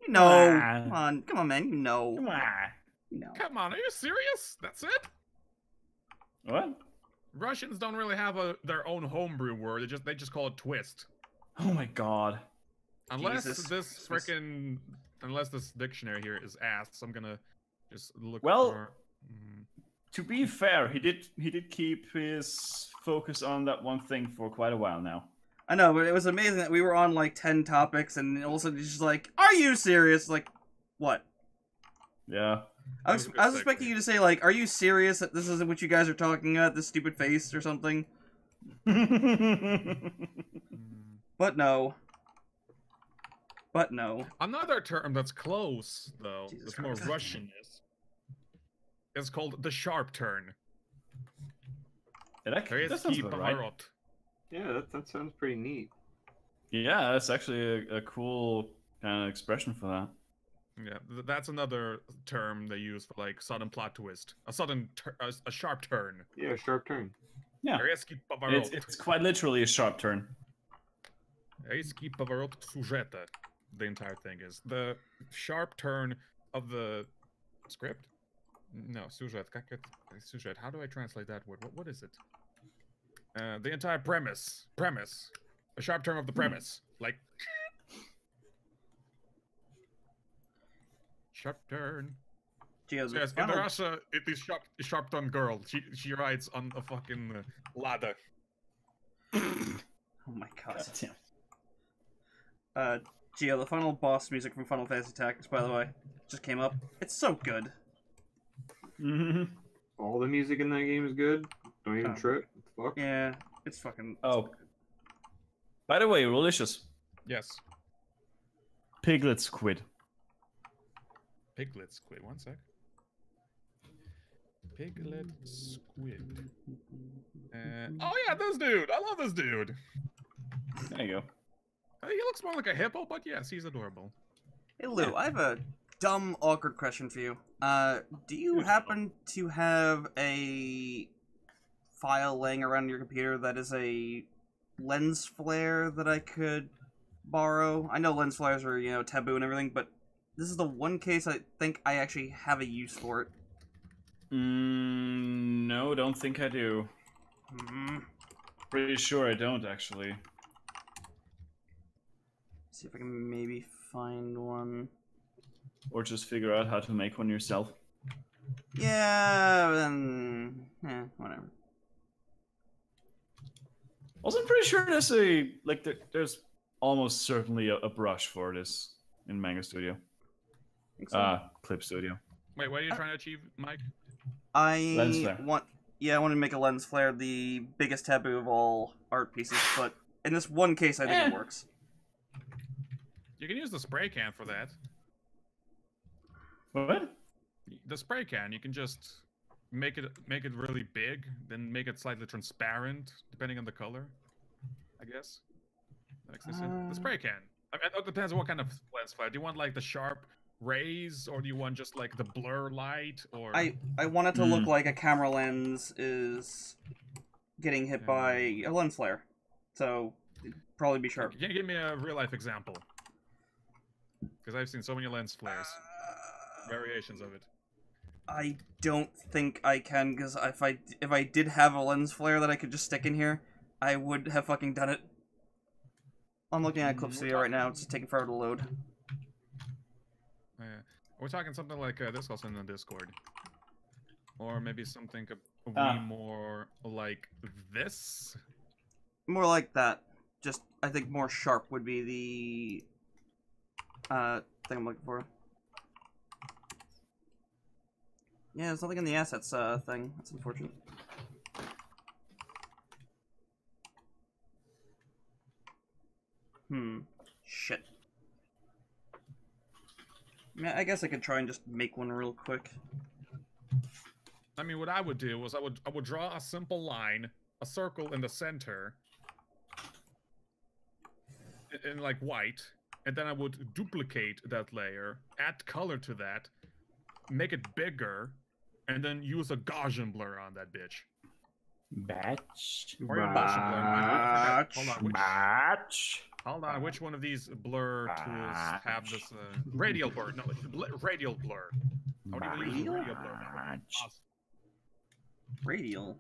You know. Come on. Come on. Come on, man. You know. Come on. You know. Come on, are you serious? That's it? What? Russians don't really have their own homebrew word. They just call it twist. Oh my god. Unless Jesus this Christmas. unless this dictionary here is ass, I'm gonna just look Well- for. To be fair, he did keep his focus on that one thing for quite a while now. I know, but it was amazing that we were on like 10 topics and all of a sudden he's just like, are you serious? Like, what? Yeah. I was expecting you to say like, are you serious that this isn't what you guys are talking about, this stupid face or something? But no. But no. Another term that's close though, Jesus that's more Christ. Russian-ish, is called the sharp turn. that sounds Резкий about right. поворот. Yeah, that sounds pretty neat. Yeah, that's actually a cool kind of expression for that. Yeah, that's another term they use for like sudden plot twist, a sharp turn. Yeah, sharp turn. Yeah. Резкий поворот. It's quite literally a sharp turn. Резкий поворот сюжета. The entire thing is the sharp turn of the script. No, сюжет. Как это? Сюжет. How do I translate that word? What is it? The entire premise. A sharp turn of the premise. Like sharp turn. Geo's Yes, in final- Russia, it is sharp turn girl. She rides on a fucking ladder. Oh my god. God damn. Geo, the final boss music from Final Fantasy Tactics, by the way, just came up. It's so good. Mm-hmm. All the music in that game is good. Don't even Oh. trip. What the fuck? Yeah, it's fucking. Oh. By the way, Relicious. Yes. Piglet squid. Piglet squid. One sec. Piglet squid. Oh yeah, this dude. I love this dude. There you go. He looks more like a hippo, but yes, he's adorable. Hey Lou, I have a dumb, awkward question for you. Do you happen to have a file laying around on your computer that is a lens flare that I could borrow? I know lens flares are, you know, taboo and everything, but this is the one case I think I actually have a use for it. No, don't think I do. Hmm. Pretty sure I don't, actually. See if I can maybe find one. Or just figure out how to make one yourself. Yeah, then... whatever. Also, I'm pretty sure there's a... Like, there's almost certainly a brush for this in Manga Studio. Think so? Clip Studio. Wait, what are you trying to achieve, Mike? Lens I flare. want to make a lens flare the biggest taboo of all art pieces, but in this one case I think it works. You can use the spray can for that. What? The spray can, you can just make it really big, then make it slightly transparent, depending on the color. I guess. That makes sense. The spray can. I mean, it depends on what kind of lens flare. Do you want like the sharp rays, or do you want just like the blur light, or? I want it to look like a camera lens is getting hit by a lens flare, so it'd probably be sharp. Can you give me a real life example? Because I've seen so many lens flares, variations of it. I don't think I can, because if I did have a lens flare that I could just stick in here, I would have fucking done it. I'm looking at Clip Studio right now. It's just taking forever to load. Yeah. We're talking something like this also in the Discord. Or maybe something a wee more like this. More like that. Just, I think more sharp would be the thing I'm looking for. Yeah, there's nothing in the assets thing. That's unfortunate. Shit. Yeah, I guess I could try and just make one real quick. I mean, what I would do was I would draw a simple line, a circle in the center, in like white, and then I would duplicate that layer, add color to that, make it bigger, and then use a Gaussian blur on that bitch. Batch. Or a motion blur. I forgot. Hold on, Batch. hold on. Which one of these blur tools have this radial blur? No, radial blur. How do you use radial blur? Awesome. Radial.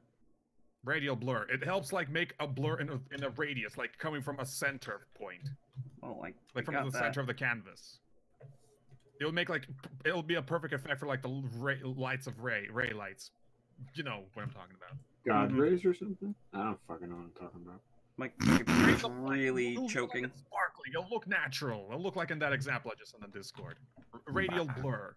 Radial blur. It helps like make a blur in a radius, like coming from a center point, Oh, like from the center of the canvas. It'll make like it'll be a perfect effect for like the lights of ray lights. You know what I'm talking about. God rays or something? I don't fucking know what I'm talking about. My computer's really It'll choking. Look sparkly. It'll look natural. It'll look like in that example I just sent on Discord. Radial blur.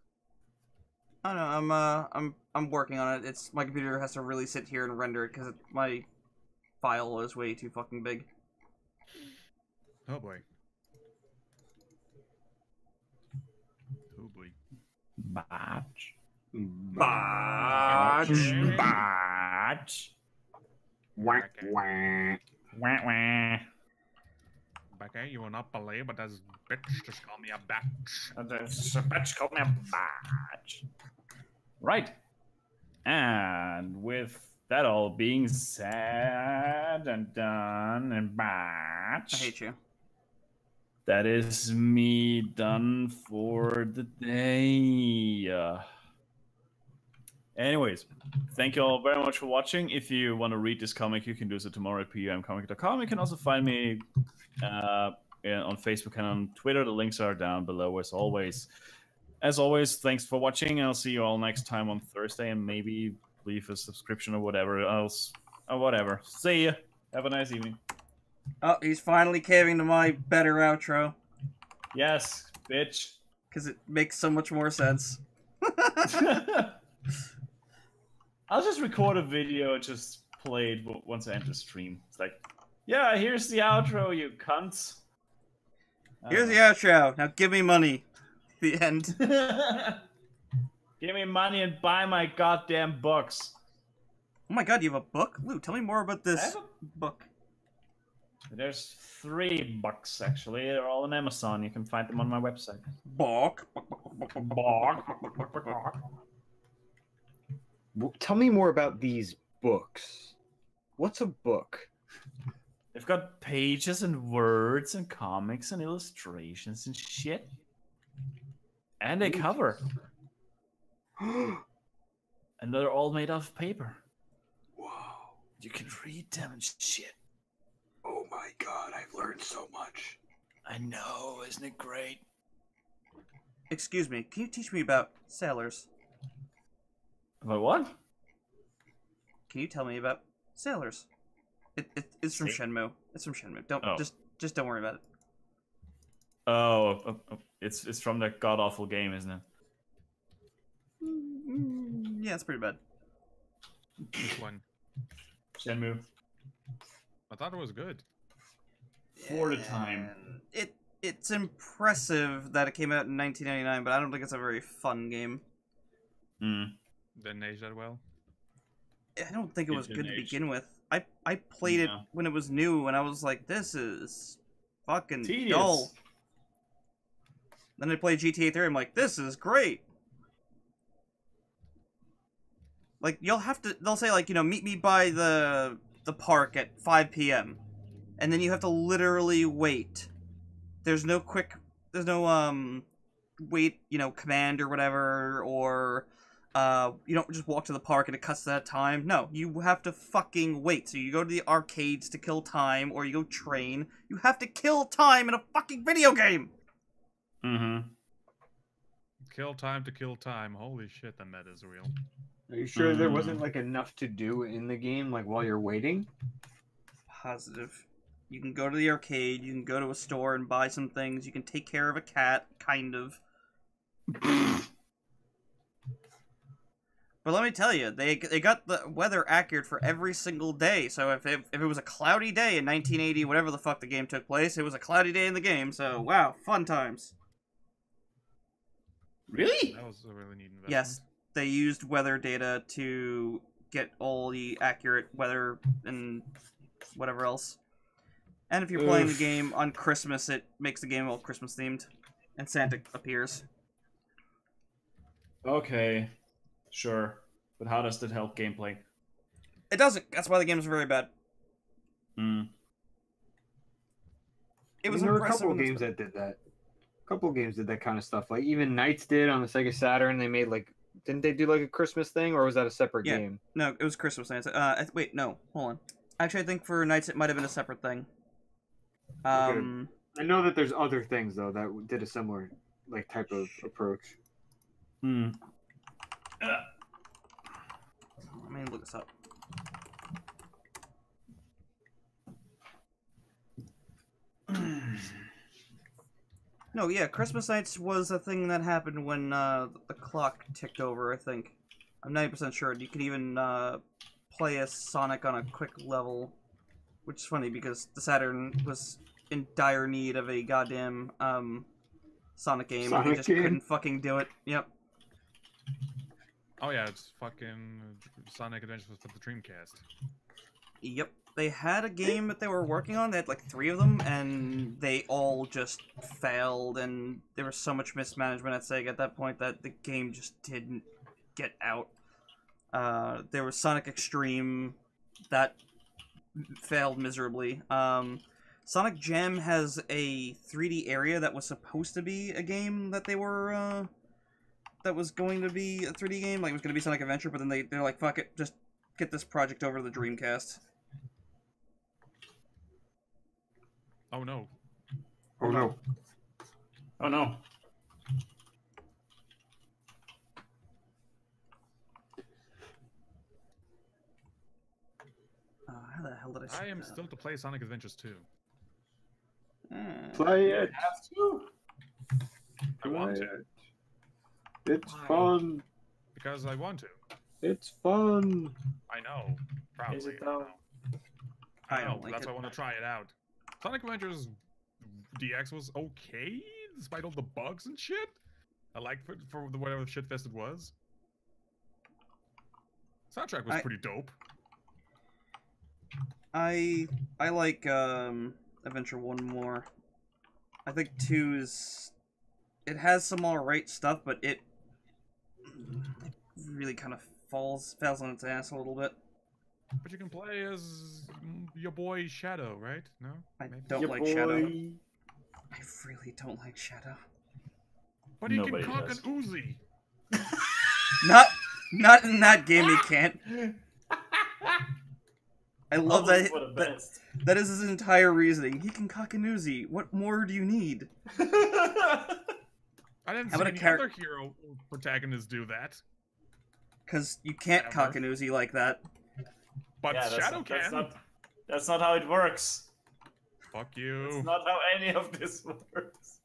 I don't know. I'm working on it. It's my computer has to really sit here and render it because my file is way too fucking big. Oh boy. Oh boy. Batch. Batch. Okay. Batch. Wah, Okay. wah. Wah, wah. Okay, you will not believe, but that's bitch just call me a batch. There's a batch called me a batch. Right. And with that all being said and done and batch. I hate you. That is me done for the day. Anyways, thank you all very much for watching. If you want to read this comic, you can do so tomorrow at pumcomic.com. You can also find me on Facebook and on Twitter. The links are down below as always. As always, thanks for watching. I'll see you all next time on Thursday, and maybe leave a subscription or whatever else. Or whatever. See ya. Have a nice evening. Oh, he's finally caving to my better outro. Yes, bitch. Because it makes so much more sense. I'll just record a video and just play it once I end the stream. It's like, yeah, here's the outro, you cunts. Here's the outro. Now give me money. The end. Give me money and buy my goddamn books. Oh my god, you have a book? Lou, tell me more about I this have book. There's 3 books, actually. They're all on Amazon. You can find them on my website. Book. Tell me more about these books. What's a book? They've got pages and words and comics and illustrations and shit. And a cover. And they're all made of paper. Whoa. You can read them and shit. Oh my god, I've learned so much. I know, isn't it great? Excuse me, can you teach me about sailors? About what? Can you tell me about sailors? It's from Shenmue. It's from Shenmue. Don't Oh. just don't worry about it. Oh, it's from that god awful game, isn't it? Yeah, it's pretty bad. Which one? Shenmue. I thought it was good. For the time. It's impressive that it came out in 1999, but I don't think it's a very fun game. Didn't age that well. I don't think it It was good didn't to age. begin with. I played it No. when it was new, and I was like, this is fucking Tedious. dull. Then I played GTA 3, I'm like, this is great. Like, they'll say, like, you know, meet me by the park at 5 p.m. And then you have to literally wait. There's no wait, you know, command or whatever, or, you don't just walk to the park and it cuts to that time. No, you have to fucking wait. So you go to the arcades to kill time, or you go train. You have to kill time in a fucking video game! Mm-hmm. Kill time to kill time. Holy shit, the meta's real. Are you sure there wasn't like enough to do in the game, like while you're waiting? Positive. You can go to the arcade, you can go to a store and buy some things, you can take care of a cat, kind of. But let me tell you, they got the weather accurate for every single day. So if it was a cloudy day in 1980, whatever the fuck the game took place, it was a cloudy day in the game. So wow, fun times. Really? That was a really neat investment. Yes, they used weather data to get all the accurate weather and whatever else. And if you're playing the game on Christmas, it makes the game all Christmas themed, and Santa appears. Okay, sure. But how does that help gameplay? It doesn't. That's why the game's very bad. Hmm. It was there were a impressive. couple in this games one. that did that. A couple games did that kind of stuff. Like even Knights did on the Sega Saturn. They made like, didn't they do like a Christmas thing, or was that a separate Yeah. game? No, it was Christmas Nights. Wait, no, hold on. Actually, I think for Nights it might have been a separate thing. I know that there's other things though that did a similar like type of approach. Hmm. Let me look this up. No, yeah, Christmas Nights was a thing that happened when the clock ticked over, I think. I'm 90% sure. You can even play as Sonic on a quick level, which is funny because the Saturn was in dire need of a goddamn Sonic game. They Sonic just game? couldn't fucking do it. Yep. Oh yeah, it's fucking Sonic Adventures for the Dreamcast. Yep. They had a game that they were working on. They had like 3 of them, and they all just failed. And there was so much mismanagement at Sega at that point that the game just didn't get out. There was Sonic Extreme that failed miserably. Sonic Jam has a 3D area that was supposed to be a game that they were that was going to be a 3D game. Like it was going to be Sonic Adventure, but then they're like, fuck it, just get this project over to the Dreamcast. Oh no. Oh no! Oh no. How the hell did I I am that? still to play Sonic Adventures 2. Play it. Have to. I want to. It's Why? fun. Because I want to. It's fun. I know. Probably. Is it I know. though? I I know. don't like That's it. why I want to try it out. Sonic Adventures DX was okay, despite all the bugs and shit. I liked it for the whatever shitfest it was. Soundtrack was pretty dope. I like Adventure 1 more. I think 2 is... It has some alright stuff, but it really kind of falls on its ass a little bit. But you can play as your boy Shadow, right? No? I Maybe? don't Your like boy. Shadow. I really don't like Shadow. But he Nobody can cock does. an Uzi. Not in that game he can't. I love Probably that, for the that. best. That is his entire reasoning. He can cock an Uzi. What more do you need? I didn't How see about a any char- other hero protagonists do that. Because you can't Ever. cock an Uzi like that. But Yeah, Shadow can. That's not how it works. Fuck you. That's not how any of this works.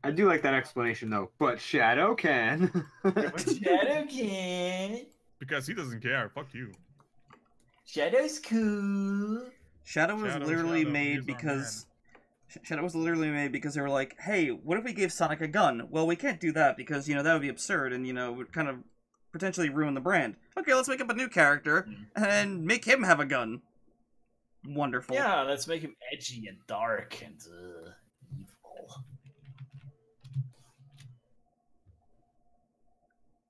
I do like that explanation though. But Shadow can. Shadow can. Because he doesn't care. Fuck you. Shadow's cool. Shadow was literally Shadow, made he's our because Shadow was literally made because they were like, "Hey, what if we gave Sonic a gun?" Well, we can't do that because that would be absurd and would kind of potentially ruin the brand. Okay, let's make up a new character and make him have a gun. Wonderful. Yeah, let's make him edgy and dark and evil.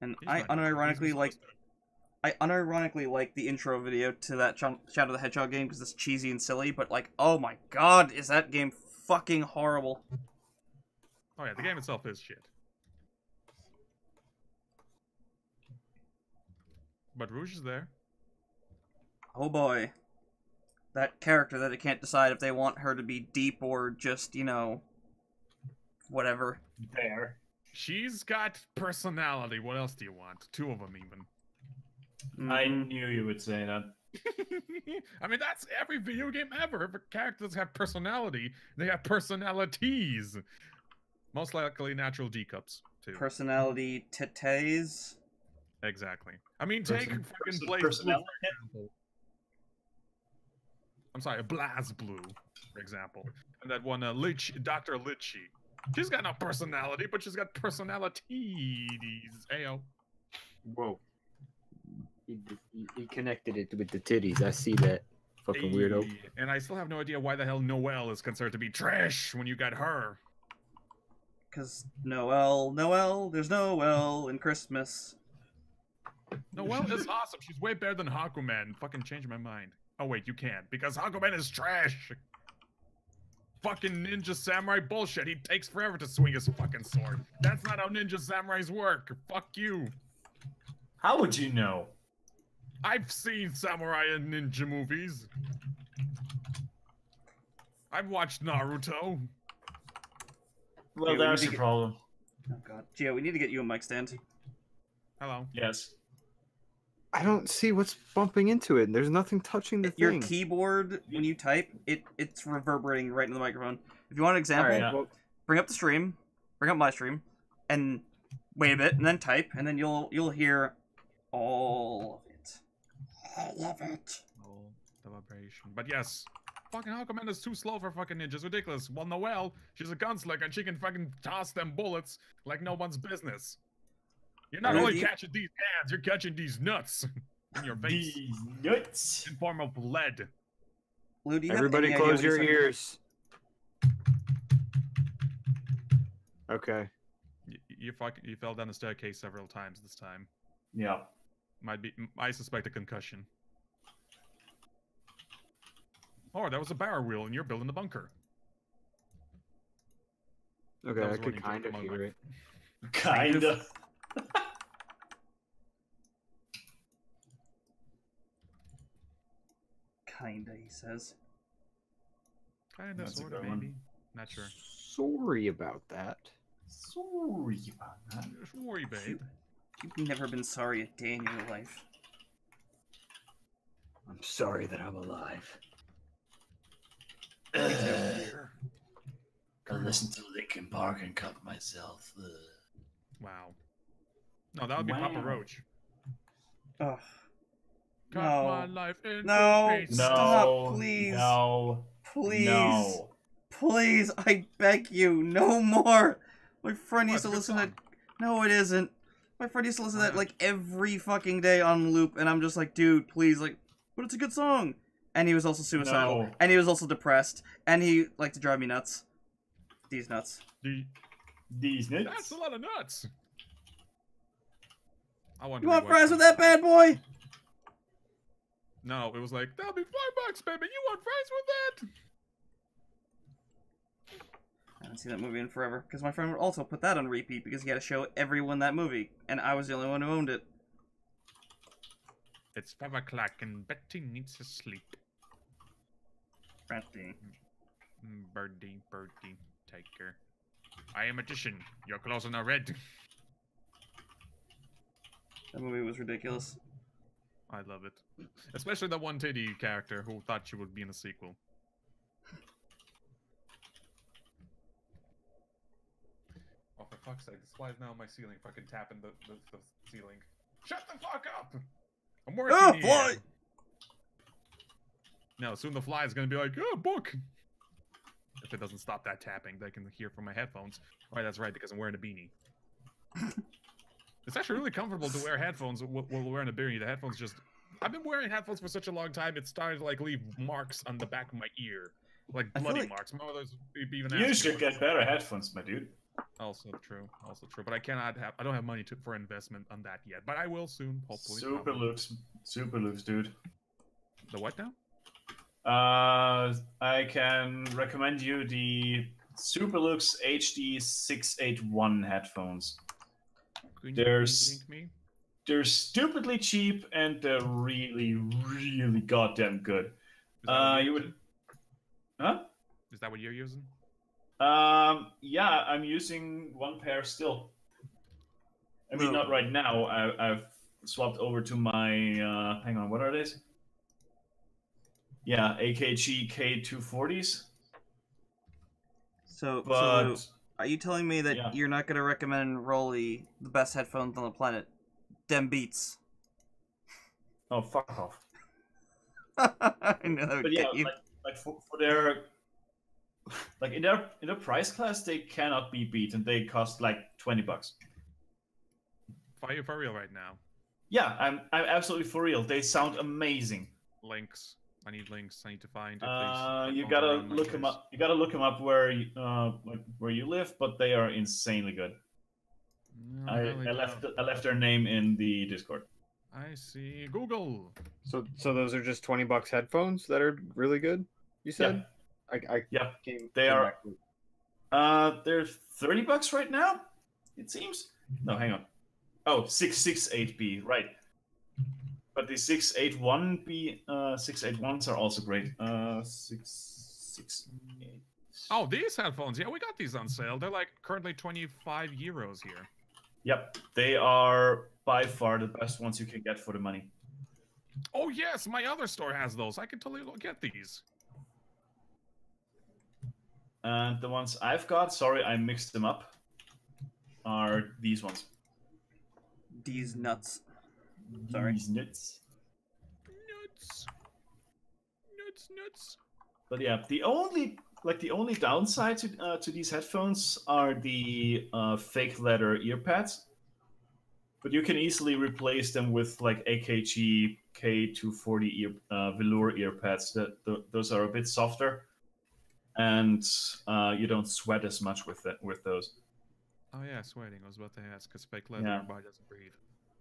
And He's I not evil, he's unironically like misunderstood. the intro video to that Shadow the Hedgehog game because it's cheesy and silly, but like, oh my god, is that game fucking horrible. Oh yeah, the game itself is shit. But Rouge is there. Oh boy. That character that they can't decide if they want her to be deep or just, whatever. There. She's got personality. What else do you want? 2 of them even. I Mhm. knew you would say that. I mean, that's every video game ever. If characters have personality, they have personalities. Most likely natural D-cups, too. Personality titties. Exactly. I mean, take fucking Blaze Blue, for personality. example. I'm sorry, Blaz Blue, for example. And that one, Dr. Litchi. She's got no personality, but she's got personalities. Ayo. Whoa. He connected it with the titties. I see that. Fucking weirdo. Hey, and I still have no idea why the hell Noelle is considered to be trash when you got her. Cause Noelle, there's Noelle in Christmas. Noelle is awesome. She's way better than Hakuman. Fucking changed my mind. Oh wait, you can't because Hakuman is trash. Fucking ninja samurai bullshit. He takes forever to swing his fucking sword. That's not how ninja samurais work. Fuck you. How would you know? I've seen samurai and ninja movies. I've watched Naruto. Well, we there's need to the get- problem. Oh god, Gio, we need to get you a mic stand. Hello. Yes. I don't see what's bumping into it. There's nothing touching the Your thing. keyboard, when you type, it's reverberating right into the microphone. If you want an example, Alright, well, bring up the stream, bring up my stream, and wait a bit, and then type, and then you'll hear all of it. All of it. Oh, the vibration. But yes, fucking Hakuman is too slow for fucking ninjas. Ridiculous. Well, Noelle, she's a gunslinger and she can fucking toss them bullets like no one's business. You're not Really? only catching these hands, you're catching these nuts in your face These nuts. in form of lead. Lou, do you have everybody any idea close what your he's saying? ears. Okay. You fell down the staircase several times this time. Yeah. I suspect a concussion. Or that was a barrel wheel and you're building the bunker. Okay, That I was when could you kind of jumped hear among it. Kinda. Kinda, he says. Kinda, That's a sorta, good one. maybe. Not sure. Sorry about that. Sorry about that. Sorry, babe. You've never been sorry a day in your life. I'm sorry that I'm alive. I listened to Linkin Park and cut myself. Wow. No, that would be Papa Wow. Roach. Ugh. Cut No. my life into No. pieces. No. Stop, please. No. Please. No. Please, I beg you, no more. My friend What, used to it's a listen good to song. No, it isn't. My friend used to listen to that Yeah. like every fucking day on loop, and I'm just like, dude, please, like, but it's a good song. And he was also suicidal, No. and he was also depressed, and he liked to drive me nuts. These nuts. These That's nuts. a lot of nuts. I want You to want rewatch fries with this. that bad boy? No, it was like, that'll be $5, baby. You want fries with that? I haven't seen that movie in forever, because my friend would also put that on repeat because he had to show everyone that movie, and I was the only one who owned it. It's 5 o'clock and Betty needs to sleep. Ratty. Birdie, birdie, take her. I am a magician. Your clothes are now red. That movie was ridiculous. I love it. Especially that one titty character who thought she would be in a sequel. Oh, for fuck's sake, this fly is now on my ceiling. Fucking tapping the ceiling. Shut the fuck up! I'm working Ah, here. fly! No, soon the fly is gonna be like, oh, book! If it doesn't stop that tapping, they can hear from my headphones. Right, that's right, because I'm wearing a beanie. It's actually really comfortable to wear headphones while wearing a beanie. The headphones just... I've been wearing headphones for such a long time, it's starting to, like, leave marks on the back of my ear. Like, I feel bloody like- marks. My mother's even You asked me should get better headphones, my dude. Also true, also true. But I don't have money for investment on that yet. But I will soon, hopefully. Super probably. looks, dude. The what now? I can recommend you the Superlux HD 681 headphones. Can you There's- please link me? They're stupidly cheap and they're really, really goddamn good. Is that what you're You would, using? huh? Is that what you're using? Yeah, I'm using one pair still. I mean, No. not right now. I've swapped over to my. Hang on, what are these? Yeah, AKG K240s. So, But so are you telling me that yeah. you're not going to recommend Rolly the best headphones on the planet? Dem Beats. oh, fuck off. I know that would But yeah, get you. like for their like in their price class, they cannot be beat, and they cost like $20. Are you for real right now? Yeah, I'm absolutely for real. They sound amazing. Links. I need links. I need to find. If these You headphones gotta are on my look them choice. up. You gotta look them up where you live, but they are insanely good. No, I apparently I left their name in the Discord. I see Google. So those are just $20 headphones that are really good. You said. I Yeah, came. they came are. back to- They're $30 right now. It seems. No, hang on. Oh, 668B, right. But the 681B, 681s are also great. 668. Oh, these headphones. Yeah, we got these on sale. They're like currently 25 euros here. Yep, they are by far the best ones you can get for the money. Oh yes, my other store has those. I can totally go get these. And the ones I've got, sorry, I mixed them up, are these ones. These nuts. Sorry. These nuts. Nuts. Nuts, nuts. But yeah, the only downside to these headphones are the fake leather ear pads. But you can easily replace them with like AKG K240 velour ear pads. Those are a bit softer, and you don't sweat as much with those. Oh yeah, sweating. I was about to ask because fake leather, Yeah. your body doesn't breathe.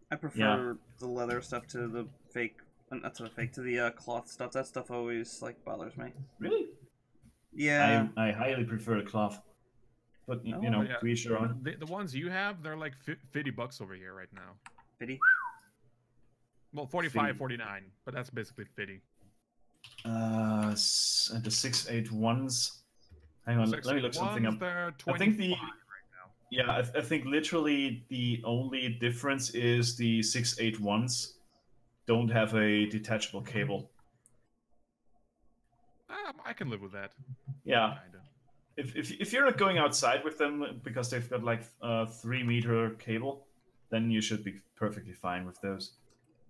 I prefer the leather stuff to the fake, not to the fake, to the cloth stuff. That stuff always like bothers me. Really? Yeah. I highly prefer the cloth. But Oh, you know, yeah. to each their own. The ones you have, they're like $50 over here right now. Pity. Well, 45, 50. 49, but that's basically 50. The 681s. Hang on, let me look something up. They're I think 25 the yeah, I think literally the only difference is the 681s don't have a detachable cable. I can live with that. Yeah, Kinda. if you're not going outside with them because they've got like a 3-meter cable, then you should be perfectly fine with those.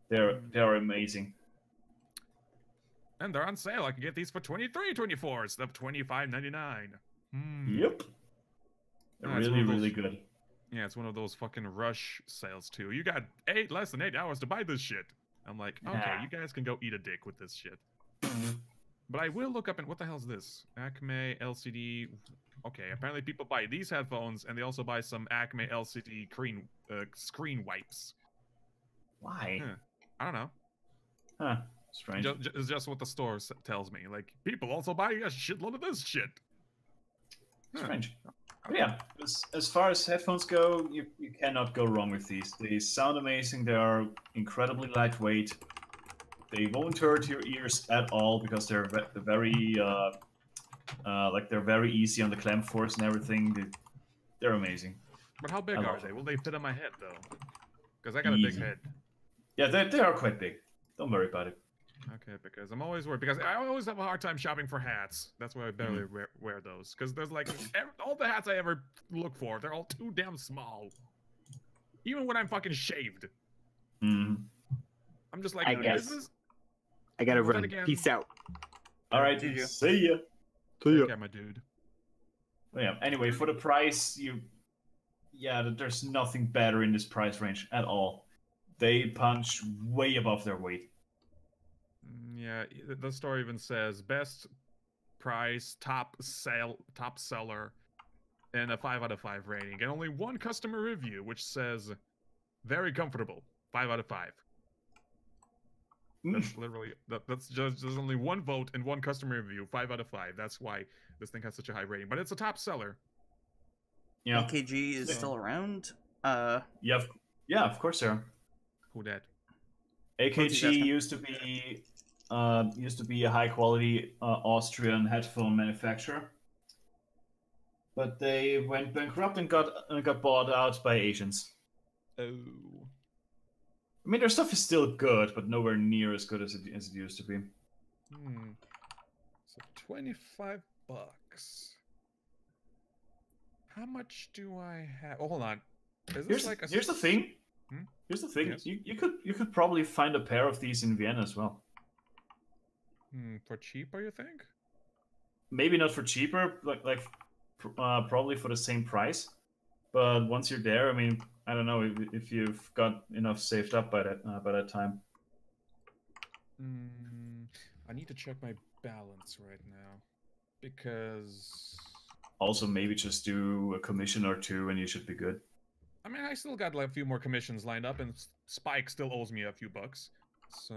They're amazing. And they're on sale. I can get these for 23.24 instead of 25.99. Yep. They're Oh, it's really, one of those- really good. Yeah, it's one of those fucking rush sales too. You got less than 8 hours to buy this shit. I'm like, okay, Nah. you guys can go eat a dick with this shit. But I will look up and what the hell is this? Acme LCD. Okay, apparently people buy these headphones and they also buy some Acme LCD screen wipes. Why? Huh. I don't know. Huh. Strange. It's just what the store tells me. Like, people also buy a shitload of this shit. Huh. Strange. But yeah, as far as headphones go, you cannot go wrong with these. They sound amazing. They are incredibly lightweight. They won't hurt your ears at all because they're very they're very easy on the clamp force and everything. They're amazing. But how big I are love they? them. Will they fit on my head though? Because I got a big Easy. head. Yeah, they are quite big. Don't worry about it. Okay, because I'm always worried. Because I always have a hard time shopping for hats. That's why I barely wear those. Because there's like all the hats I ever look for, they're all too damn small. Even when I'm fucking shaved, Mm. I'm just like, I this guess. is. I gotta But then run. again- Peace out. All right, Did you? see ya. Take care, my dude. Well, yeah. Anyway, for the price, there's nothing better in this price range at all. They punch way above their weight. Yeah, the store even says best price, top seller, and a 5 out of 5 rating, and only one customer review, which says very comfortable, 5 out of 5. That's literally that's just there's only one vote and one customer review, 5 out of 5. That's why this thing has such a high rating, but it's a top seller. Yeah. AKG is Yeah. still around. Yeah, of course, Sarah. Who that? AKG Multitasking. used to be a high quality Austrian headphone manufacturer, but they went bankrupt and got bought out by Asians. Oh, I mean, their stuff is still good, but nowhere near as good as it used to be. So $25. How much do I have? Oh, hold on. Is this like a... Here's the thing. Hmm? Here's the thing. Yes. You could probably find a pair of these in Vienna as well. For cheaper, you think? Maybe not for cheaper, probably for the same price. But once you're there, I mean, I don't know if you've got enough saved up by that time. I need to check my balance right now because Also, maybe just do a commission or two, and you should be good. I mean I still got like a few more commissions lined up, and Spike still owes me a few bucks. So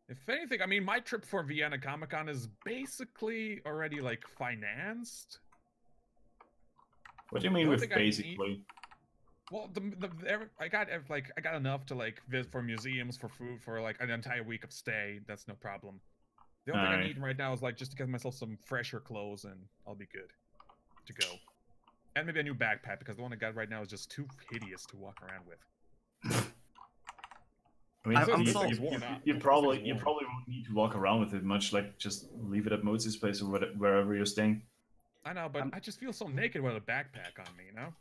if anything, I mean my trip for Vienna Comic Con is basically already like financed. What do you mean Don't with think I basically? Well, I got enough to like visit for museums, for food, for like an entire week of stay. That's no problem. The only thing I Alright. need right now is like just to get myself some fresher clothes, and I'll be good to go. And maybe a new backpack because the one I got right now is just too hideous to walk around with. I mean, I'm you, so- you probably won't need to walk around with it much. Like, just leave it at Mozi's place or wherever you're staying. I know, but I just feel so naked with a backpack on me, you know?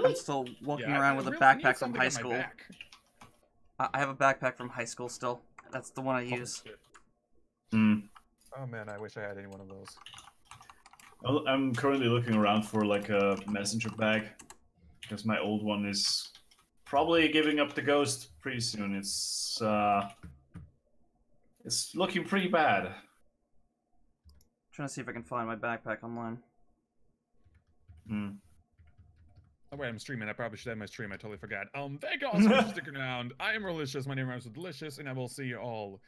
I'm still walking Yeah, around I with a really need backpack from something high on my school. back. I have a backpack from high school still. That's the one I Holy use. shit. Hmm. Oh man, I wish I had any one of those. I'm currently looking around for like a messenger bag because my old one is probably giving up the ghost pretty soon. It's looking pretty bad. Trying to see if I can find my backpack online. Hmm. Oh wait, I'm streaming. I probably should end my stream. I totally forgot. Thank you all so much for sticking around. I am Relicious. My name rhymes with delicious, and I will see you all.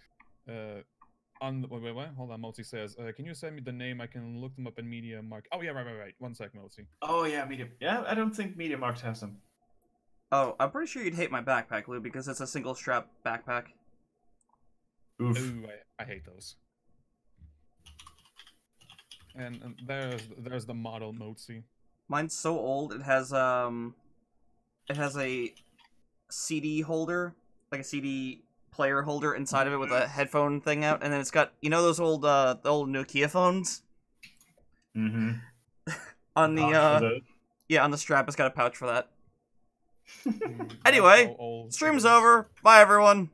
On the, wait. Hold on. Mozi says, can you send me the name? I can look them up in Media Mark. Oh yeah, right. 1 sec, Mozi. Oh yeah, Yeah, I don't think MediaMarkt has them. Oh, I'm pretty sure you'd hate my backpack, Lou, because it's a single strap backpack. Oof. Ooh, I hate those. And there's the model Mozi. Mine's so old. It has a CD holder, like a CD player holder inside of it with a headphone thing out, and then it's got, you know, those old the old Nokia phones Mm-hmm. on the yeah, on the strap. It's got a pouch for that. Mm, Anyway, how old stream's it is. over. Bye, everyone.